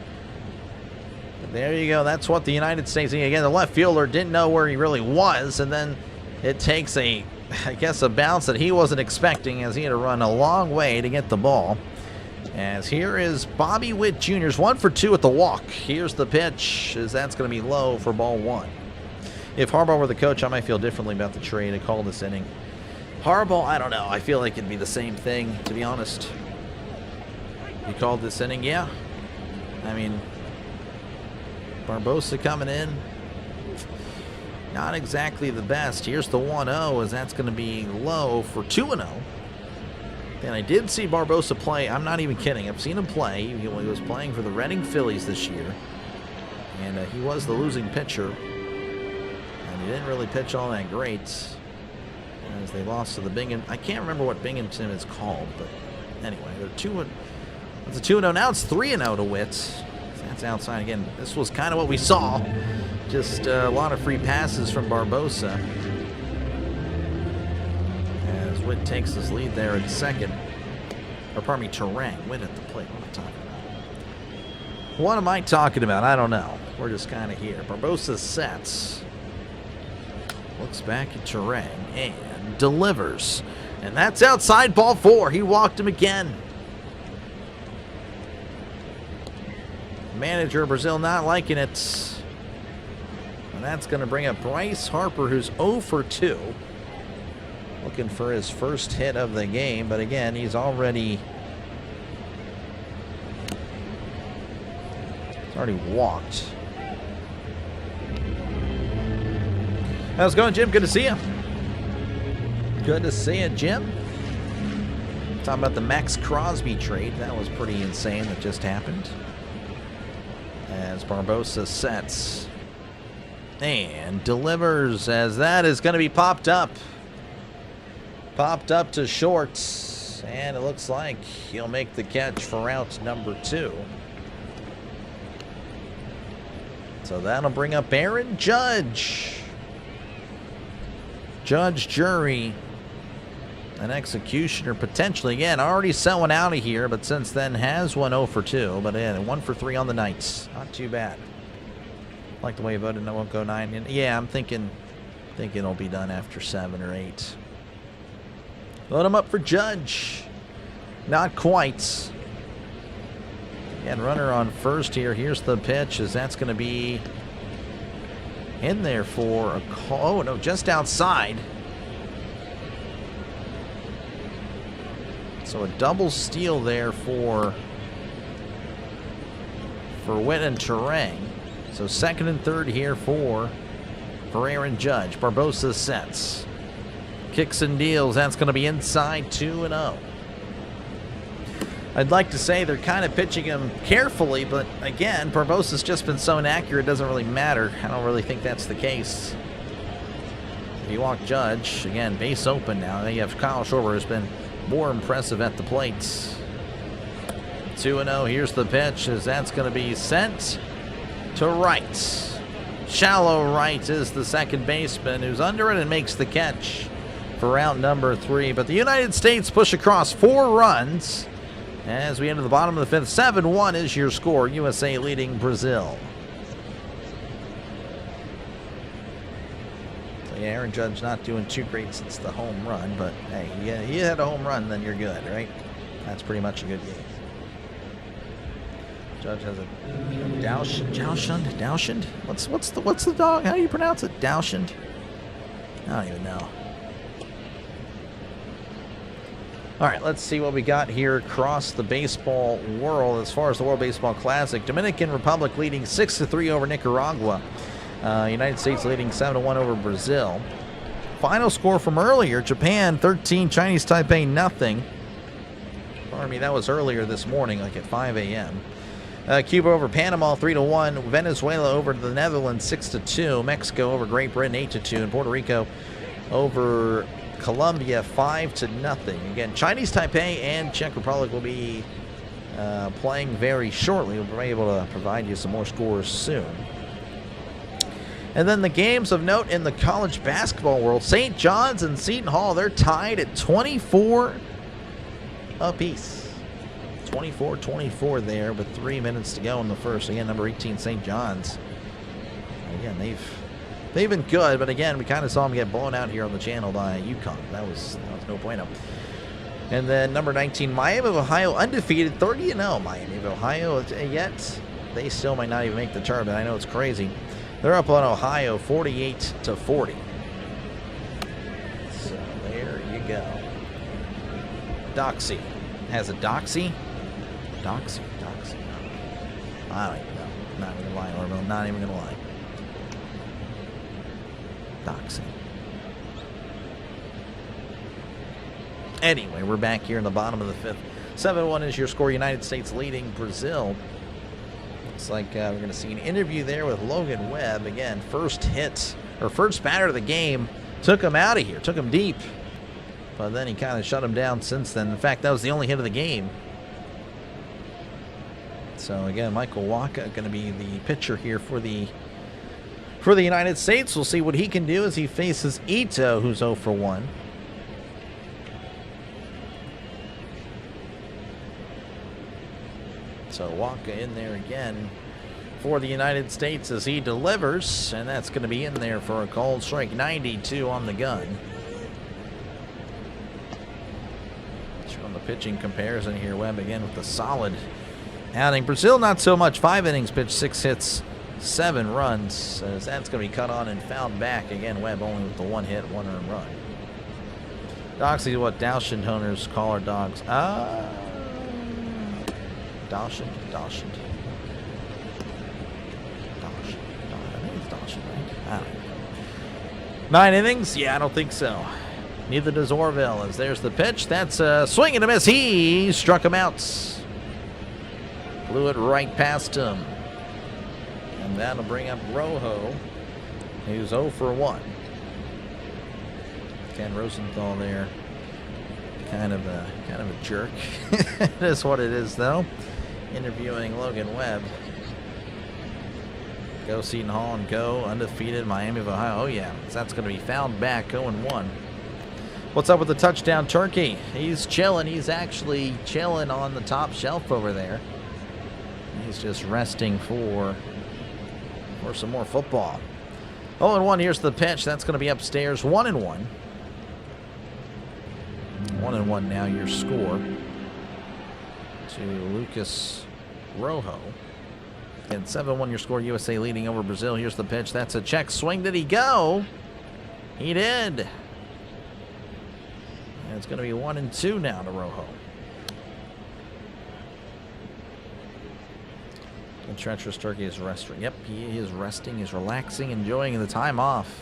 But there you go. That's what the United States, again, the left fielder didn't know where he really was, and then it takes a bounce that he wasn't expecting, as he had to run a long way to get the ball. As here is Bobby Witt Jr.'s 1 for 2 at the walk. Here's the pitch, as that's going to be low for ball 1. If Harbaugh were the coach, I might feel differently about the trade. I call this inning. Harbaugh, I don't know. I feel like it'd be the same thing, to be honest. You called this inning? Yeah. I mean, Barbosa coming in. Not exactly the best. Here's the 1-0, as that's going to be low for 2-0. And I did see Barbosa play. I'm not even kidding. I've seen him play. He was playing for the Reading Phillies this year. And he was the losing pitcher. And he didn't really pitch all that great, as they lost to the Binghamton. I can't remember what Binghamton is called, but anyway, they're 2-0. It's a 2-0. Now it's 3-0 to Witt. That's outside again. This was kind of what we saw. Just a lot of free passes from Barbosa. As Witt takes his lead there in second. Or pardon me, Turang. Witt at the plate. What am I talking about? What am I talking about? I don't know. We're just kind of here. Barbosa sets. Looks back at Turang and delivers. And that's outside ball 4. He walked him again. Manager Brazil not liking it. And that's going to bring up Bryce Harper, who's 0 for 2. Looking for his first hit of the game. But again, he's already walked. How's it going, Jim? Good to see you. Good to see you, Jim. Talking about the Max Crosby trade. That was pretty insane that just happened. As Barbosa sets and delivers, as that is going to be popped up. Popped up to short. And it looks like he'll make the catch for out number 2. So that'll bring up Aaron Judge. Judge, jury, an executioner potentially. Again, already sent one out of here, but since then has one 0 for 2. But yeah, 1 for 3 on the night. Not too bad. Like the way you voted, I won't go 9. Yeah, I'm thinking it'll be done after 7 or 8. Load him up for Judge. Not quite. Again, runner on first here. Here's the pitch, as that's going to be in there for a call. Oh, no, just outside. So a double steal there for Witt and Terang. So second and third here for Aaron Judge. Barbosa sets. Kicks and deals. That's going to be inside 2-0. I'd like to say they're kind of pitching him carefully, but again, Barbosa's just been so inaccurate, it doesn't really matter. I don't really think that's the case. If you walk Judge, again, base open now. You have Kyle Schwarber, who's been more impressive at the plate. 2-0, here's the pitch, as that's going to be sent to right. Shallow right is the second baseman, who's under it and makes the catch for round number 3. But the United States push across 4 runs. As we enter the bottom of the 5th, 7-1 is your score. USA leading Brazil. So yeah, Aaron Judge not doing too great since the home run, but hey, yeah, you had a home run, then you're good, right? That's pretty much a good game. Judge has a Dowshund? What's the dog? How do you pronounce it? Dowshund? I don't even know. All right, let's see what we got here across the baseball world as far as the World Baseball Classic. Dominican Republic leading 6-3 over Nicaragua. United States leading 7-1 over Brazil. Final score from earlier, Japan 13, Chinese Taipei nothing. Pardon me, that was earlier this morning, like at 5 a.m. Cuba over Panama 3-1. Venezuela over the Netherlands 6-2. Mexico over Great Britain 8-2. And Puerto Rico over Colombia 5-0. Again, Chinese Taipei and Czech Republic will be playing very shortly. We'll be able to provide you some more scores soon. And then the games of note in the college basketball world. St. John's and Seton Hall, they're tied at 24 apiece. 24-24 there with 3 minutes to go in the first. Again, number 18, St. John's. Again, they've been good, but again, we kind of saw them get blown out here on the channel by UConn. That was no bueno. And then number 19, Miami of Ohio, undefeated, 30-0. Miami of Ohio, yet they still might not even make the tournament. I know it's crazy. They're up on Ohio, 48-40. So there you go. Doxy has a Doxy. Doxy. I don't even know. I'm not even gonna lie, Orville. Not even gonna lie. Doxy. Anyway, we're back here in the bottom of the 5th. 7-1 is your score. United States leading Brazil. Looks like we're going to see an interview there with Logan Webb. Again, first hit, or first batter of the game. Took him out of here. Took him deep. But then he kind of shut him down since then. In fact, that was the only hit of the game. So again, Michael Waka going to be the pitcher here for the United States. We'll see what he can do as he faces Ito, who's 0 for 1. So Waka in there again for the United States as he delivers, and that's going to be in there for a called strike. 92 on the gun. Showing the pitching comparison here. Webb again with the solid outing. Brazil not so much. 5 innings pitched, 6 hits, 7 runs. As that's going to be cut on and fouled back. Again, Webb only with the 1 hit, 1 earned run. Doxy, what Dowshund owners call our dogs. Dawson. I think it's Dawson, right? I don't know. 9 innings? Yeah, I don't think so. Neither does Orville. As there's the pitch. That's a swing and a miss. He struck him out. Blew it right past him. And that'll bring up Rojo, who's 0 for 1. Ken Rosenthal there. Kind of a jerk. It is what it is, though. Interviewing Logan Webb. Go Seton Hall and go undefeated Miami of Ohio. Oh yeah, that's going to be fouled back 0-1. What's up with the touchdown turkey? He's chilling. He's actually chilling on the top shelf over there. He's just resting for some more football. 0-1. Here's the pitch. That's going to be upstairs. 1-1. 1-1 now, your score to Lucas Rojo. And 7-1 your score, USA leading over Brazil. Here's the pitch. That's a check swing. Did he go? He did. And it's going to be 1-2 now to Rojo. And Treacherous Turkey is resting. Yep, he is resting. He's relaxing, enjoying the time off.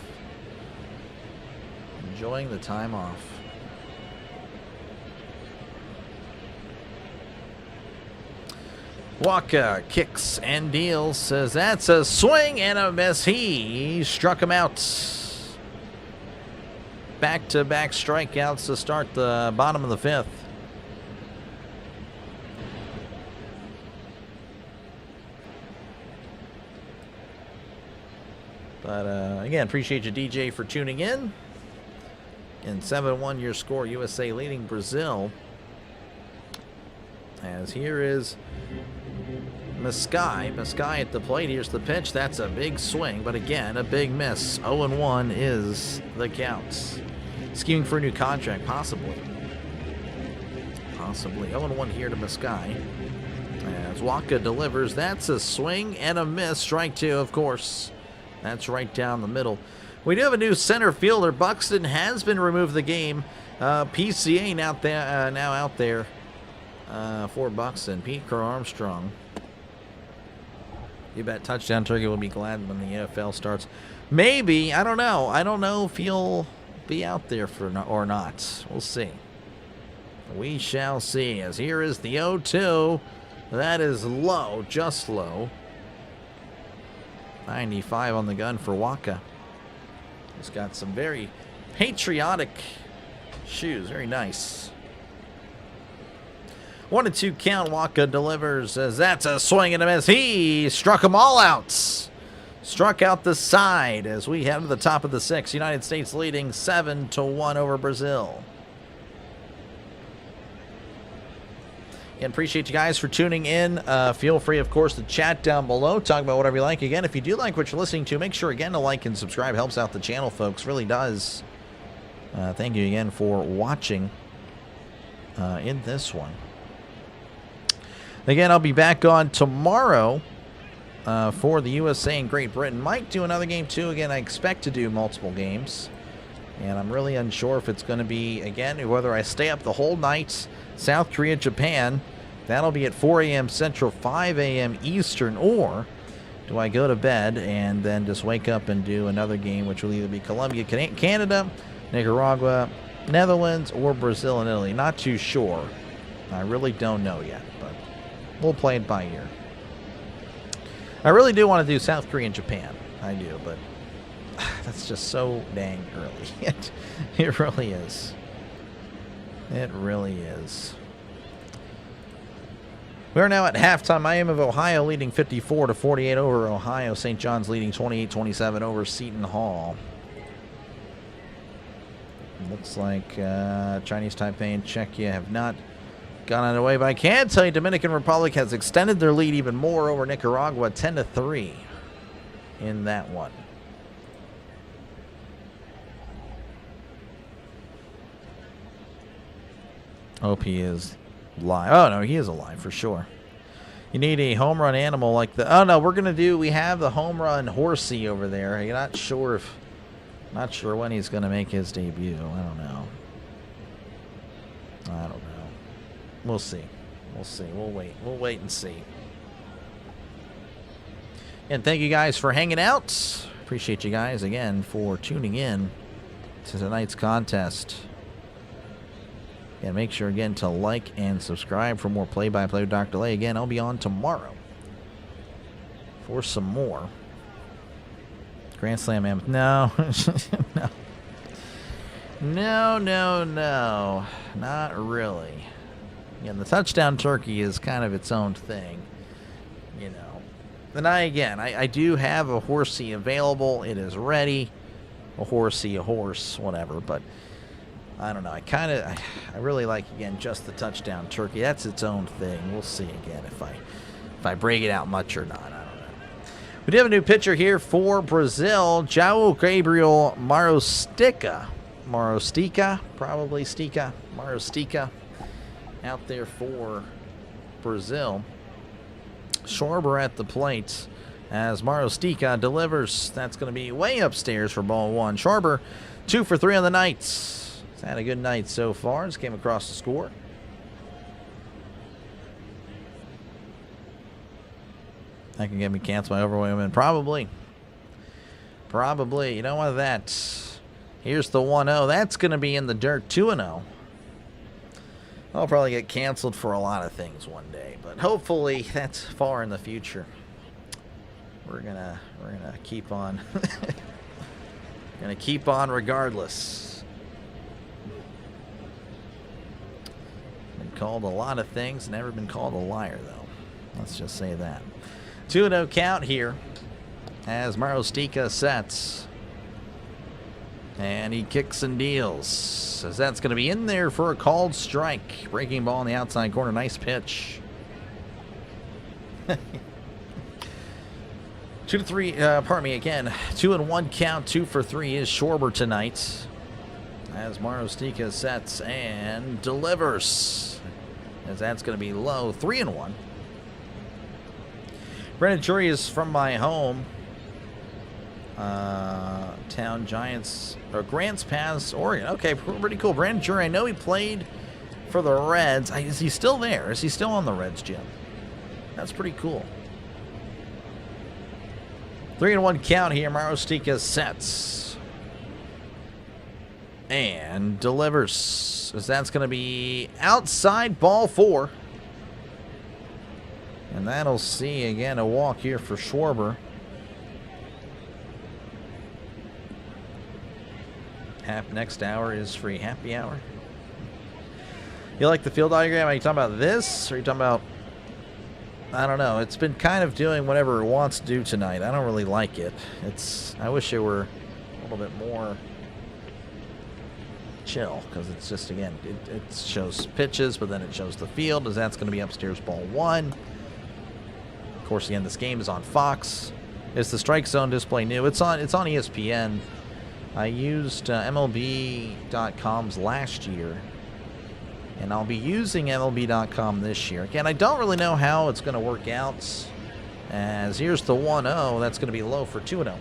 Enjoying the time off. Waka kicks and deals, says that's a swing and a miss. He struck him out. Back-to-back strikeouts to start the bottom of the 5th. But again, appreciate you, DJ, for tuning in. And 7-1 your score, USA leading Brazil. As here is Meskai at the plate. Here's the pitch. That's a big swing, but again, a big miss. 0-1 is the count. Scheming for a new contract, possibly. Possibly. 0-1 here to Meskai. As Waka delivers, that's a swing and a miss. Strike 2, of course. That's right down the middle. We do have a new center fielder. Buxton has been removed the game. PCA now out there for Buxton. Pete Crow Armstrong. You bet Touchdown Turkey will be glad when the NFL starts. Maybe. I don't know. I don't know if he'll be out there or not. We'll see. We shall see. As here is the 0-2. That is low. Just low. 95 on the gun for Waka. He's got some very patriotic shoes. Very nice. 1-2 count. Waka delivers as that's a swing and a miss. He struck them all out. Struck out the side as we head to the top of the 6th. United States leading 7-1 over Brazil. And appreciate you guys for tuning in. Feel free, of course, to chat down below. Talk about whatever you like. Again, if you do like what you're listening to, make sure, again, to like and subscribe. Helps out the channel, folks. Really does. Thank you again for watching in this one. Again, I'll be back on tomorrow for the USA and Great Britain. Might do another game, too. Again, I expect to do multiple games. And I'm really unsure if it's going to be, again, whether I stay up the whole night. South Korea, Japan. That'll be at 4 a.m. Central, 5 a.m. Eastern. Or do I go to bed and then just wake up and do another game, which will either be Colombia, Canada, Nicaragua, Netherlands, or Brazil and Italy. Not too sure. I really don't know yet, but we'll play it by ear. I really do want to do South Korea and Japan. I do, but that's just so dang early. It really is. It really is. We're now at halftime. Miami of Ohio leading 54-48 over Ohio. St. John's leading 28-27 over Seton Hall. Looks like Chinese Taipei and Czechia have not gone underway, but I can tell you Dominican Republic has extended their lead even more over Nicaragua, 10-3 in that one. Hope he is live. Oh, no, he is alive for sure. You need a home run animal like the... Oh, no, we have the home run horsey over there. I'm not sure when he's going to make his debut. I don't know. We'll see. We'll wait and see. And thank you guys for hanging out. Appreciate you guys again for tuning in. to tonight's contest. And make sure again to like and subscribe for more play-by-play with Dr. Lay. Again, I'll be on tomorrow for some more Grand Slam Mammoth. No. No. Not really. Yeah, the touchdown turkey is kind of its own thing, you know. And I do have a horsey available. It is ready. A horsey, a horse, whatever. But I don't know. I really like, again, just the touchdown turkey. That's its own thing. We'll see again if I break it out much or not. I don't know. We do have a new pitcher here for Brazil, João Gabriel Marostica, out there for Brazil. Schwarber at the plate as Marostica delivers. That's going to be way upstairs for ball one. Schwarber 2 for 3 on the night. He's had a good night so far. Just came across the score. That can get me canceled by overwhelming. Probably. You don't want that. Here's the 1-0. That's going to be in the dirt. 2-0. I'll probably get canceled for a lot of things one day, but hopefully that's far in the future. We're gonna keep on keep on regardless. Been called a lot of things, never been called a liar though. Let's just say that. 2-0 count here as Marostica sets. And he kicks and deals, as that's going to be in there for a called strike. Breaking ball in the outside corner. Nice pitch. 2-1 count. 2 for 3 is Schwarber tonight, as Marostica sets and delivers, as that's going to be low. 3-1. Brendan Jury is from my home town, Giants, or Grants Pass, Oregon. Okay, pretty cool. Brandon Jury, I know he played for the Reds. Is he still there? Is he still on the Reds, Jim? That's pretty cool. 3-1 count here. Marostica sets and delivers, as that's going to be outside, ball 4. And that'll see, again, a walk here for Schwarber. Next hour is free. Happy hour. You like the field diagram? Are you talking about this? Or are you talking about... I don't know. It's been kind of doing whatever it wants to do tonight. I don't really like it. I wish it were a little bit more chill, because it's just, again, it shows pitches, but then it shows the field, as that's going to be upstairs, ball 1. Of course, again, this game is on Fox. Is the strike zone display new? It's on ESPN. I used MLB.com's last year, and I'll be using MLB.com this year. Again, I don't really know how it's going to work out, as here's the 1-0. That's going to be low for 2-0.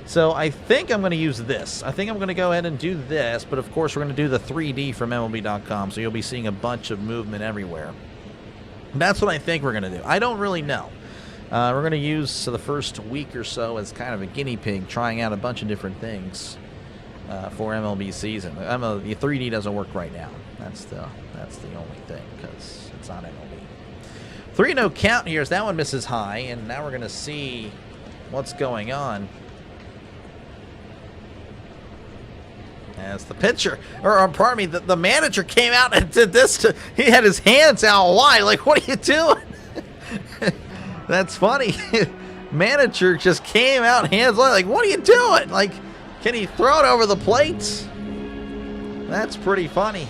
So I think I'm going to use this. I think I'm going to go ahead and do this, but of course we're going to do the 3D from MLB.com, so you'll be seeing a bunch of movement everywhere. That's what I think we're going to do. I don't really know. We're going to use the first week or so as kind of a guinea pig, trying out a bunch of different things for MLB season. The 3D doesn't work right now. That's the only thing, because it's on MLB. 3-0 count here as that one misses high, and now we're going to see what's going on. As the pitcher, or pardon me, the manager came out and did this he had his hands out wide. Like, what are you doing? That's funny. Manager just came out hands wide. Like, what are you doing? Like, can he throw it over the plate? That's pretty funny.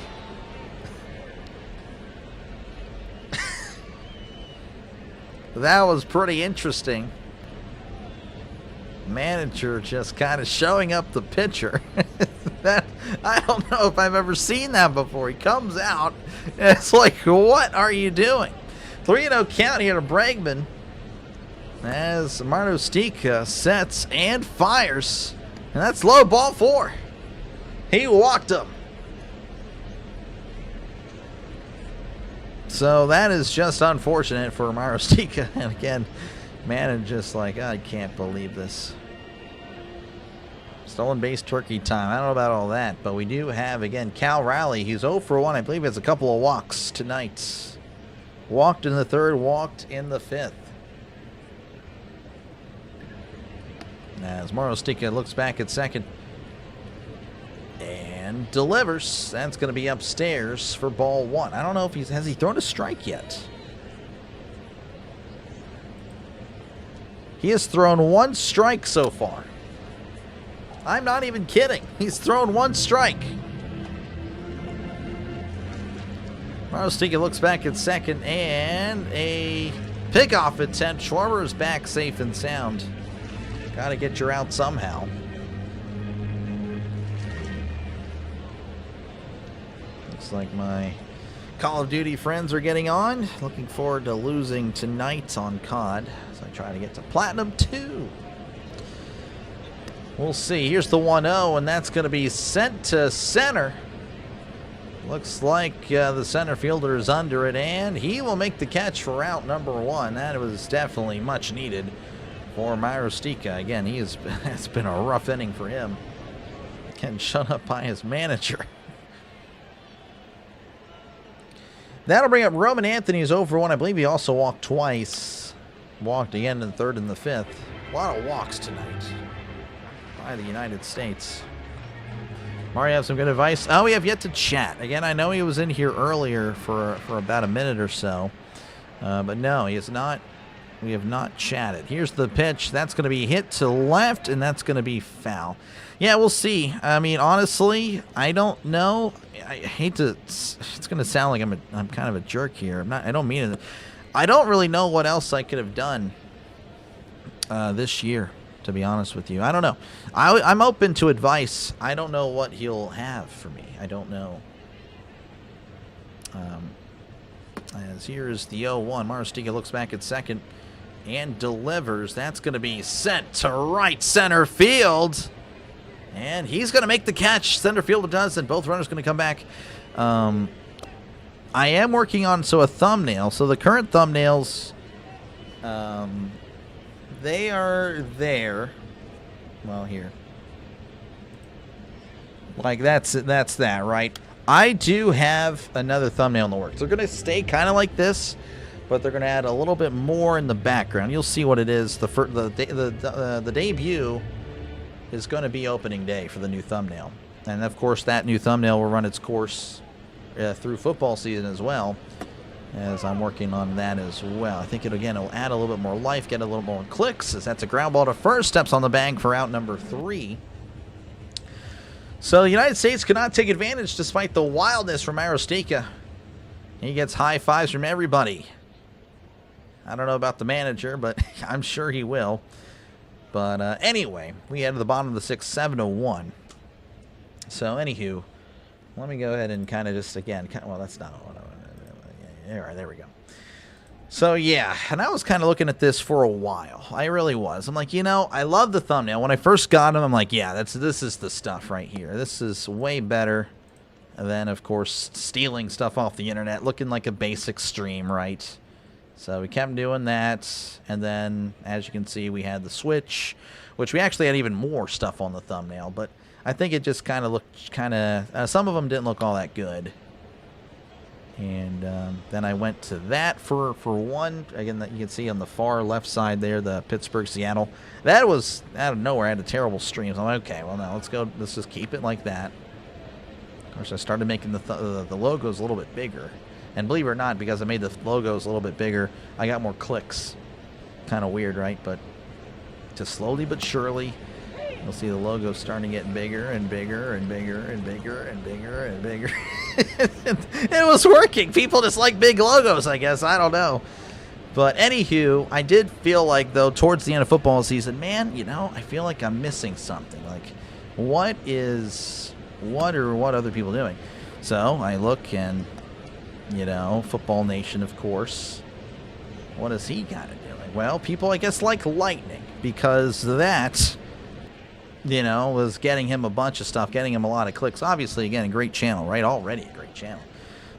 That was pretty interesting. Manager just kind of showing up the pitcher. That, I don't know if I've ever seen that before. He comes out, and it's like, what are you doing? 3-0 count here to Bregman, as Marostica sets and fires. And that's low, ball 4. He walked him. So that is just unfortunate for Marostica. And again, man, just like, I can't believe this. Stolen base turkey time. I don't know about all that, but we do have, again, Cal Raleigh. He's 0 for 1. I believe he has a couple of walks tonight. Walked in the third, walked in the fifth. As Marostica looks back at second and delivers. That's going to be upstairs for ball one. I don't know if has he thrown a strike yet. He has thrown one strike so far. I'm not even kidding. He's thrown one strike. Marostica looks back at second and a pickoff attempt. Schwarber is back safe and sound. Got to get your out somehow. Looks like my Call of Duty friends are getting on. Looking forward to losing tonight on COD as I try to get to Platinum 2. We'll see. Here's the 1-0, and that's going to be sent to center. Looks like the center fielder is under it, and he will make the catch for out number one. That was definitely much needed for Marostica. Again, it's been a rough inning for him. Getting shut up by his manager. That'll bring up Roman Anthony, who's 0 for 1. I believe he also walked twice. Walked again in the third and the fifth. A lot of walks tonight by the United States. Mario, have some good advice? Oh, we have yet to chat. Again, I know he was in here earlier for about a minute or so. But no, he is not. We have not chatted. Here's the pitch. That's going to be hit to left, and that's going to be foul. Yeah, we'll see. I mean, honestly, I don't know. I hate to. It's going to sound like I'm kind of a jerk here. I don't mean it. I don't really know what else I could have done this year, to be honest with you. I don't know. I'm open to advice. I don't know what he'll have for me. I don't know. As here's the 0-1. Marostica looks back at second and delivers. That's going to be sent to right center field. And he's going to make the catch. Center fielder does, and both runners going to come back. I am working on a thumbnail. So the current thumbnails, they are there. Well, here. Like that's that, right? I do have another thumbnail in the works. They're going to stay kind of like this, but they're going to add a little bit more in the background. You'll see what it is. The debut is going to be opening day for the new thumbnail. And, of course, that new thumbnail will run its course through football season as well, as I'm working on that as well. I think it'll add a little bit more life, get a little more clicks, as that's a ground ball to first. Steps on the bag for out number 3. So the United States could not take advantage despite the wildness from Marostica. He gets high fives from everybody. I don't know about the manager, but I'm sure he will. But anyway, we head to the bottom of the 6th, 7-1. So anywho, let me go ahead and kind of just well, that's not what all right, there we go. So yeah, and I was kind of looking at this for a while. I really was. I'm like, I love the thumbnail. When I first got him, I'm like, yeah, this is the stuff right here. This is way better than, of course, stealing stuff off the internet, looking like a basic stream, right? So we kept doing that, and then, as you can see, we had the switch, which we actually had even more stuff on the thumbnail, but I think it just kind of looked some of them didn't look all that good. And then I went to that for one. Again, that you can see on the far left side there, the Pittsburgh-Seattle. That was out of nowhere. I had a terrible stream. So I'm like, okay, well, now let's just keep it like that. Of course, I started making the logos a little bit bigger. And believe it or not, because I made the logos a little bit bigger, I got more clicks. Kind of weird, right? But just slowly but surely, you'll see the logo starting to get bigger and bigger and bigger and bigger and bigger and bigger. It was working. People just like big logos, I guess. I don't know. But anywho, I did feel like, though, towards the end of football season, man, I feel like I'm missing something. Like, what are other people doing? So I look and, Football Nation, of course. What has he got to do? Well, people, I guess, like lightning, because that, was getting him a bunch of stuff, getting him a lot of clicks. Obviously, again, a great channel, right? Already a great channel.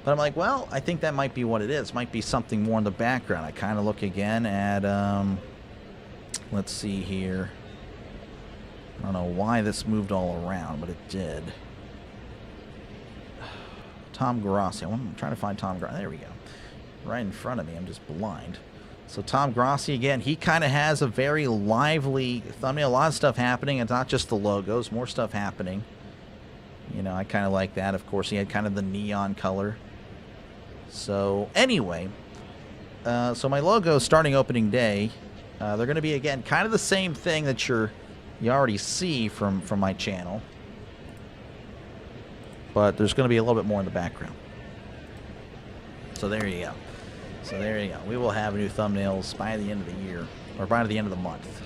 But I'm like, well, I think that might be what it is. Might be something more in the background. I kind of look again at, let's see here. I don't know why this moved all around, but it did. Tom Grossi. I'm trying to find Tom Grossi. There we go. Right in front of me. I'm just blind. So Tom Grossi, again, he kind of has a very lively thumbnail. A lot of stuff happening. It's not just the logos. More stuff happening. You know, I kind of like that. Of course, he had kind of the neon color. So, anyway. So my logo starting opening day. They're going to be, again, kind of the same thing that you already see from my channel. But there's going to be a little bit more in the background. So there you go. So there you go. We will have new thumbnails by the end of the year. Or by the end of the month.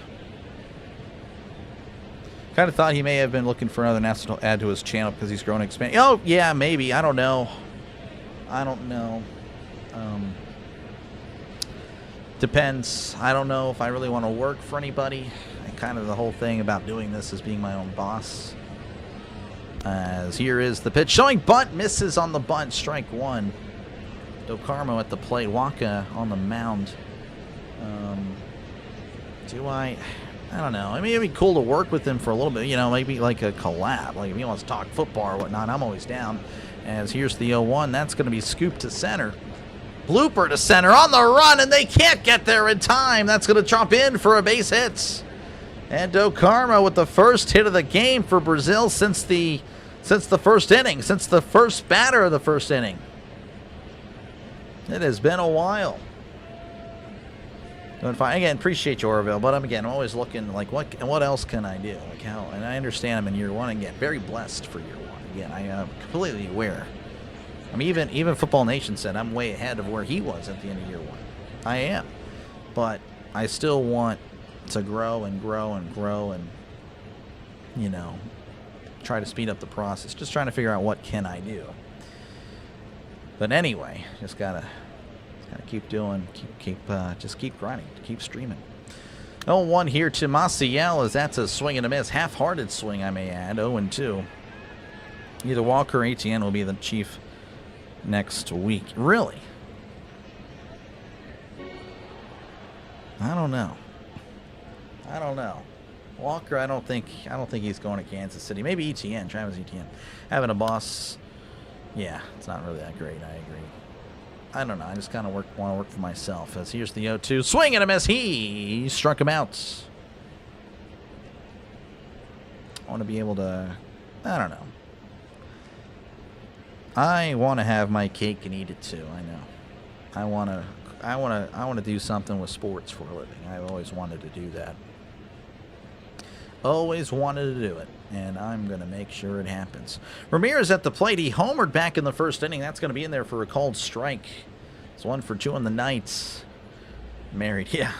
Kind of thought he may have been looking for another national add to his channel because he's grown and expanding. Oh, yeah, maybe. I don't know. I don't know. Depends. I don't know if I really want to work for anybody. And kind of the whole thing about doing this is being my own boss. As here is the pitch. Showing bunt. Misses on the bunt. Strike one. DeCarmo at the plate. Waka on the mound. I don't know. I mean, it'd be cool to work with him for a little bit. You know, maybe like a collab. Like if he wants to talk football or whatnot, I'm always down. As here's the 0-1. That's going to be scooped to center. Blooper to center on the run, and they can't get there in time. That's going to chop in for a base hit. And DeCarmo with the first hit of the game for Brazil since the first inning, since the first batter of the first inning. It has been a while. Doing fine. Again, appreciate you, Orville, but I'm always looking like what else can I do? Like how, and I understand I'm in year one again. Very blessed for year one. Again, I am completely aware. I mean, even Football Nation said I'm way ahead of where he was at the end of year one. I am. But I still want to grow and grow and grow and, you know, try to speed up the process. Just trying to figure out what can I do. But anyway, just gotta keep doing, just keep grinding, keep streaming. 0-1 here to Maciel as that's a swing and a miss. Half-hearted swing, I may add. 0-2. Either Walker or ATN will be the chief next week. Really? I don't know. Walker, I don't think he's going to Kansas City. Maybe ETN, Travis ETN. Having a boss, yeah, it's not really that great. I agree. I don't know. I just kind of want to work for myself. As here's the 0-2. Swing and a miss. He struck him out. I want to be able to, I don't know. I want to have my cake and eat it too. I know. I want to do something with sports for a living. I've always wanted to do that. Always wanted to do it, and I'm going to make sure it happens. Ramirez at the plate. He homered back in the first inning. That's going to be in there for a called strike. It's 1-for-2 on the night. Married, yeah.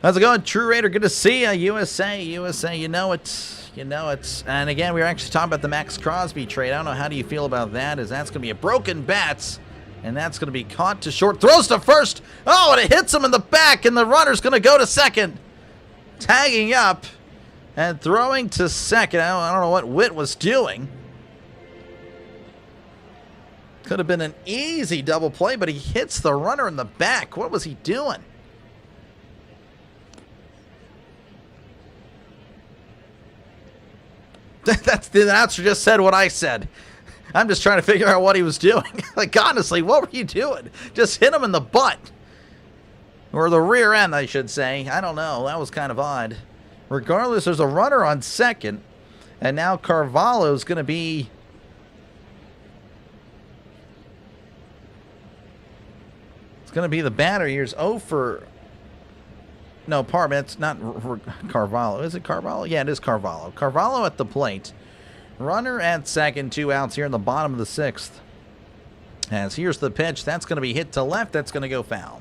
How's it going, True Raider? Good to see you. USA, you know it. You know it. And again, we were actually talking about the Max Crosby trade. I don't know, how do you feel about that? As that's going to be a broken bat, and that's going to be caught to short. Throws to first. Oh, and it hits him in the back, and the runner's going to go to second. Tagging up. And throwing to second. I don't know what Witt was doing. Could have been an easy double play, but he hits the runner in the back. What was he doing? The announcer just said what I said. I'm just trying to figure out what he was doing. Like, honestly, what were you doing? Just hit him in the butt. Or the rear end, I should say. I don't know. That was kind of odd. Regardless, there's a runner on second, and now Carvalho's going to be... It's going to be the batter. Here's 0 for... No, pardon me, it's not Carvalho. Is it Carvalho? Yeah, it is Carvalho. Carvalho at the plate. Runner at second, 2 outs here in the bottom of the 6th. As here's the pitch. That's going to be hit to left. That's going to go foul.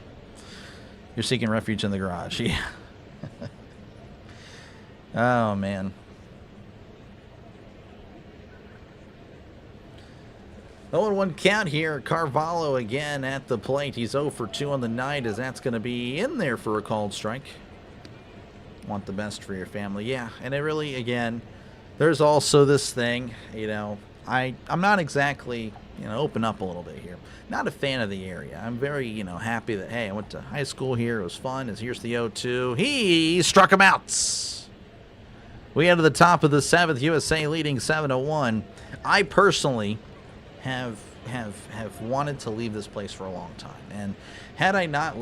You're seeking refuge in the garage. Yeah. Oh, man. 0-1 count here. Carvalho again at the plate. He's 0-for-2 on the night, as that's going to be in there for a called strike. Want the best for your family. Yeah, and it really, again, there's also this thing, you know, I'm not exactly, you know, open up a little bit here. Not a fan of the area. I'm very, you know, happy that, hey, I went to high school here. It was fun. As here's the 0-2. He struck him out. We head to the top of the 7th, USA leading 7-1. I personally have wanted to leave this place for a long time, and had I not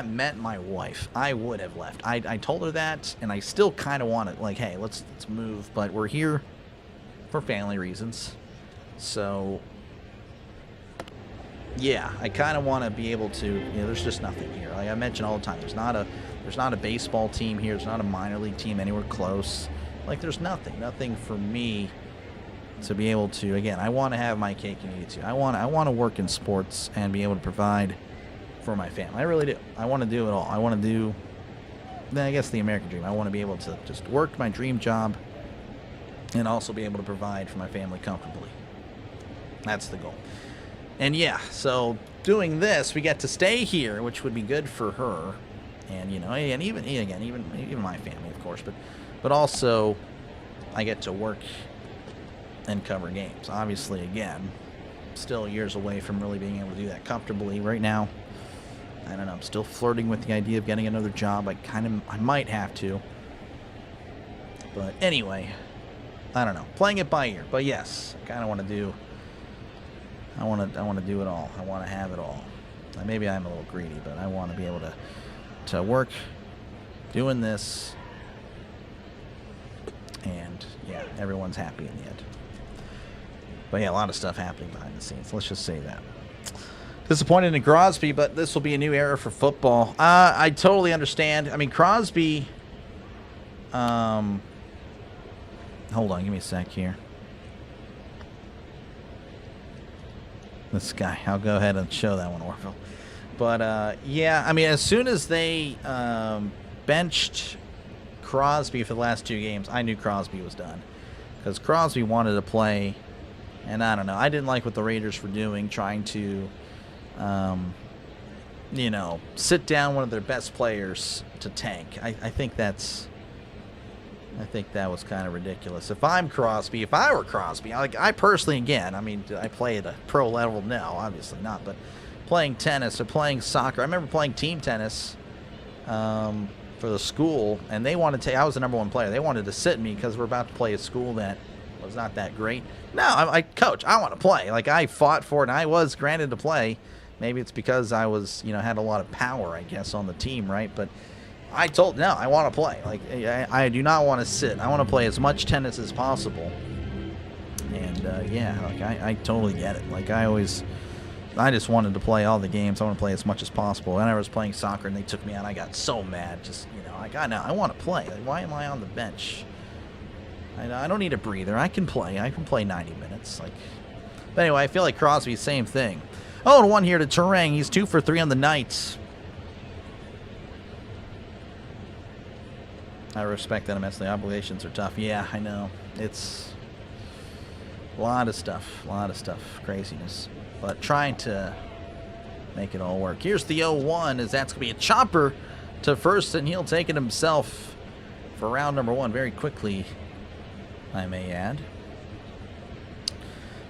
met my wife, I would have left. I told her that, and I still kind of want it. Like, hey, let's move, but we're here for family reasons. So, yeah, I kind of want to be able to. There's just nothing here. Like I mention all the time, there's not a baseball team here. There's not a minor league team anywhere close. Like, there's nothing for me to be able to. Again, I want to have my cake and eat it too. I want to work in sports and be able to provide for my family. I really do. I want to do it all. I want to do, I guess, the American dream. I want to be able to just work my dream job and also be able to provide for my family comfortably. That's the goal. And yeah, so doing this, we get to stay here, which would be good for her, and and even my family, of course. But also, I get to work and cover games. Obviously, again, still years away from really being able to do that comfortably right now. I don't know. I'm still flirting with the idea of getting another job. I might have to. But anyway, I don't know. Playing it by ear. But yes, I kind of want to do. I want to do it all. I want to have it all. Maybe I'm a little greedy, but I want to be able to work doing this, and yeah, everyone's happy in the end. But yeah, a lot of stuff happening behind the scenes. Let's just say that. Disappointed in Crosby, but this will be a new era for football. I totally understand. I mean, Crosby. Hold on, give me a sec here. This guy. I'll go ahead and show that one, Orville. But yeah, I mean, as soon as they benched Crosby for the last 2 games, I knew Crosby was done, because Crosby wanted to play, and I don't know. I didn't like what the Raiders were doing, trying to, sit down one of their best players to tank. I think that was kind of ridiculous. If I were Crosby, I personally, again, I mean, did I play at a pro level? No, obviously not. But playing tennis or playing soccer, I remember playing team tennis for the school, and they wanted to. I was the #1 player. They wanted to sit me because we're about to play a school that was not that great. No, coach, I want to play. Like, I fought for it, and I was granted to play. Maybe it's because I was, had a lot of power, I guess, on the team, right? But I told, no, I want to play. Like, I do not want to sit. I want to play as much tennis as possible. And, yeah, like, I totally get it. Like, I just wanted to play all the games. I want to play as much as possible. And I was playing soccer, and they took me out. I got so mad. Just, I want to play. Like, why am I on the bench? I don't need a breather. I can play. I can play 90 minutes. Like, but anyway, I feel like Crosby, same thing. 0-1 here to Terang. He's 2 for 3 on the night. I respect that immensely. Obligations are tough. Yeah, I know. It's a lot of stuff. Craziness. But trying to make it all work. Here's the 0-1, as that's going to be a chopper to first, and he'll take it himself for round number 1 very quickly, I may add.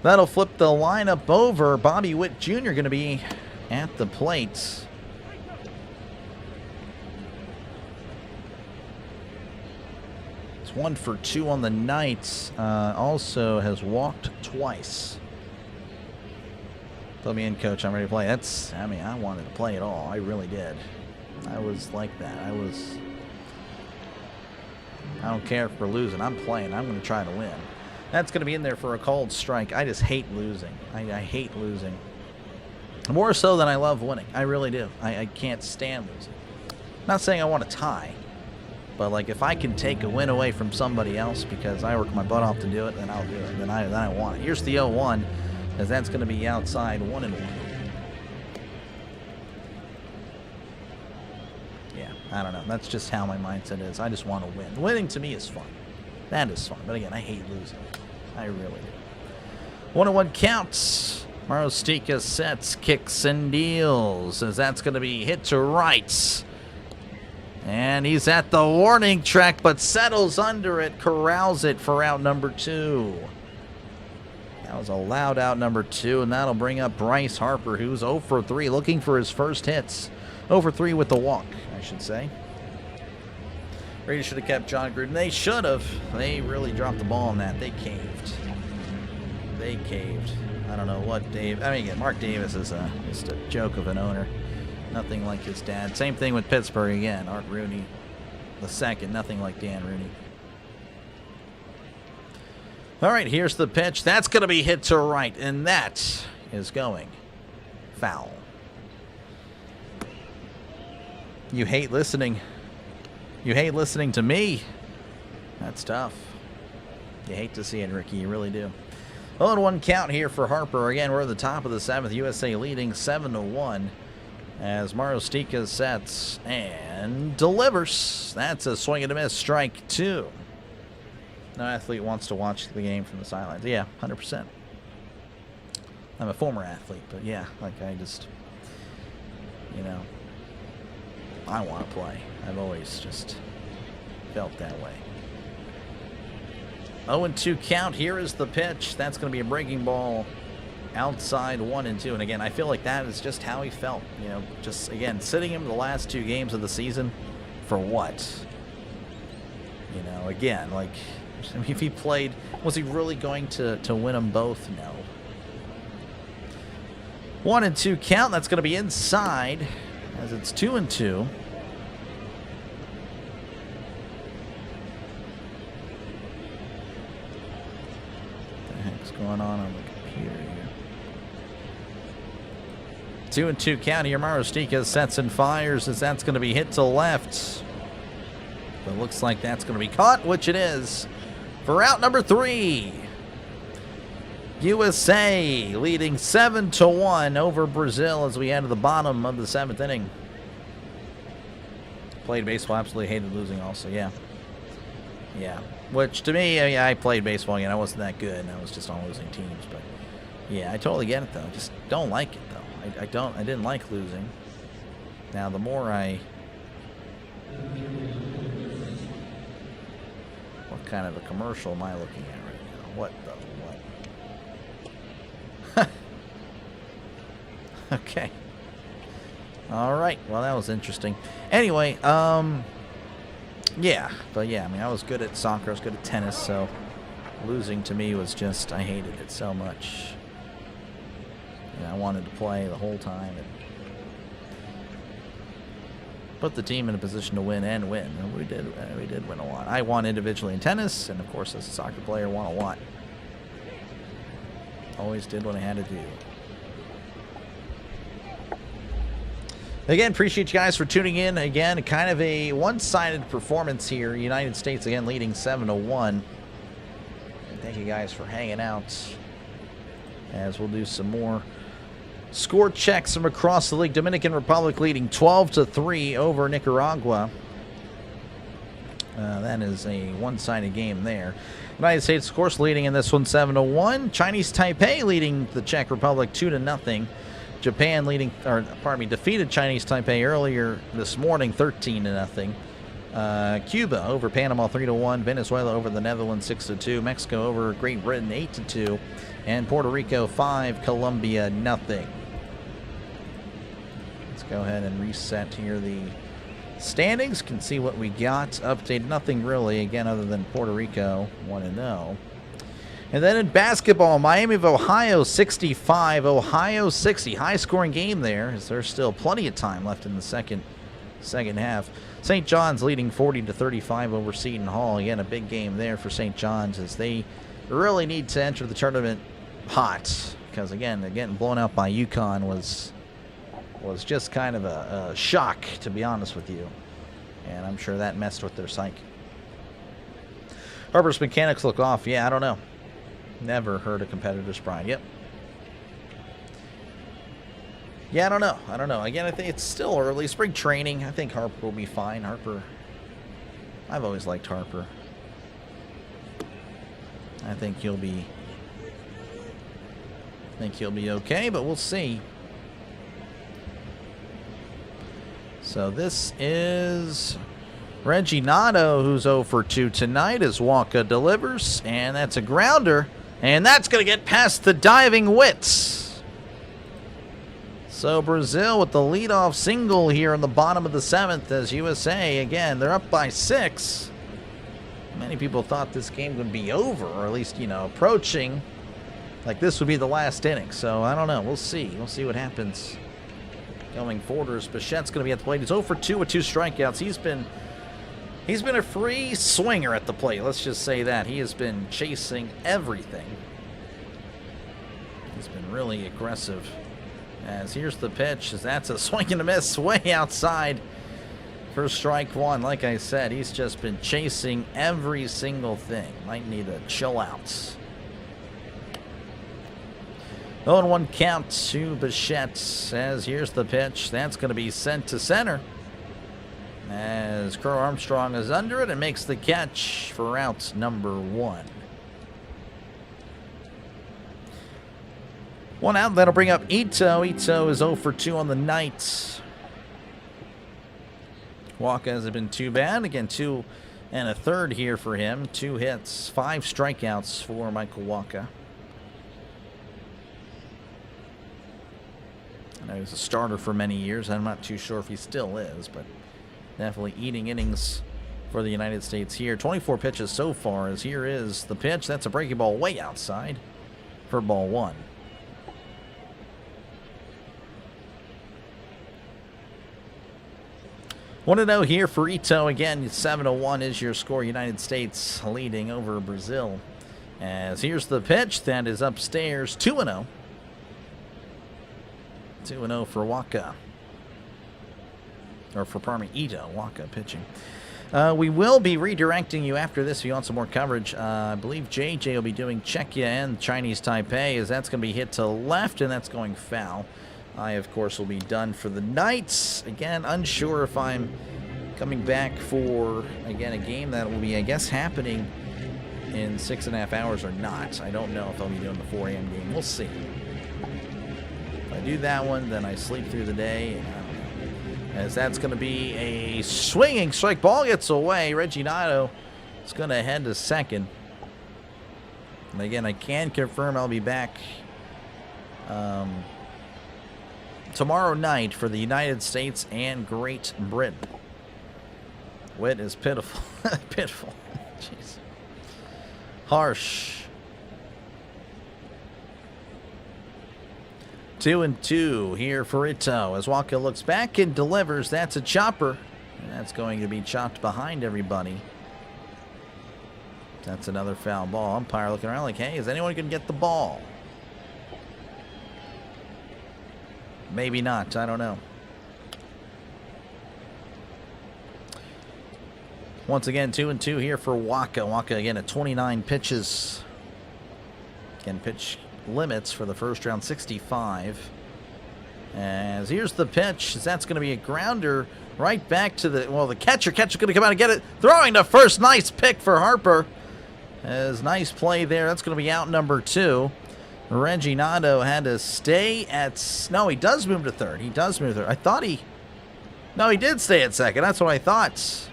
That'll flip the lineup over. Bobby Witt Jr. going to be at the plate. It's 1 for 2 on the night. Also has walked twice. Fill me in, coach. I'm ready to play. I wanted to play it all. I really did. I was like that. I don't care if we're losing. I'm playing. I'm going to try to win. That's going to be in there for a cold strike. I just hate losing. I hate losing. More so than I love winning. I really do. I can't stand losing. Not saying I want to tie, but like, if I can take a win away from somebody else because I work my butt off to do it, then I'll do it. Then I want it. Here's the 0-1, as that's going to be outside 1-1. Yeah, I don't know. That's just how my mindset is. I just want to win. Winning to me is fun. That is fun. But again, I hate losing. I really do. 1-1 counts. Marostica sets, kicks, and deals, as that's going to be hit to right. And he's at the warning track, but settles under it, corrals it for out number 2. That was a loud out number 2, and that'll bring up Bryce Harper, who's 0 for 3, looking for his first hits. 0 for 3 with the walk, I should say. Brady should have kept John Gruden. They should have. They really dropped the ball on that. They caved. They caved. I don't know what Dave. I mean, again, Mark Davis is just a joke of an owner. Nothing like his dad. Same thing with Pittsburgh again. Art Rooney, the second. Nothing like Dan Rooney. All right, here's the pitch. That's going to be hit to right, and that is going foul. You hate listening. You hate listening to me. That's tough. You hate to see it, Ricky. You really do. 0-1 count here for Harper. Again, we're at the top of the 7th. USA leading 7-1 as Mario Stika sets and delivers. That's a swing and a miss. Strike 2. No athlete wants to watch the game from the sidelines. Yeah, 100%. I'm a former athlete, but yeah, like I just, you know, I want to play. I've always just felt that way. 0-2 count. Here is the pitch. That's going to be a breaking ball outside 1-2. And again, I feel like that is just how he felt. You know, just again, sitting him the last 2 games of the season for what? You know, again, like, I mean, if he played, was he really going to win them both? No. 1-2 count. That's going to be inside as it's 2-2. Going on the computer here. 2-2 count here. Mario Stika sets and fires as that's going to be hit to left. But it looks like that's going to be caught, which it is. For out number 3. USA leading 7-1 over Brazil as we head to the bottom of the 7th inning. Played baseball, absolutely hated losing also, yeah. Yeah. Which, to me, I mean, I played baseball again. I wasn't that good, and I was just on losing teams. But, yeah, I totally get it, though. I just don't like it, though. I didn't like losing. Now, the more I... What kind of a commercial am I looking at right now? What the... What? Okay. All right. Well, that was interesting. Anyway, yeah, but yeah, I mean, I was good at soccer, I was good at tennis, so losing to me was just, I hated it so much. I wanted to play the whole time and put the team in a position to win and win. And we did win a lot. I won individually in tennis, and of course, as a soccer player, won a lot. Always did what I had to do. Again, appreciate you guys for tuning in. Again, kind of a one-sided performance here. United States, again, leading 7-1. Thank you guys for hanging out as we'll do some more score checks from across the league. Dominican Republic leading 12-3 over Nicaragua. That is a one-sided game there. United States, of course, leading in this one 7-1. Chinese Taipei leading the Czech Republic 2-0. Japan defeated Chinese Taipei earlier this morning, 13-0. Cuba over Panama 3-1. Venezuela over the Netherlands 6-2. Mexico over Great Britain 8-2. And Puerto Rico 5, Colombia 0. Let's go ahead and reset here the standings. Can see what we got. Updated, nothing really, again, other than Puerto Rico 1-0. And then in basketball, Miami of Ohio 65, Ohio 60. High-scoring game there, as there's still plenty of time left in the second half. St. John's leading 40-35 over Seton Hall. Again, a big game there for St. John's as they really need to enter the tournament hot. Because, again, getting blown out by UConn was just kind of a shock, to be honest with you. And I'm sure that messed with their psyche. Harper's mechanics look off. Yeah, I don't know. Never heard a competitor's pride. Yep. Yeah, I don't know. Again, I think it's still early. Spring training. I think Harper will be fine. Harper, I've always liked Harper. I think he'll be okay, but we'll see. So this is Reggie Nato, who's 0 for 2 tonight as Walker delivers, and that's a grounder. And that's going to get past the diving Wits. So Brazil with the leadoff single here in the bottom of the 7th as USA, again, they're up by 6. Many people thought this game would be over, or at least, you know, approaching. Like this would be the last inning. So I don't know. We'll see. We'll see what happens going forward. Bichette's going to be at the plate. He's 0 for 2 with 2 strikeouts. He's been a free swinger at the plate. Let's just say that. He has been chasing everything. He's been really aggressive. As here's the pitch. As that's a swing and a miss way outside for strike 1. Like I said, he's just been chasing every single thing. Might need to chill out. 0-1 count to Bichette. As here's the pitch. That's going to be sent to center. As Crow Armstrong is under it and makes the catch for out number 1. 1 out. That'll bring up Ito. Ito is 0 for 2 on the night. Walk hasn't been too bad. Again, 2 1/3 here for him. 2 hits, 5 strikeouts for Michael Wacha. I know he was a starter for many years. I'm not too sure if he still is, but definitely eating innings for the United States here. 24 pitches so far, as here is the pitch. That's a breaking ball way outside for ball 1. Want to know here for Ito again. 7-1 is your score. United States leading over Brazil. As here's the pitch that is upstairs. 2-0. 2-0 for Wacha. Or for, pardon me, Ito. Wacha pitching. We will be redirecting you after this if you want some more coverage. I believe JJ will be doing Czechia and Chinese Taipei, as that's going to be hit to left, and that's going foul. I, of course, will be done for the night. Again, unsure if I'm coming back for, again, a game that will be, I guess, happening in 6.5 hours or not. I don't know if I'll be doing the 4 a.m. game. We'll see. If I do that one, then I sleep through the day. And I don't know. As that's going to be a swinging strike. Ball gets away. Reggie Nato is going to head to second. And again, I can confirm I'll be back tomorrow night for the United States and Great Britain. Wit is pitiful. Pitiful. Jeez. Harsh. 2-2 here for Ito. As Wacha looks back and delivers. That's a chopper. And that's going to be chopped behind everybody. That's another foul ball. Umpire looking around like, hey, is anyone going to get the ball? Maybe not. I don't know. Once again, 2-2 here for Wacha. Wacha again at 29 pitches. Again, pitch limits for the first round, 65. As here's the pitch. That's going to be a grounder right back to the, well, the catcher. Catcher's going to come out and get it. Throwing to first. Nice pick for Harper. As nice play there. That's going to be out number 2. Reggie Nato had to stay at... No, he does move to third. He does move to third. I thought he... No, he did stay at second. That's what I thought.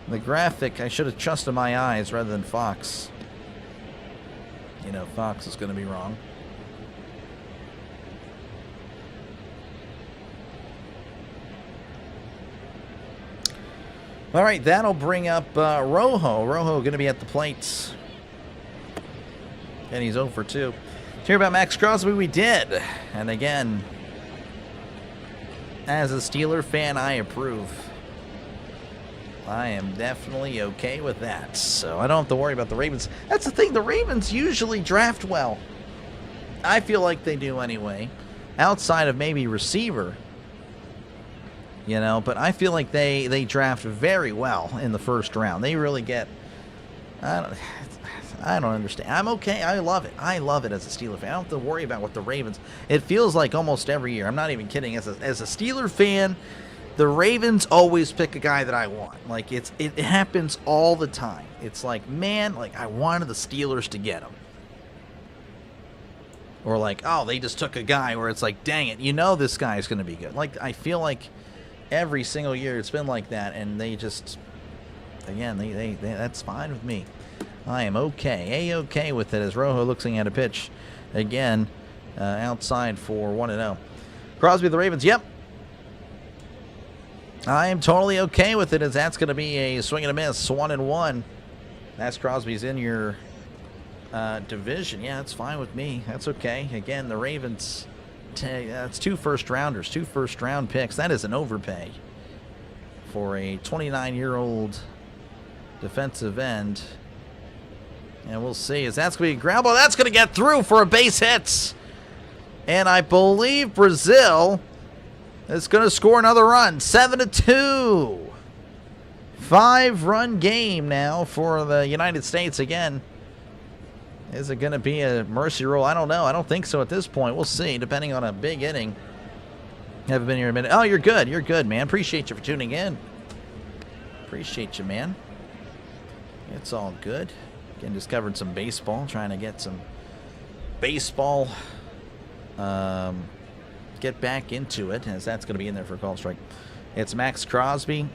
The graphic, I should have trusted my eyes rather than Fox. You know, Fox is going to be wrong. All right, that'll bring up Rojo. Rojo going to be at the plate. And he's 0 for 2. Hear about Max Crosby? We did. And again, as a Steeler fan, I approve. I am definitely okay with that. So I don't have to worry about the Ravens. That's the thing. The Ravens usually draft well. I feel like they do anyway. Outside of maybe receiver. You know, but I feel like they draft very well in the first round. They really get... I don't understand. I'm okay. I love it. I love it as a Steeler fan. I don't have to worry about what the Ravens... It feels like almost every year. I'm not even kidding. As a Steeler fan, the Ravens always pick a guy that I want. Like, it happens all the time. It's like, man, like, I wanted the Steelers to get him. Or like, oh, they just took a guy where it's like, dang it, you know this guy's going to be good. Like, I feel like every single year it's been like that, and they just... Again, they that's fine with me. I am okay. A-okay with it as Rojo looking at a pitch again outside for 1-0. Crosby, the Ravens. Yep. I am totally okay with it, as that's going to be a swing and a miss. 1-1. That's Crosby's in your division. Yeah, that's fine with me. That's okay. Again, the Ravens, that's 2 first-rounders, 2 first-round picks. That is an overpay for a 29-year-old defensive end. And we'll see. Is that's going to be a ground ball? That's going to get through for a base hit. And I believe Brazil is going to score another run. 7-2. 5-run game now for the United States again. Is it going to be a mercy rule? I don't know. I don't think so at this point. We'll see, depending on a big inning. Haven't been here a minute. Oh, you're good. You're good, man. Appreciate you for tuning in. Appreciate you, man. It's all good. Again, just covered some baseball. Trying to get some baseball. Get back into it, as that's going to be in there for a call strike. It's Max Crosby.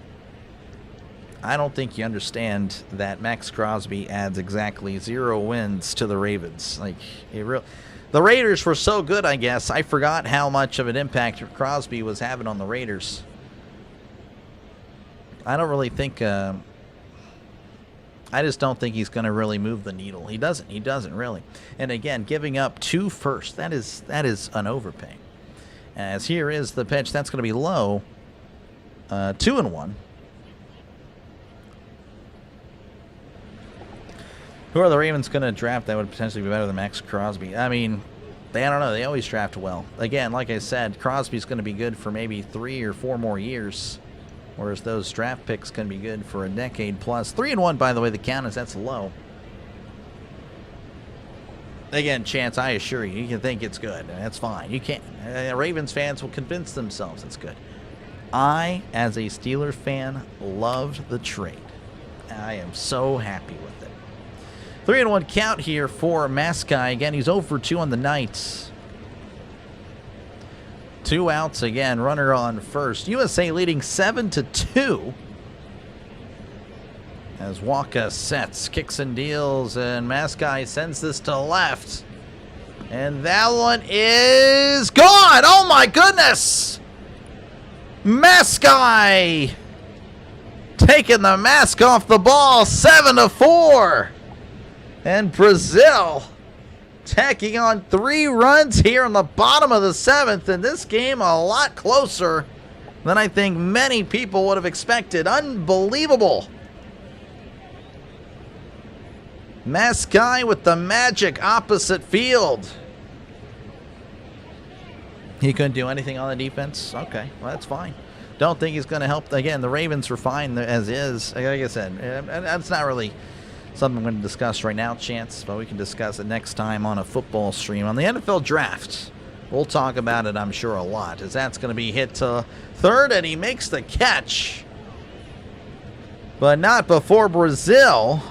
I don't think you understand that Max Crosby adds exactly 0 wins to the Ravens. Like, the Raiders were so good, I guess. I forgot how much of an impact Crosby was having on the Raiders. I don't really think. I just don't think he's going to really move the needle. He doesn't. He doesn't really. And again, giving up 2 firsts, that is an overpay. As here is the pitch. That's going to be low. 2-1. Who are the Ravens going to draft that would potentially be better than Max Crosby? I mean, I don't know. They always draft well. Again, like I said, Crosby's going to be good for maybe 3 or 4 more years, whereas those draft picks can be good for a decade plus. 3-1, by the way, the count is that's low. Again, Chance, I assure you, you can think it's good. That's fine. You can't. Ravens fans will convince themselves it's good. I, as a Steelers fan, loved the trade. I am so happy with it. 3-1 count here for Maskai. Again, he's 0 for 2 on the night. 2 outs again. Runner on first. USA leading 7-2. As Waka sets, kicks and deals, and Maskai sends this to left. And that one is gone. Oh my goodness! Maskai taking the mask off the ball. 7-4. And Brazil tacking on 3 runs here in the bottom of the 7th. And this game a lot closer than I think many people would have expected. Unbelievable. Maskai with the magic opposite field. He couldn't do anything on the defense? Okay, well, that's fine. Don't think he's going to help. Again, the Ravens were fine as is. Like I said, that's not really something I'm going to discuss right now, Chance, but we can discuss it next time on a football stream. On the NFL draft, we'll talk about it, I'm sure, a lot, as that's going to be hit to third, and he makes the catch. But not before Brazil.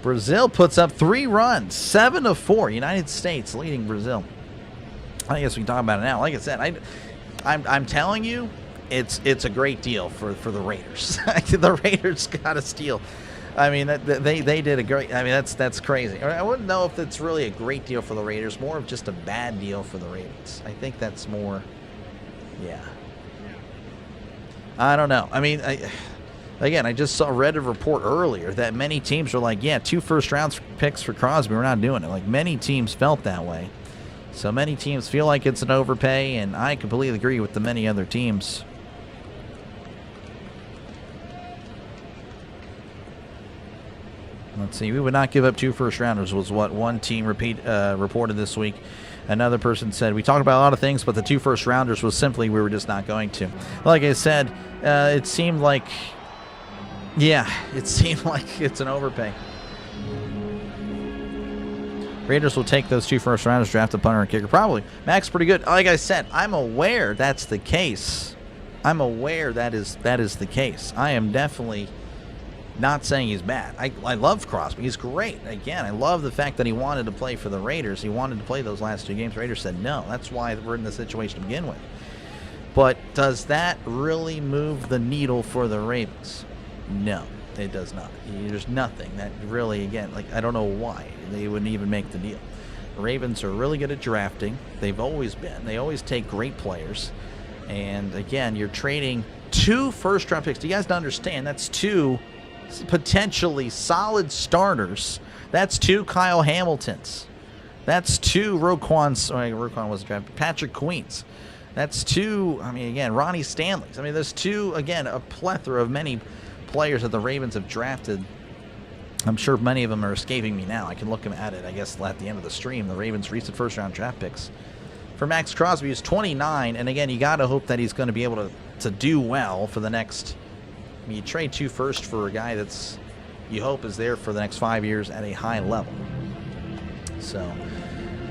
Brazil puts up 3 runs, 7-4. United States leading Brazil. I guess we can talk about it now. Like I said, I'm telling you, it's a great deal for the Raiders. The Raiders got a steal. I mean, they did a great. I mean, that's crazy. I wouldn't know if it's really a great deal for the Raiders. More of just a bad deal for the Ravens. I think that's more. Yeah. I don't know. I mean, again, I just read a report earlier that many teams are like, yeah, 2 first-round picks for Crosby. We're not doing it. Like, many teams felt that way. So many teams feel like it's an overpay, and I completely agree with the many other teams. Let's see. We would not give up 2 first-rounders was what one team reported this week. Another person said, we talked about a lot of things, but the 2 first-rounders was simply we were just not going to. Like I said, it seemed like, yeah, it seemed like it's an overpay. Raiders will take those 2 first-rounders, draft a punter and kicker. Probably. Max pretty good. Like I said, I'm aware that's the case. I'm aware that is the case. I am definitely not saying he's bad. I love Crosby. He's great. Again, I love the fact that he wanted to play for the Raiders. He wanted to play those last 2 games. Raiders said no. That's why we're in the situation to begin with. But does that really move the needle for the Ravens? No, it does not. There's nothing that really, again, like, I don't know why they wouldn't even make the deal. The Ravens are really good at drafting. They've always been. They always take great players. And again, you're trading 2 first-round picks. Do you guys understand? That's 2 potentially solid starters. That's 2 Kyle Hamiltons. That's 2 Roquan wasn't drafted. Patrick Queens. That's 2, I mean, again, Ronnie Stanleys. I mean, there's 2, again, a plethora of many players that the Ravens have drafted. I'm sure many of them are escaping me now. I can look at it, I guess, at the end of the stream. The Ravens' recent first-round draft picks. For Max Crosby, he's 29, and again, you got to hope that he's going to be able to do well for the next... I mean, you trade 2 first for a guy that's, you hope, is there for the next 5 years at a high level. So,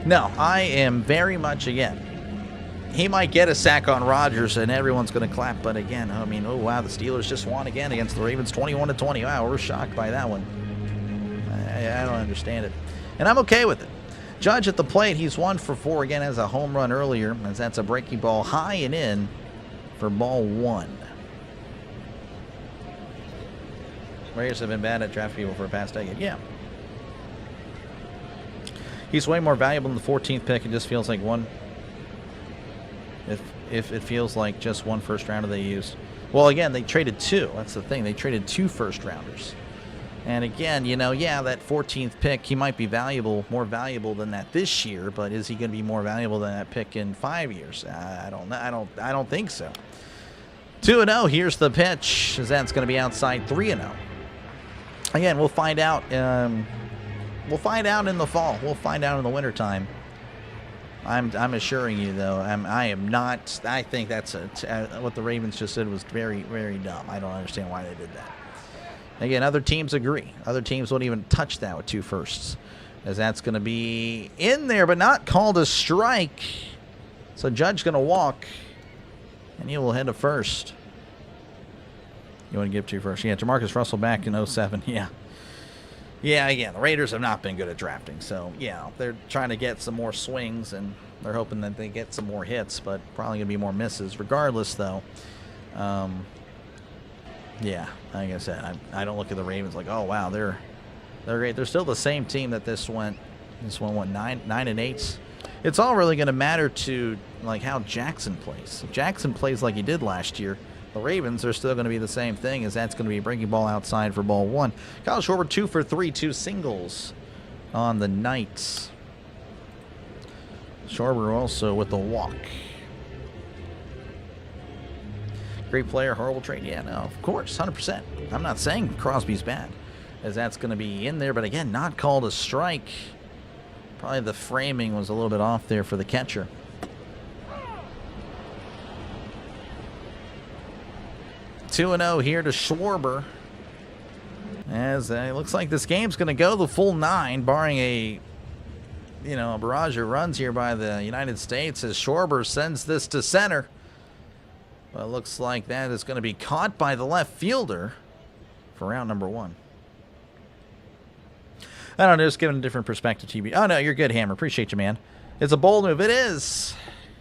no, I am very much, again, he might get a sack on Rodgers and everyone's going to clap, but again, I mean, oh, wow, the Steelers just won again against the Ravens 21-20. Wow, we're shocked by that one. I don't understand it. And I'm okay with it. Judge at the plate, he's 1 for 4 again, has a home run earlier, as that's a breaking ball high and in for ball 1. Raiders have been bad at draft people for the past decade. Yeah. He's way more valuable than the 14th pick. It just feels like one. If it feels like just 1 first rounder they used. Well, again, they traded 2. That's the thing. They traded 2 first rounders. And again, you know, yeah, that 14th pick, he might be more valuable than that this year, but is he going to be more valuable than that pick in 5 years? I don't know. I don't think so. 2-0. Here's the pitch. As that's going to be outside 3-0. Again, we'll find out. We'll find out in the fall. We'll find out in the wintertime. I'm assuring you, though, I am not. I think that's what the Ravens just said was very, very dumb. I don't understand why they did that. Again, other teams agree. Other teams won't even touch that with 2 firsts. As that's going to be in there, but not called a strike. So Judge going to walk, and he will head to first. You want to give 2 firsts? Yeah, Jamarcus Russell back in 07. Yeah. Yeah, again, the Raiders have not been good at drafting. So, yeah, they're trying to get some more swings, and they're hoping that they get some more hits, but probably going to be more misses. Regardless, though, yeah, like I said, I don't look at the Ravens like, oh, wow, they're great. They're still the same team that this one went 9-8. It's all really going to matter to, like, how Jackson plays. If Jackson plays like he did last year, the Ravens are still going to be the same thing, as that's going to be a breaking ball outside for ball 1. Kyle Schwarber 2 for 3, 2 singles on the night. Schwarber also with the walk. Great player, horrible trade. Yeah, no, of course, 100%. I'm not saying Crosby's bad, as that's going to be in there, but again, not called a strike. Probably the framing was a little bit off there for the catcher. (2-0) here to Schwarber. As it looks like this game's going to go the full 9, barring a barrage of runs here by the United States, as Schwarber sends this to center. But it looks like that is going to be caught by the left fielder for round number 1. I don't know, just giving a different perspective, TB. Oh, no, you're good, Hammer. Appreciate you, man. It's a bold move. It is.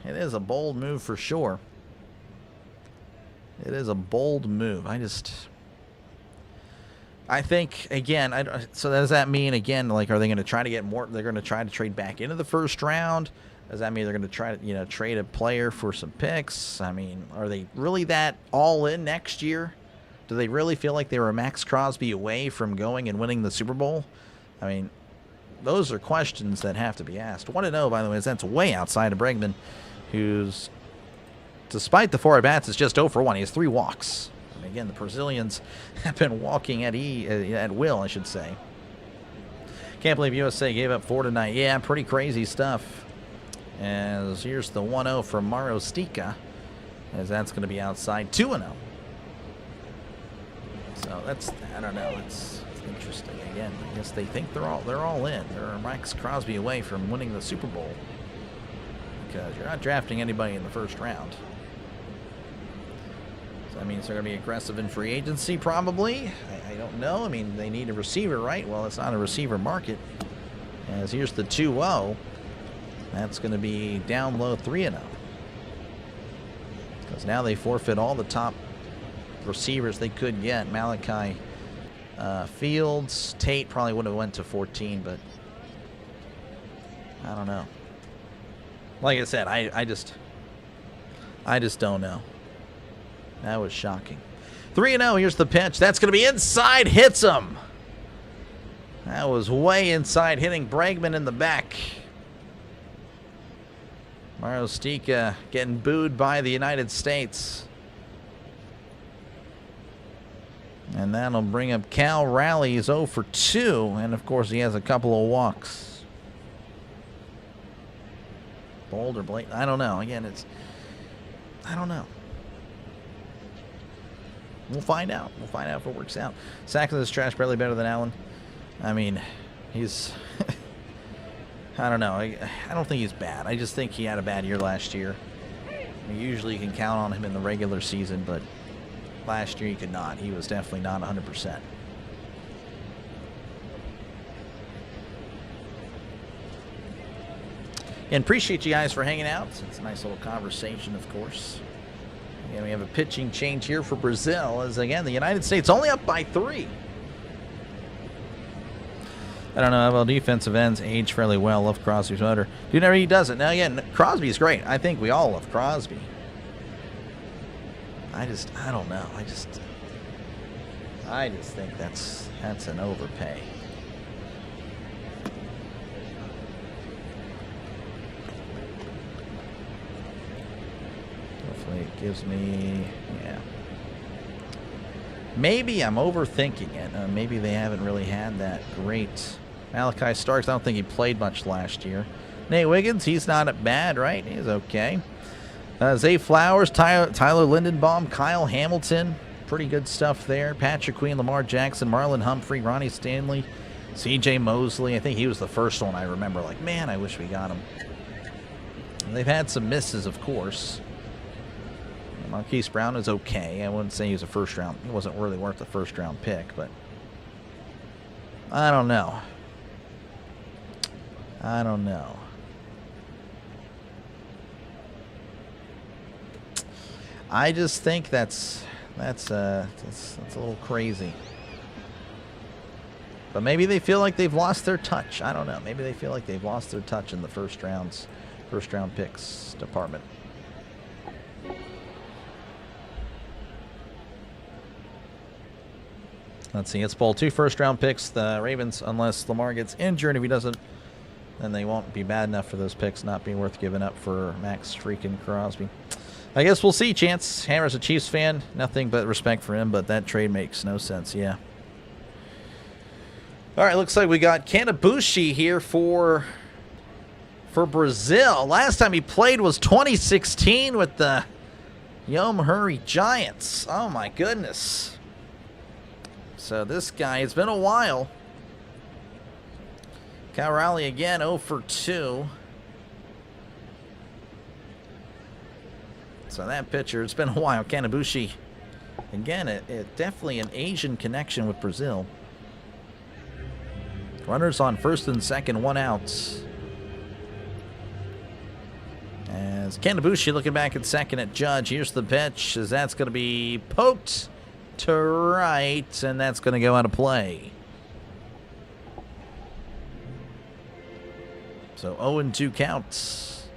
It is a bold move for sure. It is a bold move. I think, again, so does that mean, again, like, are they going to try to get more? They're going to try to trade back into the first round? Does that mean they're going to try to, trade a player for some picks? I mean, are they really that all in next year? Do they really feel like they were Max Crosby away from going and winning the Super Bowl? I mean, those are questions that have to be asked. 1-0, by the way, is that's way outside of Bregman, who's, despite the 4 at-bats, is just 0 for 1. He has 3 walks. And again, the Brazilians have been walking at will, I should say. Can't believe USA gave up 4 tonight. Yeah, pretty crazy stuff. As here's the 1-0 from Mauro Stika, as that's going to be outside 2-0. So that's, I don't know, it's interesting. Again, I guess they think they're all in. They're Max Crosby away from winning the Super Bowl, because you're not drafting anybody in the first round. So that means they're going to be aggressive in free agency, probably. I don't know. I mean, they need a receiver, right? Well, it's not a receiver market. As here's the 2-0. That's going to be down low 3-0. Because now they forfeit all the top receivers they could get. Malachi Fields. Tate probably would have went to 14, but I don't know. Like I said, I just don't know. That was shocking. 3-0. Here's the pitch. That's going to be inside. Hits him. That was way inside, hitting Bregman in the back. Mario Stika getting booed by the United States. And that'll bring up Cal Raleigh. He's 0 for 2. And, of course, he has a couple of walks. Bold or blatant? I don't know. Again, I don't know. We'll find out. We'll find out if it works out. Sackler is trash, barely better than Allen. I mean, he's... I don't know. I don't think he's bad. I just think he had a bad year last year. Usually you can count on him in the regular season, but last year you could not. He was definitely not 100%. And appreciate you guys for hanging out. It's a nice little conversation, of course. And we have a pitching change here for Brazil, as again the United States only up by 3. I don't know how well defensive ends age fairly well. Love Crosby's motor. Dude, never he does it. Now again, Crosby's great. I think we all love Crosby. I don't know. I just think that's an overpay. Hopefully it gives me, yeah. Maybe I'm overthinking it. Maybe they haven't really had that great. Malachi Starks, I don't think he played much last year. Nate Wiggins, he's not bad, right? He's okay. Zay Flowers, Tyler Lindenbaum, Kyle Hamilton. Pretty good stuff there. Patrick Queen, Lamar Jackson, Marlon Humphrey, Ronnie Stanley, C.J. Mosley. I think he was the first one I remember. Like, man, I wish we got him. And they've had some misses, of course. Marquise Brown is okay. I wouldn't say he was a first round. He wasn't really worth a first round pick, but I don't know. I don't know. I just think that's a little crazy. But maybe they feel like they've lost their touch. I don't know. Maybe they feel like they've lost their touch in the first round picks department. Let's see. It's bowl 2 first-round picks. The Ravens, unless Lamar gets injured, if he doesn't, then they won't be bad enough for those picks not being worth giving up for Max freaking Crosby. I guess we'll see, Chance. Hammer's a Chiefs fan. Nothing but respect for him, but that trade makes no sense, yeah. All right, looks like we got Kanabushi here for Brazil. Last time he played was 2016 with the Yomiuri Giants. Oh, my goodness. So this guy, it's been a while. Cal Raleigh again, 0 for 2. So that pitcher, it's been a while. Kanabushi, again, it definitely an Asian connection with Brazil. Runners on first and second, 1 out. As Kanabushi looking back at second at Judge. Here's the pitch, as that's going to be poked to right, and that's going to go out of play. So 0-2 counts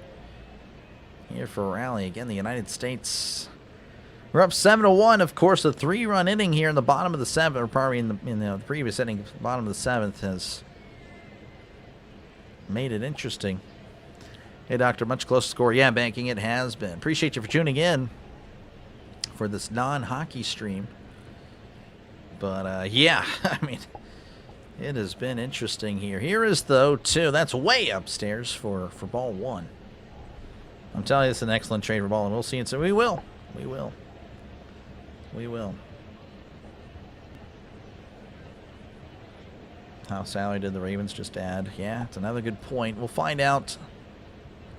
here for Raleigh. Again, the United States. We're up 7-1. Of course, a 3-run inning here in the bottom of the 7th, or probably in the previous inning, bottom of the 7th, has made it interesting. Hey, Doctor, much closer score. Yeah, banking it has been. Appreciate you for tuning in for this non-hockey stream. But, yeah, I mean, it has been interesting here. Here is the 0-2. That's way upstairs for ball 1. I'm telling you, it's an excellent trade for ball, and we'll see it. So we will. We will. We will. How salary did the Ravens just add? Yeah, it's another good point. We'll find out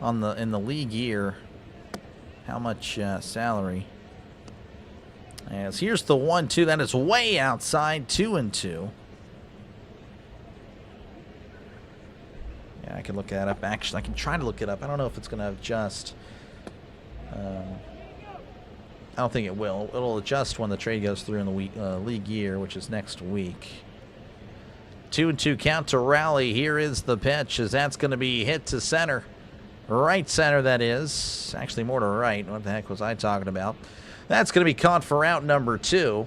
in the league year how much salary. As here's the 1-2. That is way outside. 2-2. Yeah, I can look that up. Actually, I can try to look it up. I don't know if it's going to adjust. I don't think it will. It'll adjust when the trade goes through in the league year, which is next week. 2-2 count to Rally. Here is the pitch, as that's going to be hit to center. Right center, that is. Actually, more to right. What the heck was I talking about? That's going to be caught for out number 2.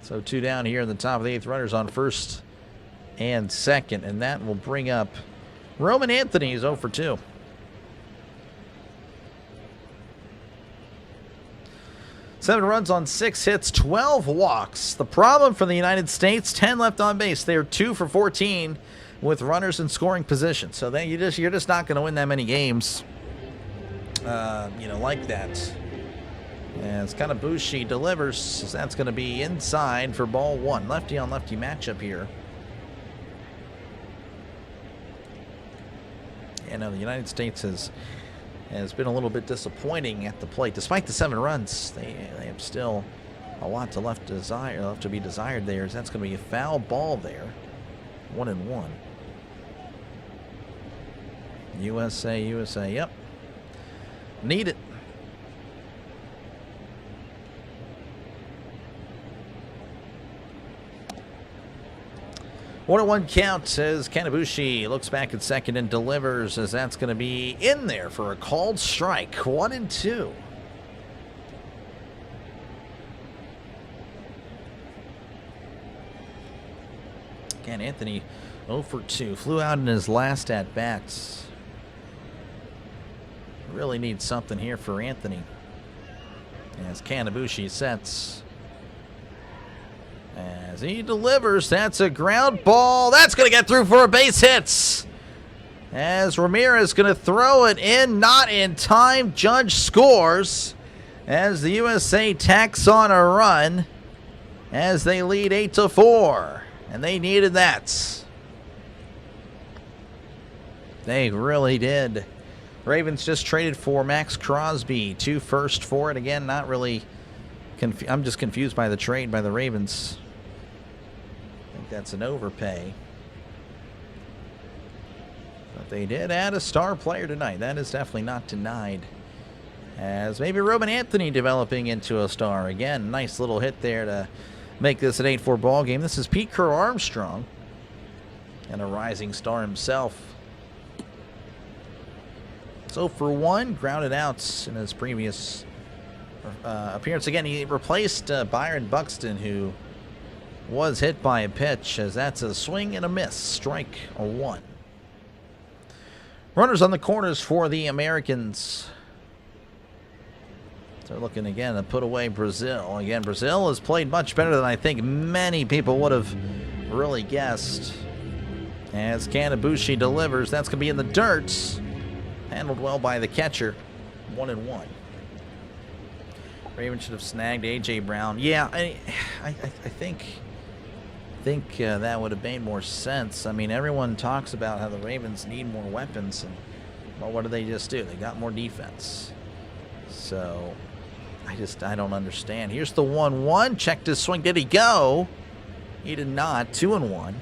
So 2 down here in the top of the 8th. Runners on first and second. And that will bring up Roman Anthony. He's 0 for 2. Seven runs on 6 hits, 12 walks. The problem for the United States, 10 left on base. They are 2 for 14 with runners in scoring position. So then you're just not going to win that many games, like that. As Kanabushi delivers, that's going to be inside for ball 1. Lefty on lefty matchup here. And the United States has been a little bit disappointing at the plate. Despite the 7 runs, they have still a lot left to be desired there. As that's going to be a foul ball there. 1-1. USA, yep. Need it. One 1 count as Kanabushi looks back at second and delivers, as that's going to be in there for a called strike. 1-2. Again, Anthony 0 for 2. Flew out in his last at-bats. Really needs something here for Anthony. As Kanabushi sets. As he delivers, that's a ground ball. That's going to get through for a base hit. As Ramirez is going to throw it in, not in time. Judge scores as the USA tacks on a run as they lead 8-4. And they needed that. They really did. Ravens just traded for Max Crosby. 2 first for it. Again, not really. I'm just confused by the trade by the Ravens. I think that's an overpay. But they did add a star player tonight. That is definitely not denied. As maybe Roman Anthony developing into a star. Again, nice little hit there to make this an 8-4 ball game. This is Pete Crow Armstrong. And a rising star himself. So for 1, grounded out in his previous appearance. Again, he replaced Byron Buxton, who was hit by a pitch, as that's a swing and a miss. Strike 1. Runners on the corners for the Americans. They're looking again to put away Brazil. Again, Brazil has played much better than I think many people would have really guessed. As Kanabushi delivers, that's going to be in the dirt. Handled well by the catcher. 1-1. Ravens should have snagged A.J. Brown. Yeah, I think that would have made more sense. I mean, everyone talks about how the Ravens need more weapons, and well, what did they just do? They got more defense. So I don't understand. Here's the 1-1. Checked his swing. Did he go? He did not. 2-1.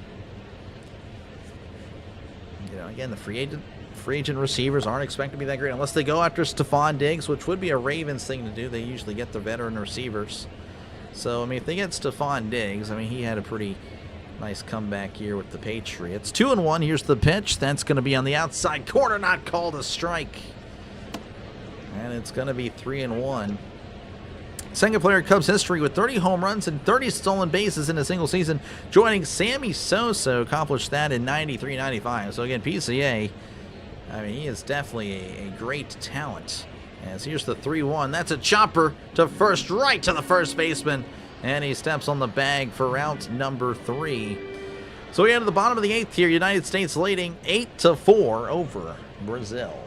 Again, the free agent receivers aren't expected to be that great unless they go after Stephon Diggs, which would be a Ravens thing to do. They usually get the veteran receivers. So, I mean, if they get Stephon Diggs, I mean, he had a pretty nice comeback here with the Patriots. 2-1. Here's the pitch. That's going to be on the outside corner, not called a strike. And it's going to be 3-1. Second player in Cubs history with 30 home runs and 30 stolen bases in a single season, joining Sammy Sosa, accomplished that in 93-95. So, again, PCA, I mean, he is definitely a great talent. As here's the 3-1. That's a chopper to first, right to the first baseman. And he steps on the bag for out number 3. So we end at the bottom of the 8th here. United States leading 8-4 over Brazil.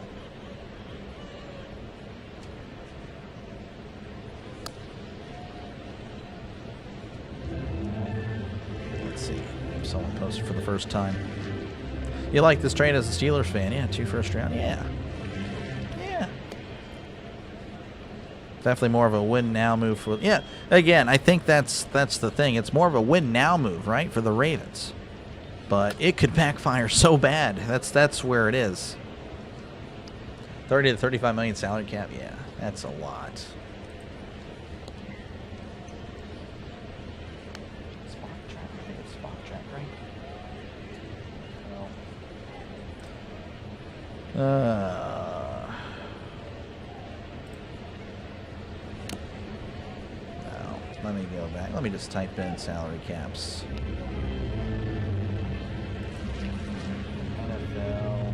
Let's see. Someone posted for the first time. You like this trade as a Steelers fan? Yeah, 2 first round. Yeah. Definitely more of a win now move for. Yeah. Again, I think that's the thing. It's more of a win now move, right, for the Ravens. But it could backfire so bad. That's where it is. 30 to 35 million salary cap. Yeah, that's a lot. I think it's Spock. Let me go back. Let me just type in salary caps. NFL.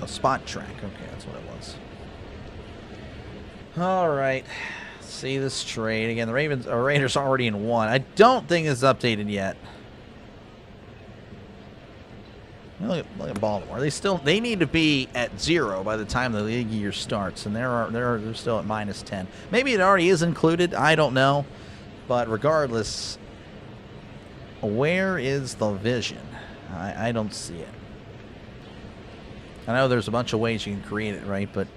Oh, spot track. Okay, that's what it was. All right. See this trade again. The Raiders already in one. I don't think it's updated yet. Look at Baltimore. They need to be at 0 by the time the league year starts, and they're still at -10. Maybe it already is included. I don't know, but regardless, where is the vision? I don't see it. I know there's a bunch of ways you can create it, right? But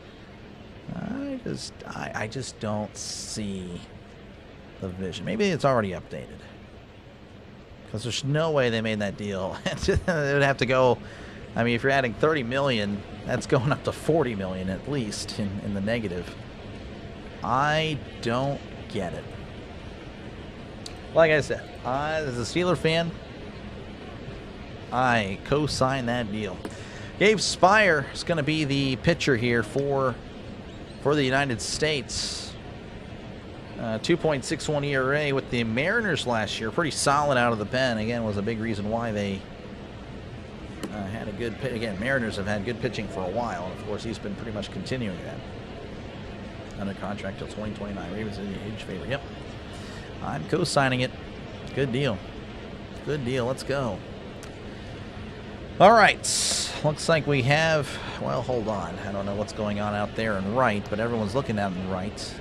I just don't see the vision. Maybe it's already updated. Because there's no way they made that deal. It would have to go. I mean, if you're adding 30 million, that's going up to 40 million at least in the negative. I don't get it. Like I said, as a Steeler fan, I co-sign that deal. Gabe Spire is going to be the pitcher here for the United States. 2.61 ERA with the Mariners last year. Pretty solid out of the pen. Again, was a big reason why they had a good pitch. Again, Mariners have had good pitching for a while. And, of course, he's been pretty much continuing that. Under contract till 2029. Ravens are the huge favorite. Yep. I'm co-signing it. Good deal. Good deal. Let's go. All right. Looks like we have... Well, hold on. I don't know what's going on out there in right, but everyone's looking out in right.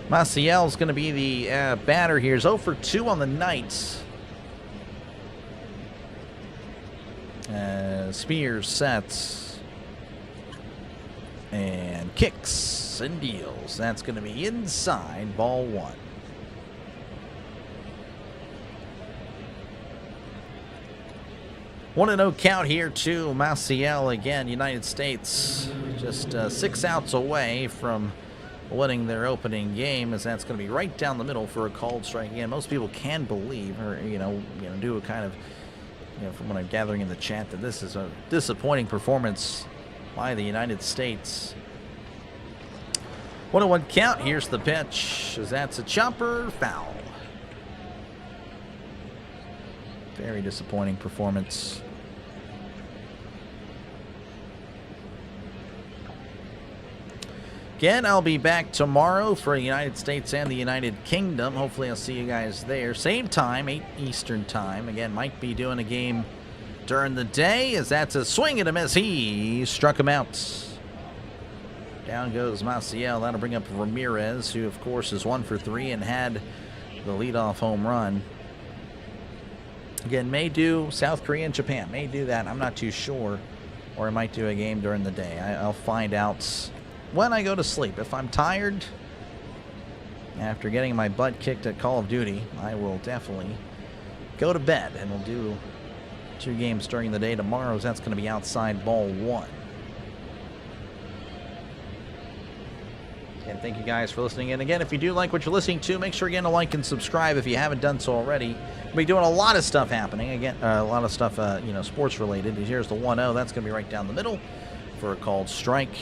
Maciel's going to be the batter here. He's 0 for 2 on the night. Spears sets. And kicks and deals. That's going to be inside ball 1. One and 0 count here to Maciel again. United States just 6 outs away from winning their opening game, as that's going to be right down the middle for a called strike. Again, most people can believe, or do a kind of, from what I'm gathering in the chat, that this is a disappointing performance by the United States. 1-1 count. Here's the pitch, as that's a chopper foul. Very disappointing performance. Again, I'll be back tomorrow for the United States and the United Kingdom. Hopefully I'll see you guys there. Same time, 8 Eastern time. Again, might be doing a game during the day, as that's a swing and a miss. He struck him out. Down goes Maciel. That'll bring up Ramirez, who, of course, is 1 for 3 and had the leadoff home run. Again, may do South Korea and Japan. May do that. I'm not too sure. Or I might do a game during the day. I'll find out when I go to sleep. If I'm tired after getting my butt kicked at Call of Duty, I will definitely go to bed, and we'll do 2 games during the day. Tomorrow's, that's going to be outside ball 1. And thank you guys for listening. And again, if you do like what you're listening to, make sure again to like and subscribe if you haven't done so already. We'll be doing a lot of stuff happening. Again, a lot of stuff, sports related. Here's the 1-0. That's going to be right down the middle for a called strike.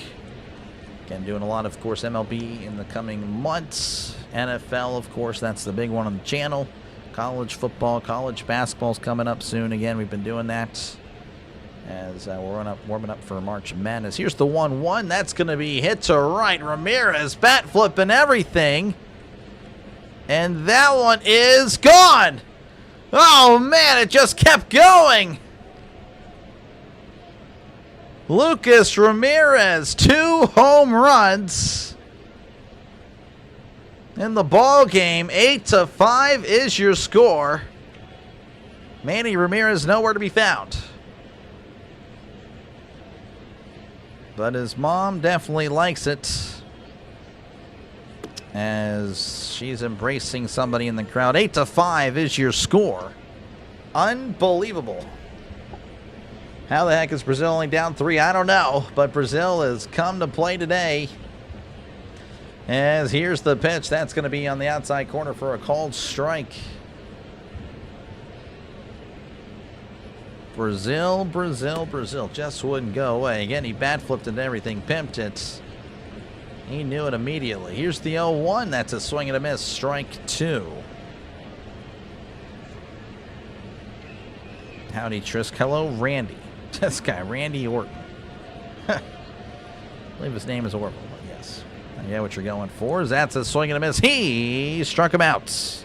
Again, doing a lot, of course, MLB in the coming months. NFL, of course, that's the big one on the channel. College football, college basketball's coming up soon. Again, we've been doing that as we're warming up for March Madness. Here's the 1-1. That's going to be hit to right. Ramirez bat flipping everything. And that one is gone. Oh, man, it just kept going. Lucas Ramirez, 2 home runs in the ball game. 8-5 is your score. Manny Ramirez nowhere to be found, but his mom definitely likes it, as she's embracing somebody in the crowd. 8-5 is your score. Unbelievable. How the heck is Brazil only down 3? I don't know, but Brazil has come to play today. As here's the pitch. That's going to be on the outside corner for a called strike. Brazil, Brazil, Brazil. Just wouldn't go away. Again, he bat flipped and everything. Pimped it. He knew it immediately. Here's the 0-1. That's a swing and a miss. Strike 2. Howdy, Trisk. Hello, Randy. This guy, Randy Orton. I believe his name is Orville, but yes. I get what you're going for. That's a swing and a miss. He struck him out.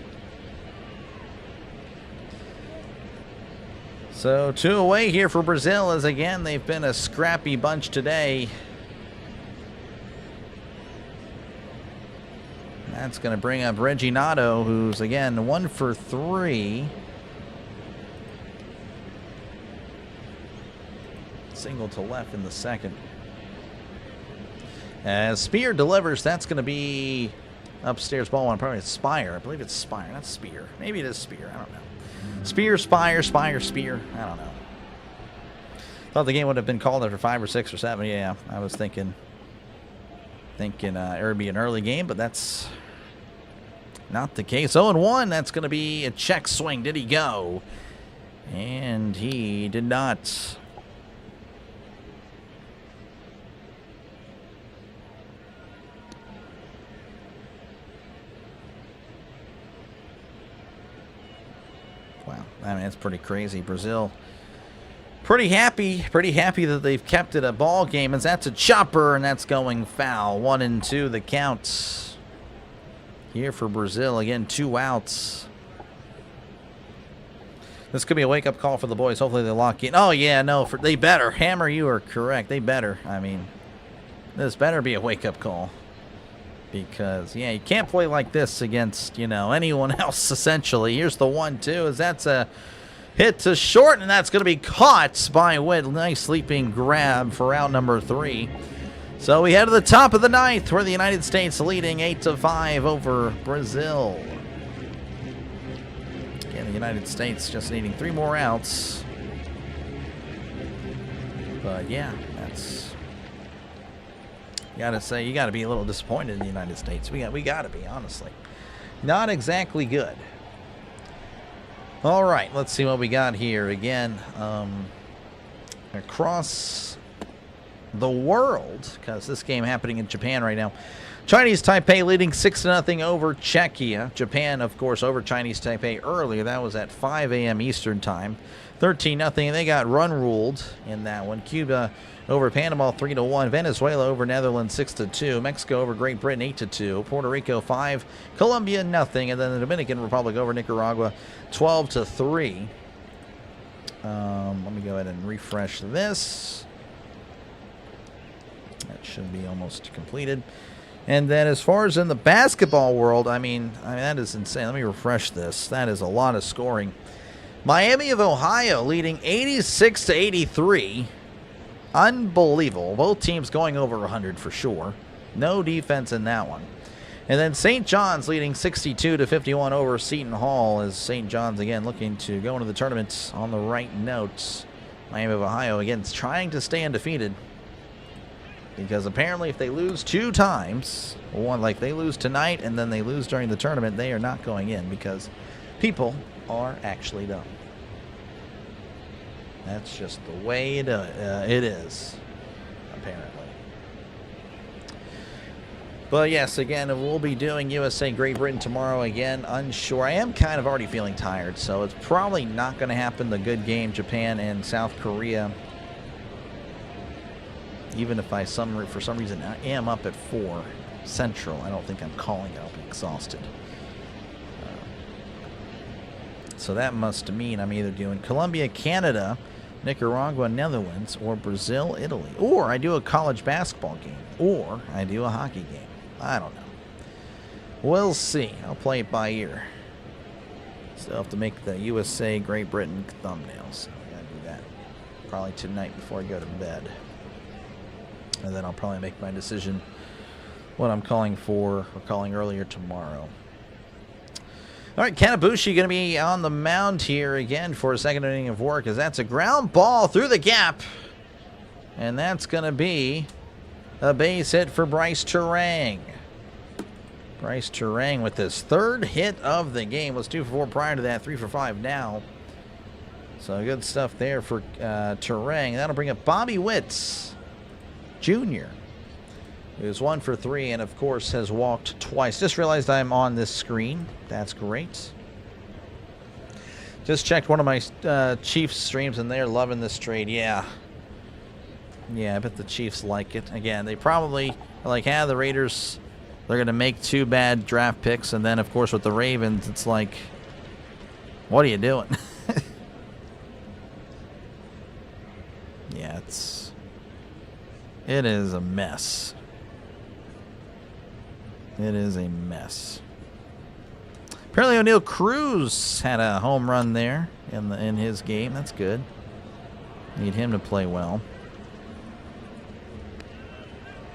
So 2 away here for Brazil, as again, they've been a scrappy bunch today. That's going to bring up Reggie Nato, who's, again, 1 for 3. Single to left in the second. As Spear delivers, that's going to be upstairs ball one. Probably it's Spire. I believe it's Spire, not Spear. Maybe it is Spear. I don't know. Spear, Spire, Spire, Spear. I don't know. Thought the game would have been called after 5 or 6 or 7. Yeah, I was thinking it would be an early game, but that's not the case. 0-1. That's going to be a check swing. Did he go? And he did not. Wow, I mean, it's pretty crazy. Brazil pretty happy that they've kept it a ball game, as that's a chopper, and that's going foul. 1-2 the count here for Brazil. Again, 2 outs. This could be a wake-up call for the boys. Hopefully they lock in. Oh, yeah, no, they better. Hammer, you are correct. They better. I mean, this better be a wake-up call. Because, yeah, you can't play like this against, you know, anyone else, essentially. Here's the 1-2, as that's a hit to short, and that's going to be caught by Witt. Nice leaping grab for out number 3. So we head to the top of the 9th, where the United States leading 8-5 over Brazil. Again, the United States just needing 3 more outs. But, yeah, that's... You gotta say, you gotta be a little disappointed in the United States. We gotta be, honestly. Not exactly good. All right, let's see what we got here. Again, across the world, because this game happening in Japan right now. Chinese Taipei leading 6-0 over Czechia. Japan, of course, over Chinese Taipei earlier. That was at 5 a.m. Eastern time. 13-0. They got run ruled in that one. Cuba over Panama 3-1. Venezuela over Netherlands 6-2. Mexico over Great Britain 8-2. Puerto Rico 5. Colombia nothing. And then the Dominican Republic over Nicaragua 12-3. Let me go ahead and refresh this. That should be almost completed. And then as far as in the basketball world, I mean that is insane. Let me refresh this. That is a lot of scoring. Miami of Ohio leading 86-83. Unbelievable. Both teams going over 100 for sure. No defense in that one. And then St. John's leading 62-51 over Seton Hall, as St. John's again looking to go into the tournament on the right notes. Miami of Ohio again trying to stay undefeated, because apparently if they lose 2 times, one like they lose tonight and then they lose during the tournament, they are not going in, because people are actually dumb. That's just the way it is, apparently. But yes, again, we'll be doing USA Great Britain tomorrow again. Unsure. I am kind of already feeling tired, so it's probably not going to happen. The good game, Japan and South Korea. Even if I, for some reason, I am up at 4 Central, I don't think I'm calling up exhausted. So that must mean I'm either doing Colombia, Canada, Nicaragua, Netherlands, or Brazil, Italy. Or I do a college basketball game. Or I do a hockey game. I don't know. We'll see. I'll play it by ear. Still have to make the USA Great Britain thumbnails. So I gotta do that probably tonight before I go to bed. And then I'll probably make my decision what I'm calling for, or calling earlier tomorrow. All right, Kanabushi going to be on the mound here again for a second inning of work, as that's a ground ball through the gap. And that's going to be a base hit for Bryce Turang. Bryce Turang with his 3rd hit of the game. Was 2 for 4 prior to that, 3 for 5 now. So good stuff there for Terang. That'll bring up Bobby Witts Jr., who's 1 for 3 and, of course, has walked twice. Just realized I'm on this screen. That's great. Just checked one of my Chiefs streams, and they're loving this trade. Yeah. Yeah, I bet the Chiefs like it. Again, they probably are like, the Raiders, they're going to make 2 bad draft picks. And then, of course, with the Ravens, it's like, what are you doing? Yeah, it is a mess. It is a mess. Apparently O'Neal Cruz had a home run there in his game. That's good. Need him to play well.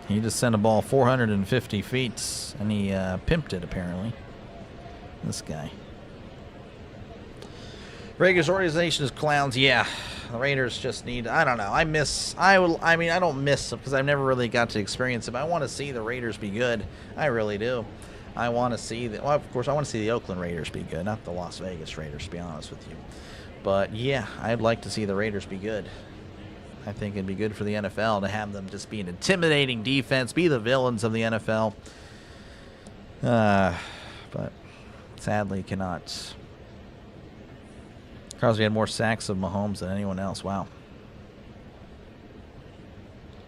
He just sent a ball 450 feet, and he pimped it, apparently. This guy. Raiders organization is clowns. Yeah, the Raiders just need. I don't know. I mean, I don't miss them because I've never really got to experience them. I want to see the Raiders be good. I really do. I want to see the. Well, of course, I want to see the Oakland Raiders be good, not the Las Vegas Raiders, to be honest with you. But yeah, I'd like to see the Raiders be good. I think it'd be good for the NFL to have them just be an intimidating defense, be the villains of the NFL. But sadly, cannot. Crosby had more sacks of Mahomes than anyone else. Wow.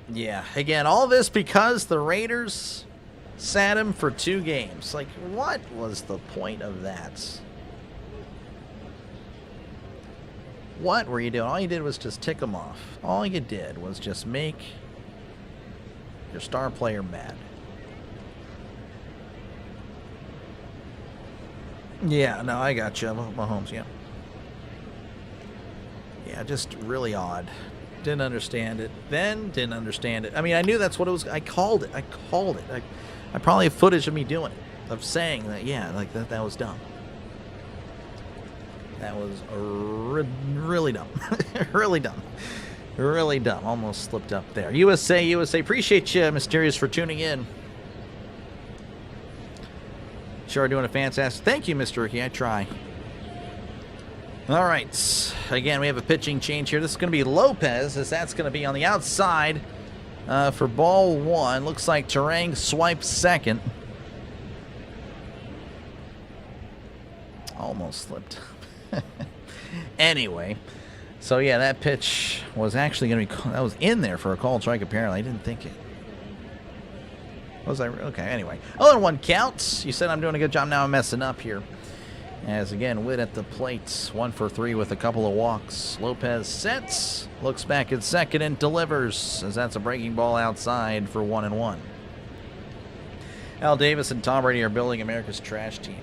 Yeah, again, all this because the Raiders sat him for 2 games. Like, what was the point of that? What were you doing? All you did was just tick him off. All you did was just make your star player mad. Yeah, no, I got you. Mahomes, yeah. Yeah, just really odd. Didn't understand it. Then didn't understand it. I mean, I knew that's what it was. I called it. I probably have footage of me doing it, of saying that, yeah, like that was dumb. That was really dumb. Really dumb. Really dumb. Almost slipped up there. USA, appreciate you, Mysterious, for tuning in. Sure are doing a fantastic. Thank you, Mr. Ricky. I try. All right. Again, we have a pitching change here. This is going to be Lopez, as that's going to be on the outside for ball 1. Looks like Terang swipes second. Almost slipped. Anyway, so yeah, that pitch was actually going to be, that was in there for a called strike, apparently. I didn't think it. Was I? Okay, anyway. 0-1 counts. You said I'm doing a good job. Now I'm messing up here. As again, Witt at the plate, 1 for 3 with a couple of walks. Lopez sets, looks back at second and delivers, as that's a breaking ball outside for 1-1. Al Davis and Tom Brady are building America's trash team.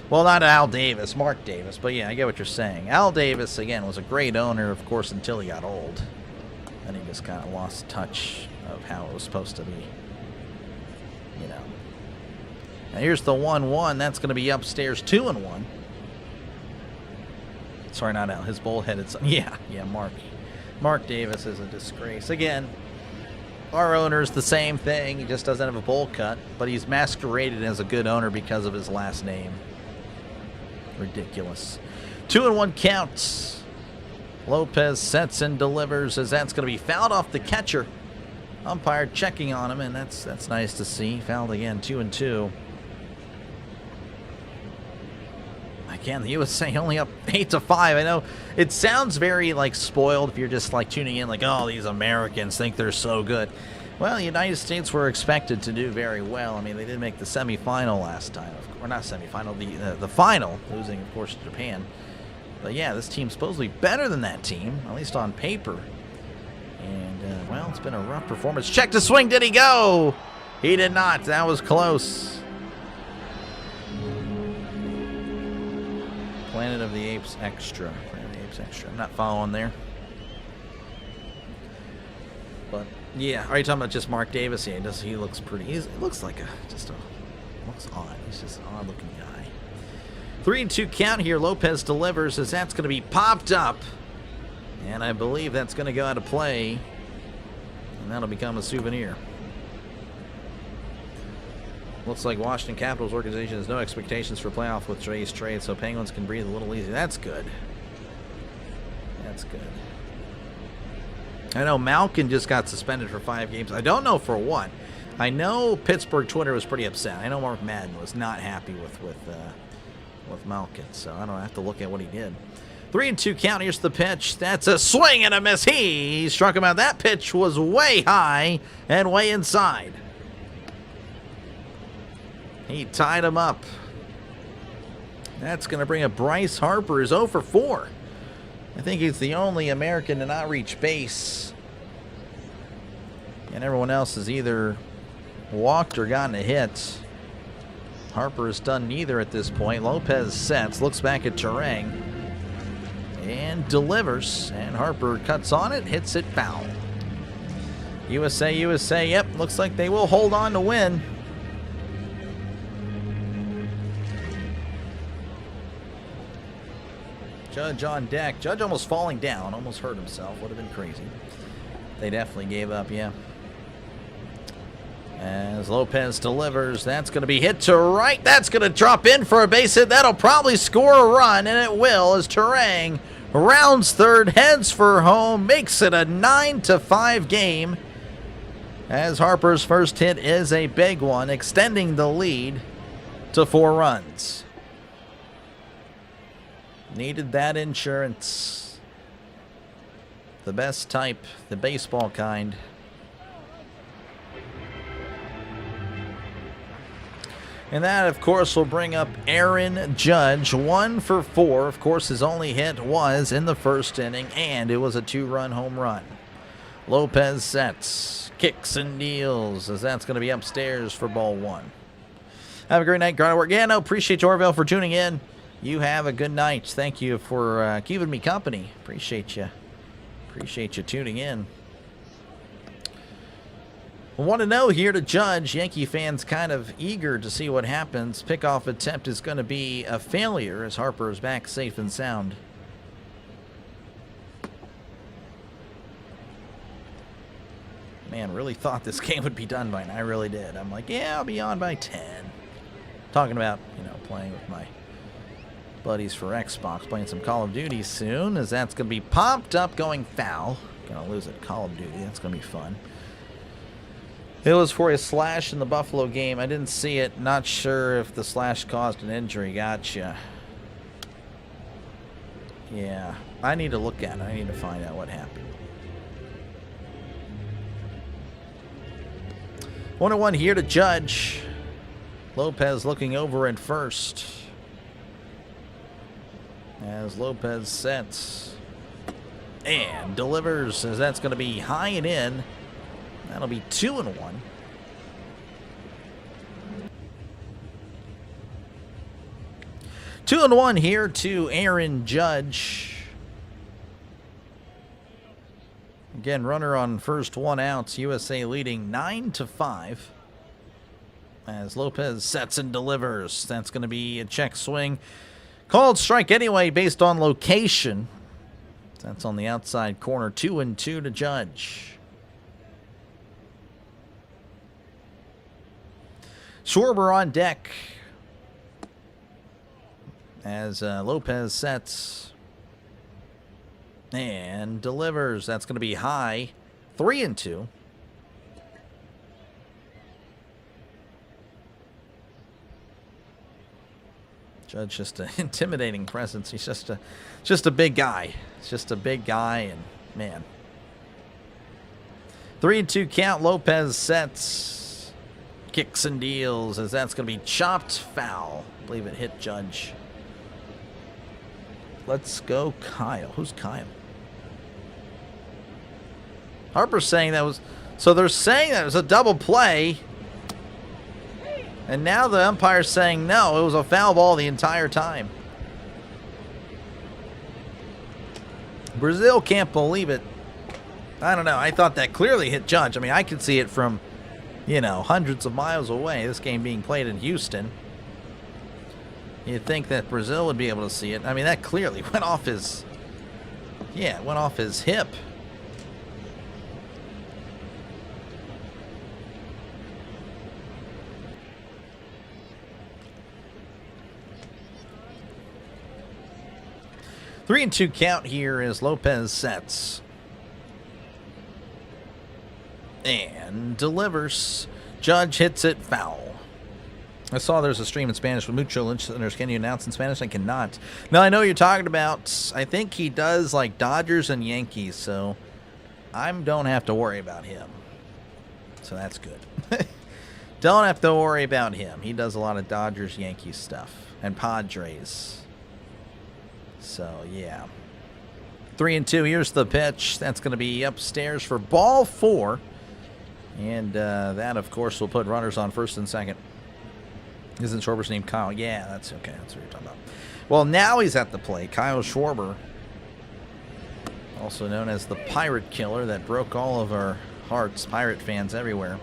Well, not Al Davis, Mark Davis, but yeah, I get what you're saying. Al Davis, again, was a great owner, of course, until he got old. And he just kind of lost touch of how it was supposed to be. You know. Now here's the 1-1. That's going to be upstairs 2-1. Sorry, not Al. His bullheaded son. Yeah, Mark Davis is a disgrace. Again, our owner's the same thing. He just doesn't have a bowl cut, but he's masqueraded as a good owner because of his last name. Ridiculous. 2-1 counts. Lopez sets and delivers, as that's going to be fouled off the catcher. Umpire checking on him, and that's nice to see. Fouled again, 2-2. Again, the USA only up 8-5. I know it sounds very like spoiled if you're just like tuning in, like, oh, these Americans think they're so good. Well, the United States were expected to do very well. I mean, they did make the semifinal last time, or not semifinal, the final, losing, of course, to Japan. But yeah, this team's supposedly better than that team, at least on paper. And well, it's been a rough performance. Check the swing. Did he go? He did not. That was close. Planet of the Apes Extra. Planet of the Apes Extra. I'm not following there. But yeah, are you talking about just Mark Davis? Yeah, he looks pretty. He looks like looks odd. He's just an odd-looking guy. 3-2 count here. Lopez delivers, as that's going to be popped up, and I believe that's going to go out of play, and that'll become a souvenir. Looks like Washington Capitals organization has no expectations for playoff with today's trade, so Penguins can breathe a little easier. That's good. That's good. I know Malkin just got suspended for 5 games. I don't know for what. I know Pittsburgh Twitter was pretty upset. I know Mark Madden was not happy with Malkin, so I don't have to look at what he did. 3-2 count. Here's the pitch. That's a swing and a miss. He struck him out. That pitch was way high and way inside. He tied him up. That's going to bring up Bryce Harper, who's 0 for 4. I think he's the only American to not reach base. And everyone else has either walked or gotten a hit. Harper has done neither at this point. Lopez sets, looks back at Turang, and delivers. And Harper cuts on it, hits it foul. USA, yep, looks like they will hold on to win. Judge on deck. Judge almost falling down, almost hurt himself. Would have been crazy. They definitely gave up, yeah. As Lopez delivers, that's going to be hit to right. That's going to drop in for a base hit. That'll probably score a run, and it will, as Turang rounds third, heads for home, makes it a 9-5 game. As Harper's first hit is a big one, extending the lead to 4 runs. Needed that insurance. The best type, the baseball kind. And that, of course, will bring up Aaron Judge, 1 for 4. Of course, his only hit was in the first inning, and it was a 2-run home run. Lopez sets, kicks and deals, as that's going to be upstairs for ball 1. Have a great night, Garner. Yeah, no, appreciate you, Orville, for tuning in. You have a good night. Thank you for keeping me company. Appreciate you. Appreciate you tuning in. I want to know here to Judge. Yankee fans kind of eager to see what happens. Pickoff attempt is going to be a failure as Harper is back safe and sound. Man, really thought this game would be done by now. I really did. I'm like, yeah, I'll be on by 10. Talking about, playing with my buddies for Xbox, playing some Call of Duty soon, as that's going to be popped up going foul. Going to lose at Call of Duty. That's going to be fun. It was for a slash in the Buffalo game. I didn't see it. Not sure if the slash caused an injury. Gotcha. Yeah. I need to look at it. I need to find out what happened. 1-1 here to Judge. Lopez looking over at first. As Lopez sets and delivers, as that's going to be high and in. That'll be 2-1. Two and one here to Aaron Judge. Again, runner on first, 1 out. USA leading 9-5. As Lopez sets and delivers. That's going to be a check swing. Called strike anyway based on location. That's on the outside corner. 2-2 to Judge. Schwarber on deck. As Lopez sets and delivers. That's going to be high. 3-2. Judge just an intimidating presence. He's just a big guy. It's just a big guy, and man. 3-2 count. Lopez sets, kicks and deals, as that's going to be chopped foul. I believe it hit Judge. Let's go Kyle. Who's Kyle? Harper's saying that was... So they're saying that it was a double play. And now the umpire's saying no, it was a foul ball the entire time. Brazil can't believe it. I don't know. I thought that clearly hit Judge. I mean, I could see it from, hundreds of miles away. This game being played in Houston. You'd think that Brazil would be able to see it. I mean, that clearly went off his... Yeah, it went off his hip. 3-2 count here as Lopez sets. And delivers. Judge hits it foul. I saw there's a stream in Spanish with Mucho listeners. Can you announce in Spanish? I cannot. No, I know what you're talking about. I think he does like Dodgers and Yankees, so I don't have to worry about him. So that's good. Don't have to worry about him. He does a lot of Dodgers, Yankees stuff. And Padres. So, yeah. 3-2. Here's the pitch. That's going to be upstairs for ball 4. And that, of course, will put runners on first and second. Isn't Schwarber's name Kyle? Yeah, that's okay. That's what you're talking about. Well, now he's at the plate. Kyle Schwarber. Also known as the Pirate Killer that broke all of our hearts. Pirate fans everywhere.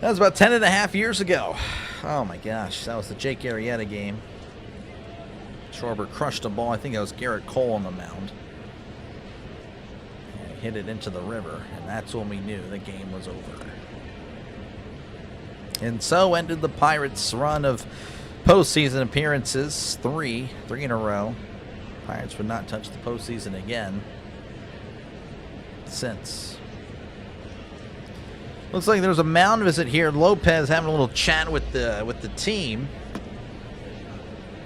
That was about 10.5 years ago. Oh my gosh, that was the Jake Arrieta game. Schwarber crushed a ball. I think it was Garrett Cole on the mound. And he hit it into the river, and that's when we knew the game was over. And so ended the Pirates' run of postseason appearances. Three in a row. Pirates would not touch the postseason again since. Looks like there's a mound visit here. Lopez having a little chat with the team.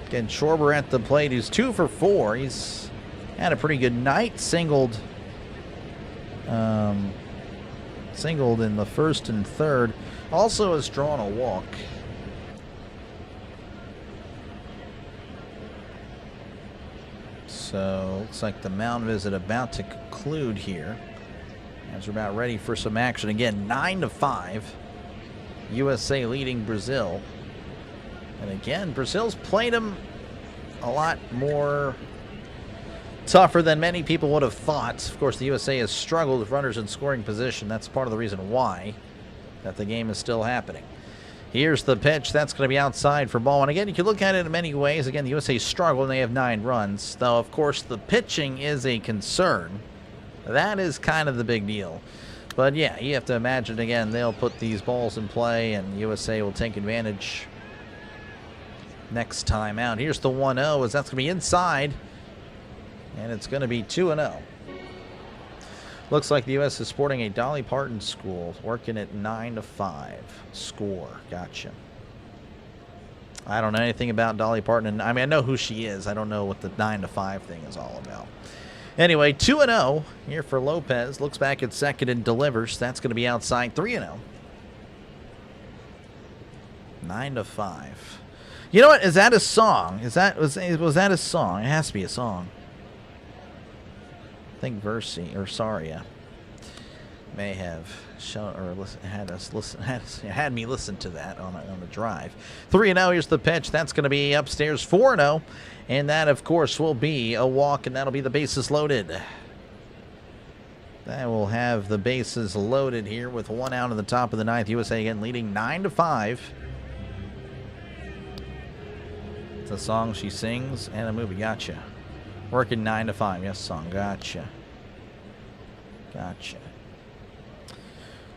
Again, Schwarber at the plate. He's 2 for 4. He's had a pretty good night. Singled in the first and third. Also has drawn a walk. So looks like the mound visit about to conclude here. As we're about ready for some action. Again, 9-5. USA leading Brazil. And again, Brazil's played them a lot more tougher than many people would have thought. Of course, the USA has struggled with runners in scoring position. That's part of the reason why that the game is still happening. Here's the pitch. That's going to be outside for ball 1. Again, you can look at it in many ways. Again, the USA struggled and they have 9 runs. Though, of course, the pitching is a concern. That is kind of the big deal. But yeah, you have to imagine, again, they'll put these balls in play and USA will take advantage next time out. Here's the 1-0 as that's going to be inside. And it's going to be 2-0. Looks like the U.S. is sporting a Dolly Parton school, working at 9-5. Score. Gotcha. I don't know anything about Dolly Parton. I mean, I know who she is. I don't know what the 9-5 thing is all about. Anyway, 2-0 here for Lopez. Looks back at second and delivers. That's going to be outside. 3-0. 9-5. You know what? Is that a song? Was that a song? It has to be a song. I think Versi or Saria may have shown or had me listen to that on the drive. 3-0. Here's the pitch. That's going to be upstairs. 4-0. And that, of course, will be a walk, and that'll be the bases loaded. That will have the bases loaded here with 1 out in the top of the 9th. USA again leading 9-5. It's a song she sings and a movie. Gotcha. Working 9-5. Yes, song. Gotcha. Gotcha.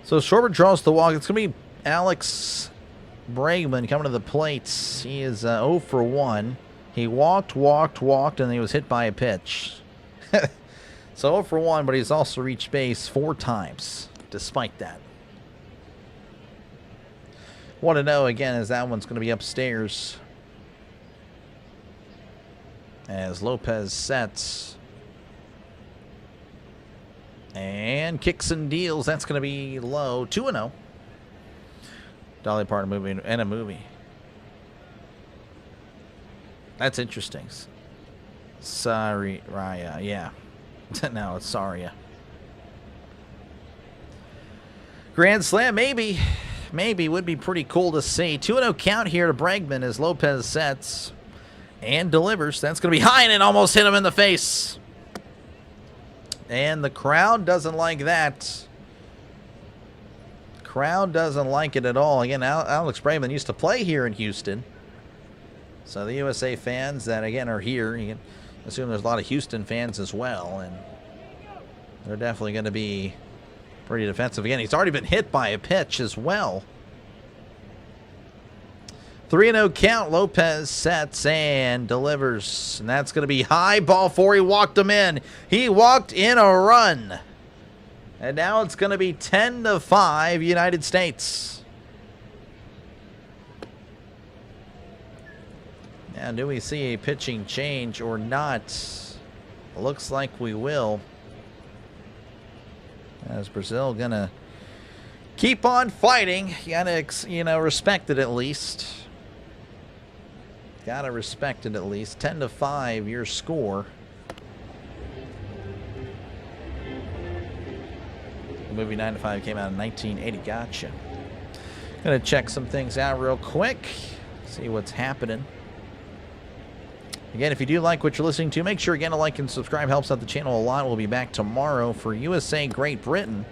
So Schwarber draws the walk. It's going to be Alex Bregman coming to the plate. He is 0 for 1. He walked, and he was hit by a pitch. So 0 for 1, but he's also reached base 4 times, despite that. 1-0 again, as that one's going to be upstairs. As Lopez sets. And kicks and deals. That's going to be low. 2-0. Dolly Parton movie and a movie. That's interesting. Saria, yeah. No, it's Saria. Grand Slam, maybe. Maybe would be pretty cool to see. 2-0 count here to Bregman as Lopez sets and delivers. That's going to be high, and it almost hit him in the face. And the crowd doesn't like that. Crowd doesn't like it at all. Again, Alex Bregman used to play here in Houston. So the USA fans that, again, are here, you can assume there's a lot of Houston fans as well, and they're definitely going to be pretty defensive. Again, he's already been hit by a pitch as well. 3-0 count. Lopez sets and delivers. And that's going to be high. Ball 4. He walked him in. He walked in a run. And now it's going to be 10-5 United States. Now, do we see a pitching change or not? Looks like we will. As Brazil going to keep on fighting. You gotta, respect it at least. Gotta respect it at least. 10-5, your score. The movie 9 to 5 came out in 1980. Gotcha. Gonna check some things out real quick. See what's happening. Again, if you do like what you're listening to, make sure again to like and subscribe. Helps out the channel a lot. We'll be back tomorrow for USA Great Britain.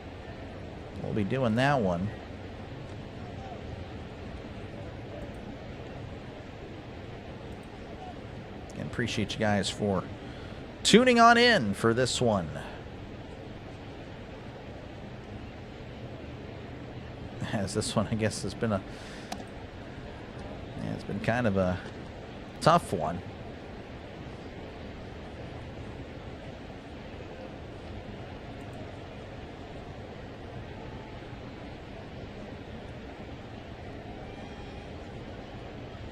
We'll be doing that one. And appreciate you guys for tuning on in for this one. As this one, I guess, has been it's been kind of a tough one.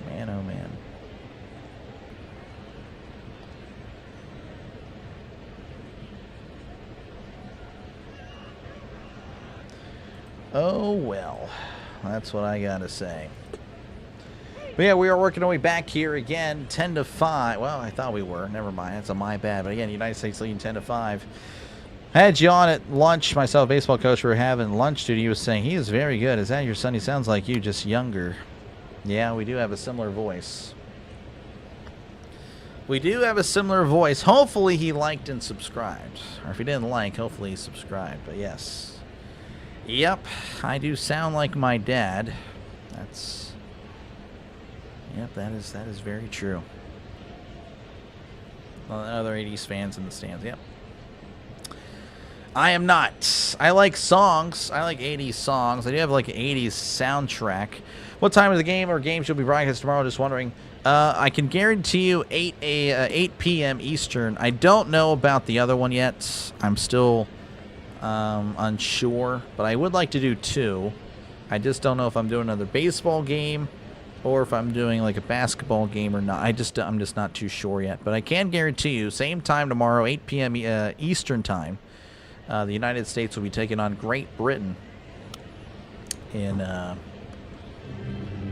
Man, oh man. Oh well, that's what I gotta say. But yeah, we are working our way back here again, 10-5. Well, I thought we were. Never mind, that's my bad. But again, United States leading 10-5. I had you on at lunch. Myself, baseball coach, we were having lunch. Dude, he was saying he is very good. Is that your son? He sounds like you, just younger. Yeah, we do have a similar voice. We do have a similar voice. Hopefully he liked and subscribed. Or if he didn't like, hopefully he subscribed. But yes. Yep, I do sound like my dad. That's... Yep, that is very true. Other 80s fans in the stands, yep. I am not. I like songs. I like 80s songs. I do have like an 80s soundtrack. What time of the game or games will be broadcast tomorrow? Just wondering. I can guarantee you 8 p.m. Eastern. I don't know about the other one yet. I'm still unsure, but I would like to do 2. I just don't know if I'm doing another baseball game or if I'm doing like a basketball game or not. I'm just not too sure yet. But I can guarantee you, same time tomorrow, 8 p.m. Eastern time. The United States will be taking on Great Britain in,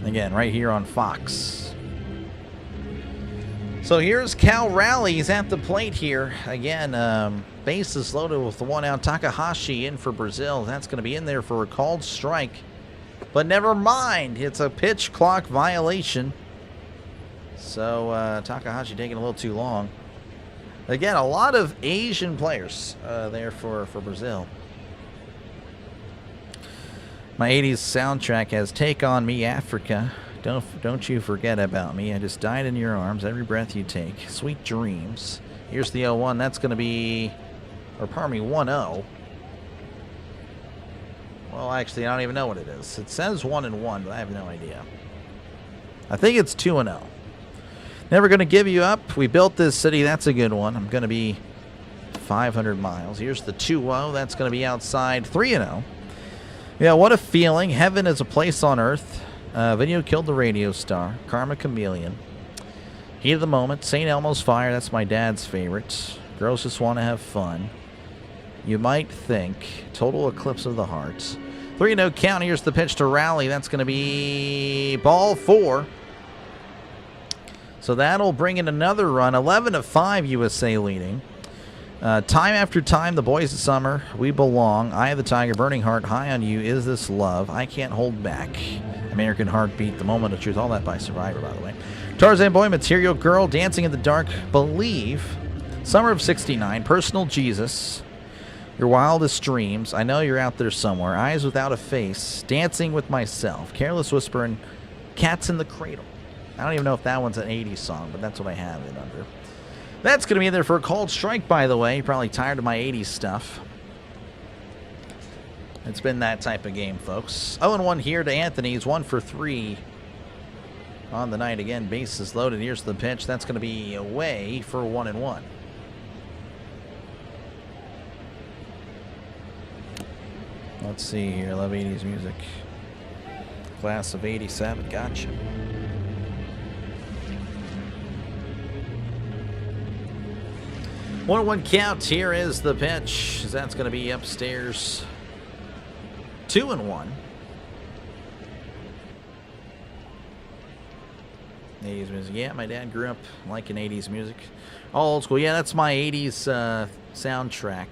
again, right here on Fox. So here's Cal Raleigh. He's at the plate here. Again, bases loaded with the 1 out. Takahashi in for Brazil. That's going to be in there for a called strike. But never mind. It's a pitch clock violation. So Takahashi taking a little too long. Again, a lot of Asian players there for Brazil. My 80s soundtrack has Take On Me, Africa. Don't you forget about me. I just died in your arms. Every breath you take. Sweet dreams. Here's the 0-1. That's going to be, or pardon me, 1-0. Well, actually, I don't even know what it is. It says 1-1, but I have no idea. I think it's 2-0. Never going to give you up. We built this city. That's a good one. I'm going to be 500 miles. Here's the 2-0. That's going to be outside. 3-0. Yeah, what a feeling. Heaven is a place on earth. Video killed the radio star. Karma Chameleon. Heat of the moment. St. Elmo's Fire. That's my dad's favorite. Girls just want to have fun. You might think. Total Eclipse of the Heart. 3-0 count. Here's the pitch to Raleigh. That's going to be ball 4. So that'll bring in another run. 11-5 USA leading. Time after time, the boys of summer, we belong. Eye of the Tiger, Burning Heart, High on You, Is This Love, I Can't Hold Back, American Heartbeat, The Moment of Truth, all that by Survivor, by the way. Tarzan Boy, Material Girl, Dancing in the Dark, Believe, Summer of '69, Personal Jesus, Your Wildest Dreams, I Know You're Out There Somewhere, Eyes Without a Face, Dancing with Myself, Careless Whisper, and Cats in the Cradle. I don't even know if that one's an 80s song, but that's what I have it under. That's going to be in there for a called strike, by the way. You're probably tired of my 80s stuff. It's been that type of game, folks. 0-1 here to Anthony. He's 1 for 3 on the night. Again, bases loaded. Here's the pitch. That's going to be away for 1-1. Let's see here. Love 80s music. Class of 87. Gotcha. One count. Here is the pitch. That's going to be upstairs. 2-1. 80s music. Yeah, my dad grew up liking 80s music. All old school. Yeah, that's my 80s soundtrack.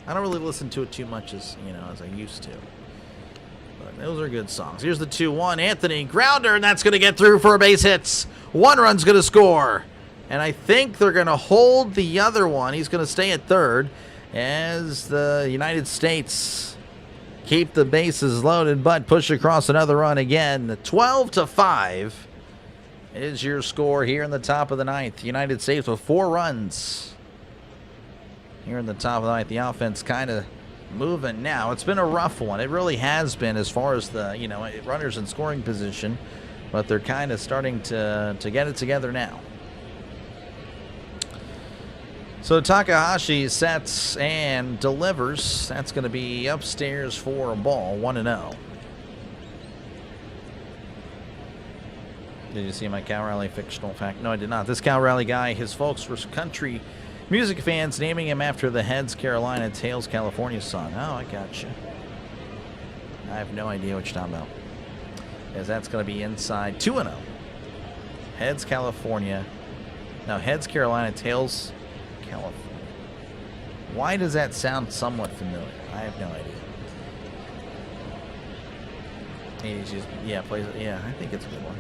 I don't really listen to it too much as I used to. But those are good songs. Here's the 2-1. Anthony, grounder, and that's going to get through for a base hit. 1 run's going to score. And I think they're going to hold the other one. He's going to stay at third as the United States keep the bases loaded, but push across another run again. 12-5 is your score here in the top of the ninth. The United States with 4 runs here in the top of the ninth. The offense kind of moving now. It's been a rough one. It really has been as far as the runners in scoring position, but they're kind of starting to get it together now. So Takahashi sets and delivers. That's going to be upstairs for a ball, 1-0. Did you see my cow rally fictional fact? No, I did not. This cow rally guy, his folks were country music fans, naming him after the Heads, Carolina, Tails, California song. Oh, I gotcha. I have no idea what you're talking about. As that's going to be inside 2-0. Heads, California. No, Heads, Carolina, Tails, California. Why does that sound somewhat familiar? I have no idea. Yeah, plays. Yeah, I think it's a good one.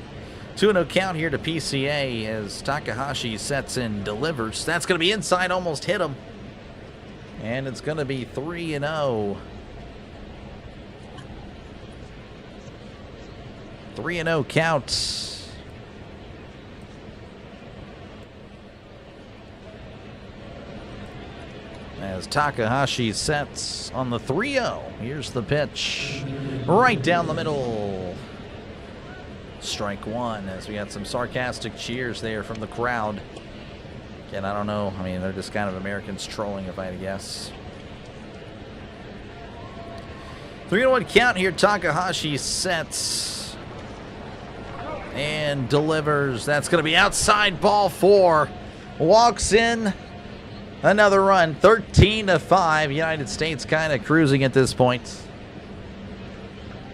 2-0 count here to PCA as Takahashi sets and delivers. That's going to be inside, almost hit him. And it's going to be 3-0. 3-0 count. As Takahashi sets on the 3-0. Here's the pitch. Right down the middle. Strike one, as we got some sarcastic cheers there from the crowd. Again, I don't know. I mean, they're just kind of Americans trolling, if I had to guess. 3-1 count here. Takahashi sets and delivers. That's going to be outside, ball 4. Walks in. Another run. 13-5. United States kind of cruising at this point.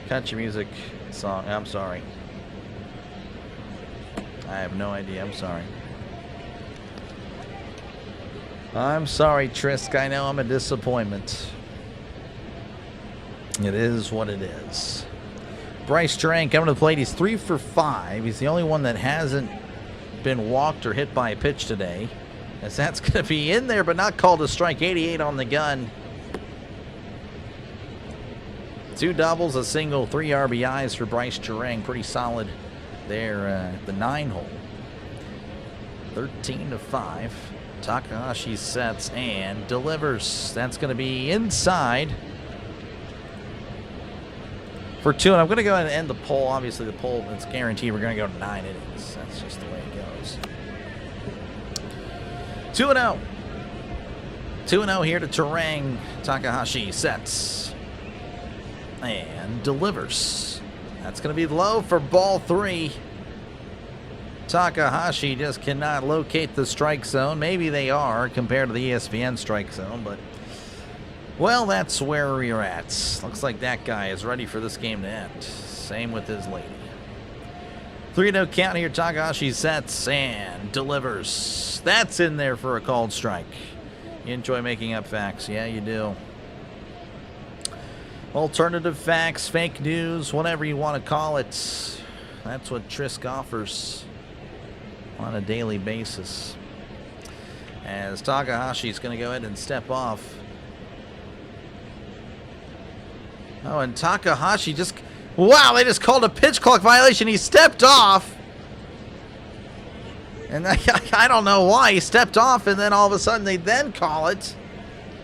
Country music song. I'm sorry. I have no idea. I'm sorry. I'm sorry, Trisk. I know I'm a disappointment. It is what it is. Bryce Terang coming to the plate. He's 3 for 5. He's the only one that hasn't been walked or hit by a pitch today. As that's going to be in there, but not called a strike. 88 on the gun. 2 doubles, a single, 3 RBIs for Bryce Terang. Pretty solid there at the 9 hole. 13-5. Takahashi sets and delivers. That's going to be inside for 2. And I'm going to go ahead and end the poll. Obviously, the poll, it's guaranteed we're going to go to 9 innings. That's just the way it goes. 2-0. 2-0 here to Terang. Takahashi sets and delivers. That's going to be low for ball 3. Takahashi just cannot locate the strike zone. Maybe they are compared to the ESPN strike zone, but well, that's where we're at. Looks like that guy is ready for this game to end. Same with his lady. 3-0 count here. Takahashi sets and delivers. That's in there for a called strike. You enjoy making up facts. Yeah, you do. Alternative facts, fake news, whatever you want to call it. That's what Trisk offers on a daily basis. As Takahashi's going to go ahead and step off. Oh, and Takahashi just... Wow, they just called a pitch clock violation. He stepped off. And I don't know why. He stepped off, and then all of a sudden they then call it.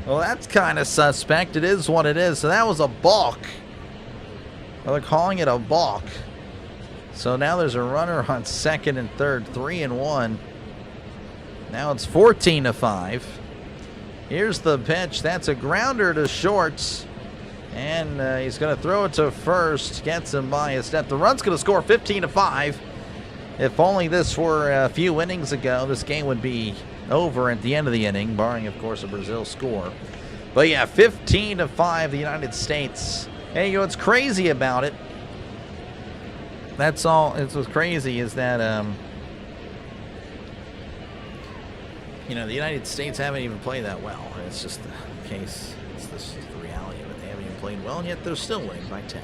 Well, that's kind of suspect. It is what it is. So that was a balk. Well, they're calling it a balk. So now there's a runner on second and third, 3-1. Now it's 14-5. Here's the pitch. That's a grounder to shorts. And he's going to throw it to first. Gets him by a step. The run's going to score 15-5. If only this were a few innings ago, this game would be over at the end of the inning, barring, of course, a Brazil score. But yeah, 15-5, the United States. Hey, you know what's crazy about it? That's all. It's what's crazy is that, you know, the United States haven't even played that well. It's just the case. This is the reality of it. They haven't even played well, and yet they're still winning by 10.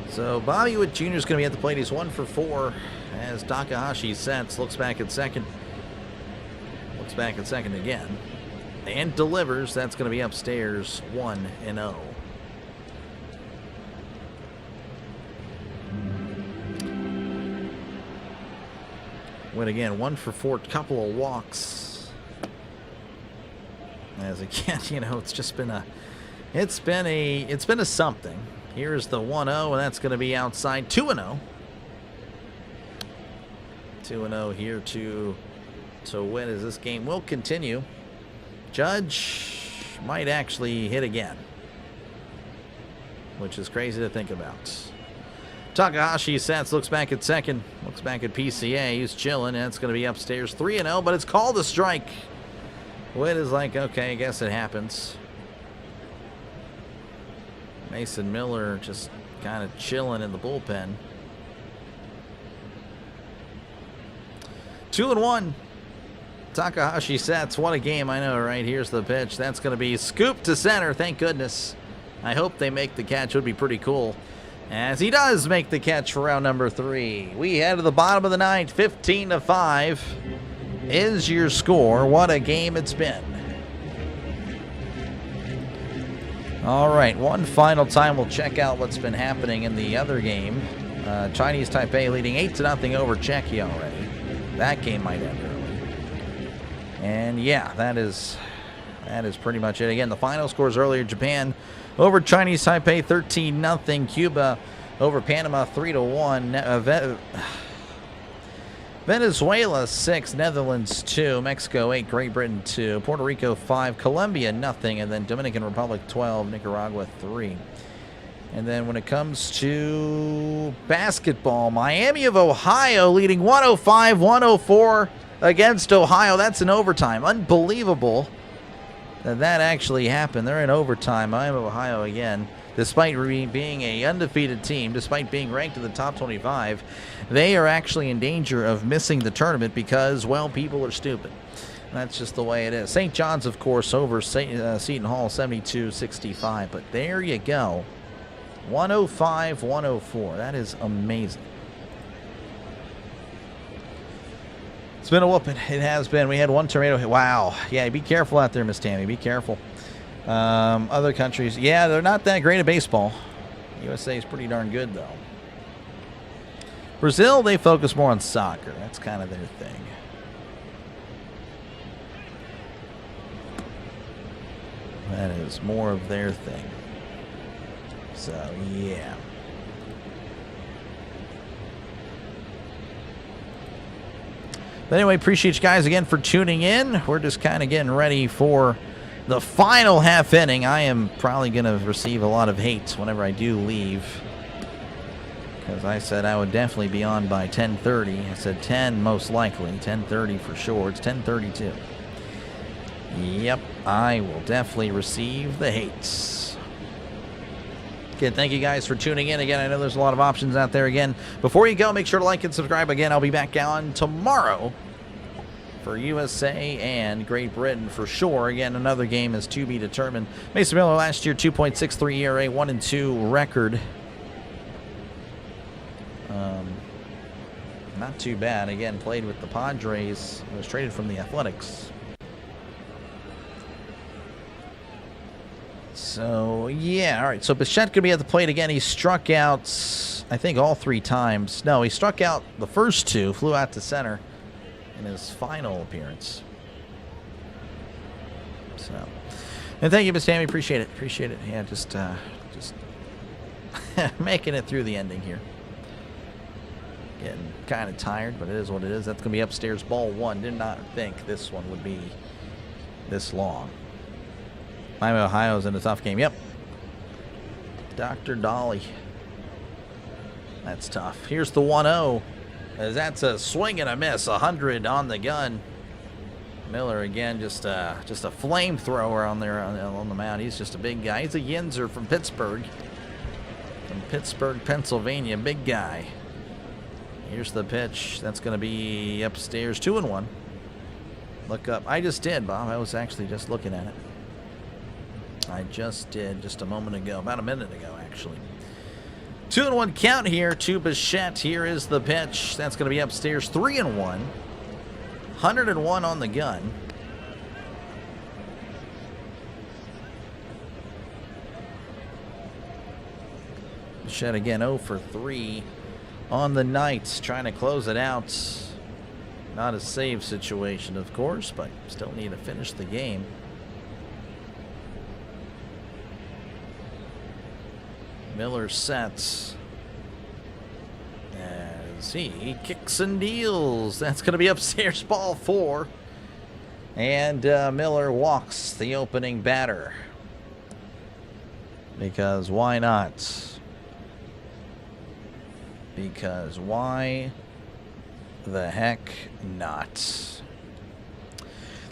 So Bobby Witt Jr. is going to be at the plate. He's 1 for 4 as Takahashi sets. Looks back at second. Looks back at second again. And delivers. That's going to be upstairs, 1-0. Witt again, 1 for 4, couple of walks. As again, you know, it's just been a, it's been a something. Here's the 1-0, and that's going to be outside. 2-0. 2-0 here to win as this game will continue. Judge might actually hit again, which is crazy to think about. Takahashi sets, looks back at second, looks back at PCA. He's chilling, and it's going to be upstairs. 3-0, but it's called a strike. Witt is like, okay, I guess it happens. Mason Miller just kind of chilling in the bullpen. 2-1. Takahashi sets. What a game, I know, right? Here's the pitch. That's going to be scooped to center. Thank goodness. I hope they make the catch. It would be pretty cool. As he does make the catch for round number 3. We head to the bottom of the ninth. 15-5 is your score. What a game it's been. All right, one final time we'll check out what's been happening in the other game. Chinese Taipei leading 8-0 over Czechia already. That game might end early. And yeah, that is pretty much it. Again, the final scores earlier: Japan over Chinese Taipei 13-0, Cuba over Panama 3-1, Venezuela 6, Netherlands 2, Mexico 8, Great Britain 2, Puerto Rico 5, Colombia 0, and then Dominican Republic 12, Nicaragua 3. And then when it comes to basketball, Miami of Ohio leading 105-104 against Ohio. That's in overtime. Unbelievable that actually happened. They're in overtime. Miami of Ohio again. Despite being an undefeated team, despite being ranked in the top 25, they are actually in danger of missing the tournament because, well, people are stupid. That's just the way it is. St. John's, of course, over Seton Hall 72-65. But there you go. 105-104. That is amazing. It's been a whooping. It has been. We had one tornado hit. Wow. Yeah, be careful out there, Miss Tammy. Be careful. Other countries, yeah, they're not that great at baseball. USA is pretty darn good, though. Brazil, they focus more on soccer. That's kind of their thing. That is more of their thing. So, yeah. But anyway, appreciate you guys again for tuning in. We're just kind of getting ready for the final half inning. I am probably going to receive a lot of hate whenever I do leave, because I said I would definitely be on by 10:30. I said 10 most likely, 10:30 for sure. It's 10:32. Yep, I will definitely receive the hates. Again, thank you guys for tuning in. Again, I know there's a lot of options out there. Again, before you go, make sure to like and subscribe. Again, I'll be back on tomorrow for USA and Great Britain for sure. Again, another game is to be determined. Mason Miller last year, 2.63 ERA, 1-2 record. Not too bad. Again, played with the Padres. Was traded from the Athletics. So, yeah. All right. So, Bichette could be at the plate again. He struck out, I think, all 3 times. No, he struck out the first 2, flew out to center in his final appearance. So, And thank you, Miss Tammy. Appreciate it. Appreciate it. Yeah, just making it through the ending here. Getting kind of tired, but it is what it is. That's going to be upstairs ball 1. Did not think this one would be this long. Miami, Ohio's in a tough game. Yep. Dr. Dolly. That's tough. Here's the 1-0. As that's a swing and a miss. 100 on the gun. Miller again, just a flamethrower on there on the mound. He's just a big guy. He's a Yinzer from Pittsburgh, Pennsylvania. Big guy. Here's the pitch. That's going to be upstairs. 2-1. Look up. I just did, Bob. I was actually just looking at it. I just did just a moment ago, about a minute ago, actually. 2-1 count here to Bichette. Here is the pitch. That's going to be upstairs. 3-1. 101 on the gun. Bichette again 0 for 3 on the night, trying to close it out. Not a save situation, of course, but still need to finish the game. Miller sets as he kicks and deals. That's going to be upstairs ball 4. And Miller walks the opening batter. Because why not? Because why the heck not?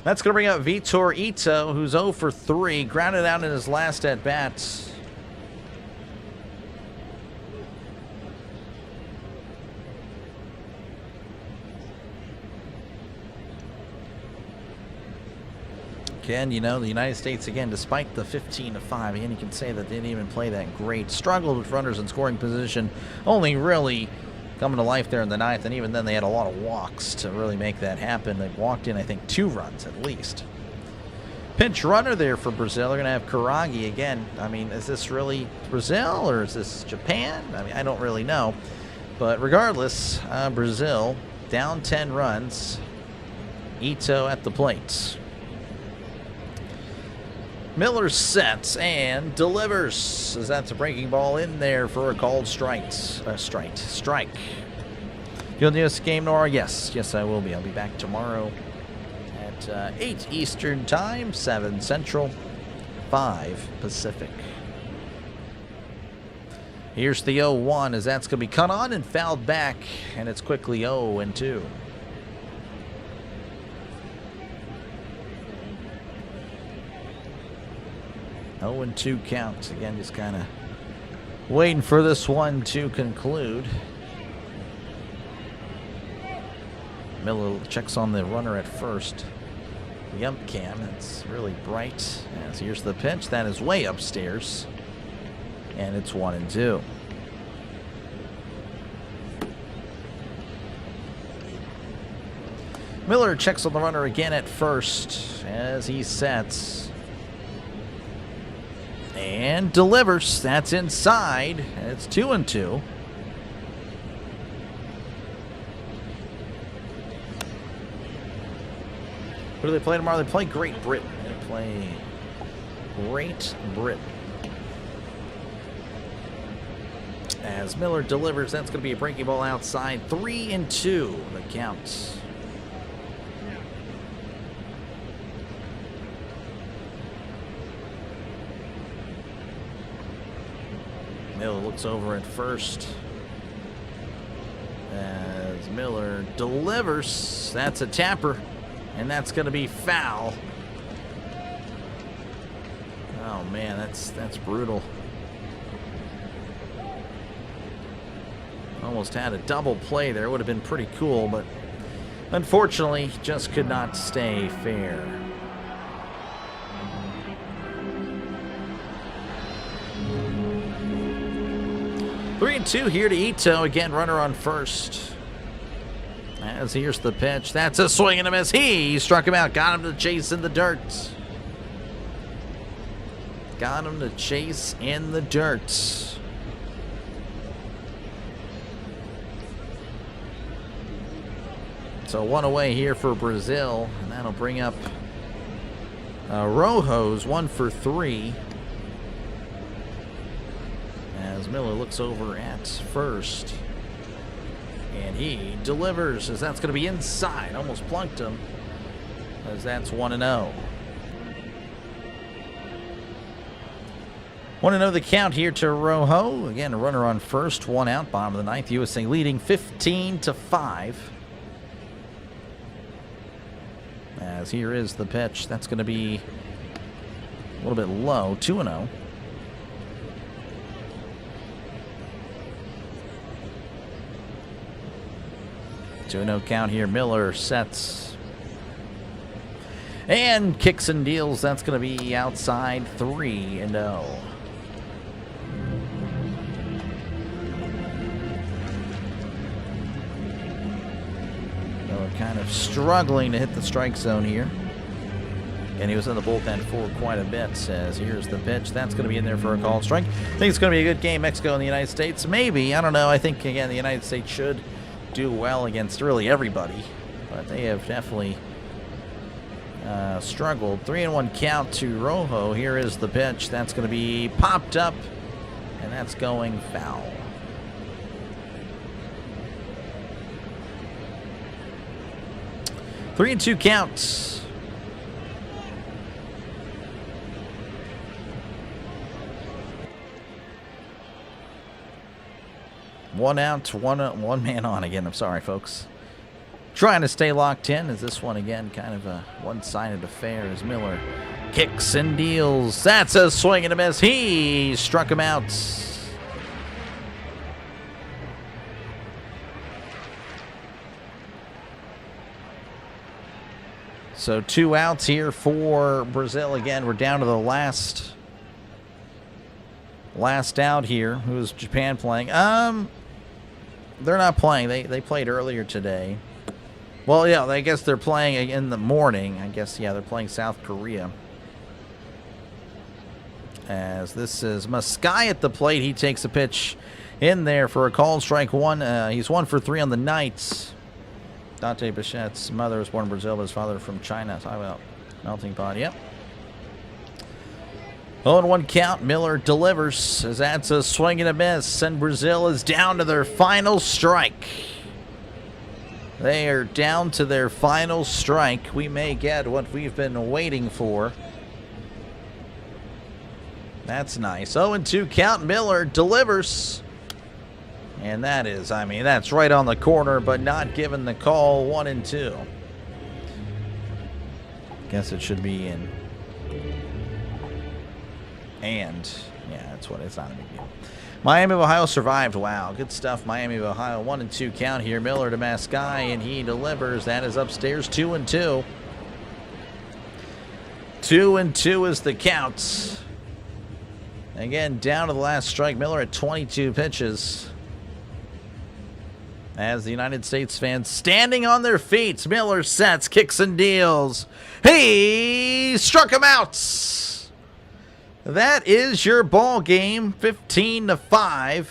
That's going to bring up Vitor Ito, who's 0 for 3. Grounded out in his last at-bat. Again, you know, the United States, again, despite the 15-5, again, you can say that they didn't even play that great. Struggled with runners in scoring position, only really coming to life there in the 9th, and even then they had a lot of walks to really make that happen. They walked in, I think, 2 runs at least. Pinch runner there for Brazil. They're going to have Karagi again. I mean, is this really Brazil or is this Japan? I mean, I don't really know. But regardless, Brazil down 10 runs. Ito at the plate. Miller sets and delivers, as that's a breaking ball in there for a called strike. You'll do this game, Nora? Yes, I will be. I'll be back tomorrow at 8 Eastern Time, 7 Central, 5 Pacific. Here's the 0-1, as that's going to be cut on and fouled back, and it's quickly 0-2. 0-2 count. Again, just kind of waiting for this one to conclude. Miller checks on the runner at first. The ump cam, it's really bright. As here's the pitch. That is way upstairs. And it's 1-2. Miller checks on the runner again at first as he sets. And delivers. That's inside. It's 2-2. Who do they play tomorrow? They play Great Britain. They play Great Britain. As Miller delivers, that's going to be a breaking ball outside. 3-2 the count. Miller looks over at first as Miller delivers. That's a tapper, and that's going to be foul. Oh man, that's brutal. Almost had a double play there. Would have been pretty cool, but unfortunately just could not stay fair. Three and 2 here to Ito. Again, runner on first. As here's the pitch. That's a swing and a miss. He struck him out. Got him to chase in the dirt. Got him to chase in the dirt. So 1 away here for Brazil. And that'll bring up Rojo's 1 for 3. As Miller looks over at first. And he delivers as that's going to be inside. Almost plunked him. As that's 1-0. 1-0 the count here to Rojo. Again, a runner on first, 1 out, bottom of the ninth. USA leading 15-5. As here is the pitch. That's going to be a little bit low, 2-0. 2-0 count here. Miller sets and kicks and deals. That's going to be outside, 3-0. Miller kind of struggling to hit the strike zone here. And he was in the bullpen for quite a bit. Says here's the pitch. That's going to be in there for a called strike. I think it's going to be a good game. Mexico and the United States. Maybe. I don't know. I think, again, the United States should do well against really everybody. But they have definitely struggled. 3-1 count to Rojo. Here is the pitch. That's going to be popped up. And that's going foul. Three and 2 counts. One out, one man on again. I'm sorry, folks. Trying to stay locked in. Is this one again kind of a one-sided affair as Miller kicks and deals. That's a swing and a miss. He struck him out. So 2 outs here for Brazil. Again, we're down to the last out here. Who's Japan playing? They're not playing. They played earlier today. Well, yeah, I guess they're playing in the morning. I guess, yeah, they're playing South Korea. As this is Maskai at the plate. He takes a pitch in there for a called strike one. He's 1 for 3 on the night. Dante Bichette's mother was born in Brazil, but his father from China. Talk about melting pot. Yep. 0-1 count. Miller delivers as that's a swing and a miss, and Brazil is down to their final strike. They are down to their final strike. We may get what we've been waiting for. That's nice. 0-2 count. Miller delivers. And that is, I mean, that's right on the corner, but not given the call. 1-2. Guess it should be in. And, yeah, that's what it's not a big deal. Miami of Ohio survived. Wow, good stuff. Miami of Ohio, 1-2 count here. Miller to Maskai, and he delivers. That is upstairs, 2-2. 2-2 is the count. Again, down to the last strike. Miller at 22 pitches. As the United States fans standing on their feet. Miller sets, kicks and deals. He struck him out. That is your ball game, 15-5.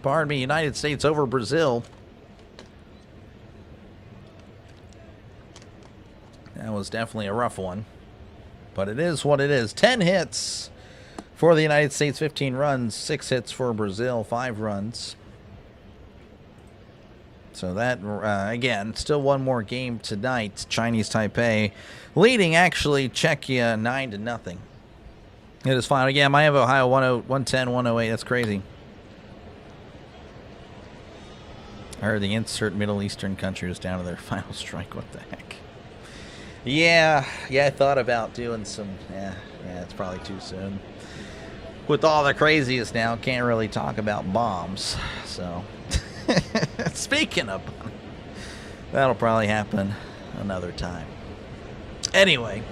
Pardon me, United States over Brazil. That was definitely a rough one. But it is what it is. 10 hits for the United States, 15 runs. 6 hits for Brazil, 5 runs. So that, again, still one more game tonight. Chinese Taipei leading, actually, Czechia 9-0. It is final. Again, Miami, Ohio 110, 108. That's crazy. I heard the insert Middle Eastern country was down to their final strike. What the heck? Yeah, I thought about doing some, yeah, it's probably too soon. With all the craziest now, can't really talk about bombs, so... Speaking of, that'll probably happen another time. Anyway,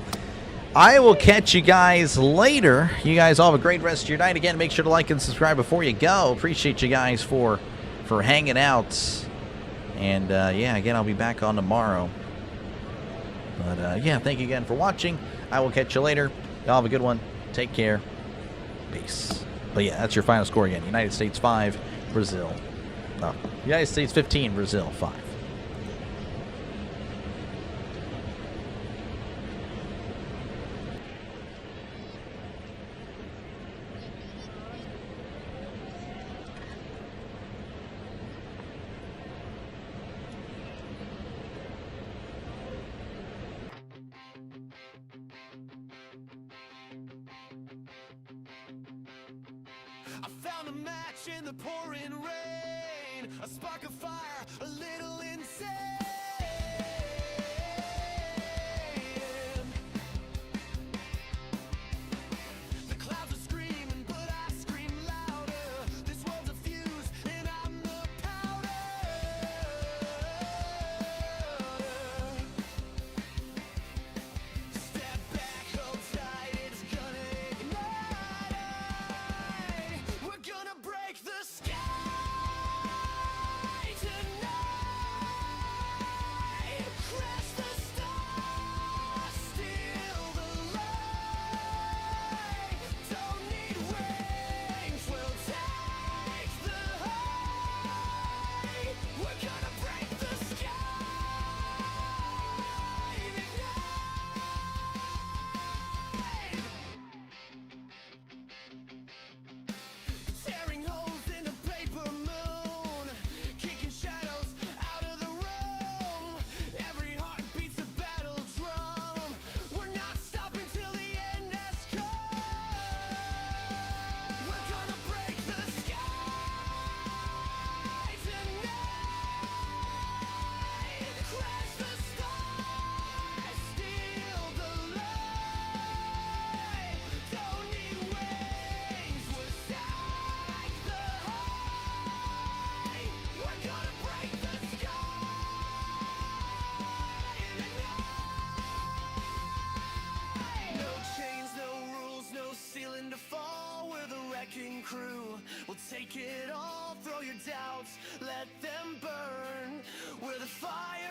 I will catch you guys later. You guys all have a great rest of your night. Again, make sure to like and subscribe before you go. Appreciate you guys for hanging out. And, yeah, again, I'll be back on tomorrow. But, yeah, thank you again for watching. I will catch you later. Y'all have a good one. Take care. Peace. But, yeah, that's your final score again. United States 5, Brazil. Oh, United States 15, Brazil 5. I found a match in the pouring rain, a spark of fire, a little insane. The clouds are screaming, but I scream louder. This world's a fuse, and I'm the powder. Step back, hold tight, it's gonna ignite. We're gonna break the sky tonight. Crash the stars, steal the light. Don't need wings, we'll take the height. We're gonna break the sky and ignite. Tearing holes in the paper moon, kicking shadows out of the room. Every heart beats a battle drum. We're not stopping till the end has come. We're gonna break the sky tonight. Crash the stars, steal the light. Don't need wings, we'll strike the height. We're gonna break the sky and ignite. No chains, no rules, no ceiling to fall. We're the wrecking crew. We'll take it all. Throw your doubts, let them burn. We're the fire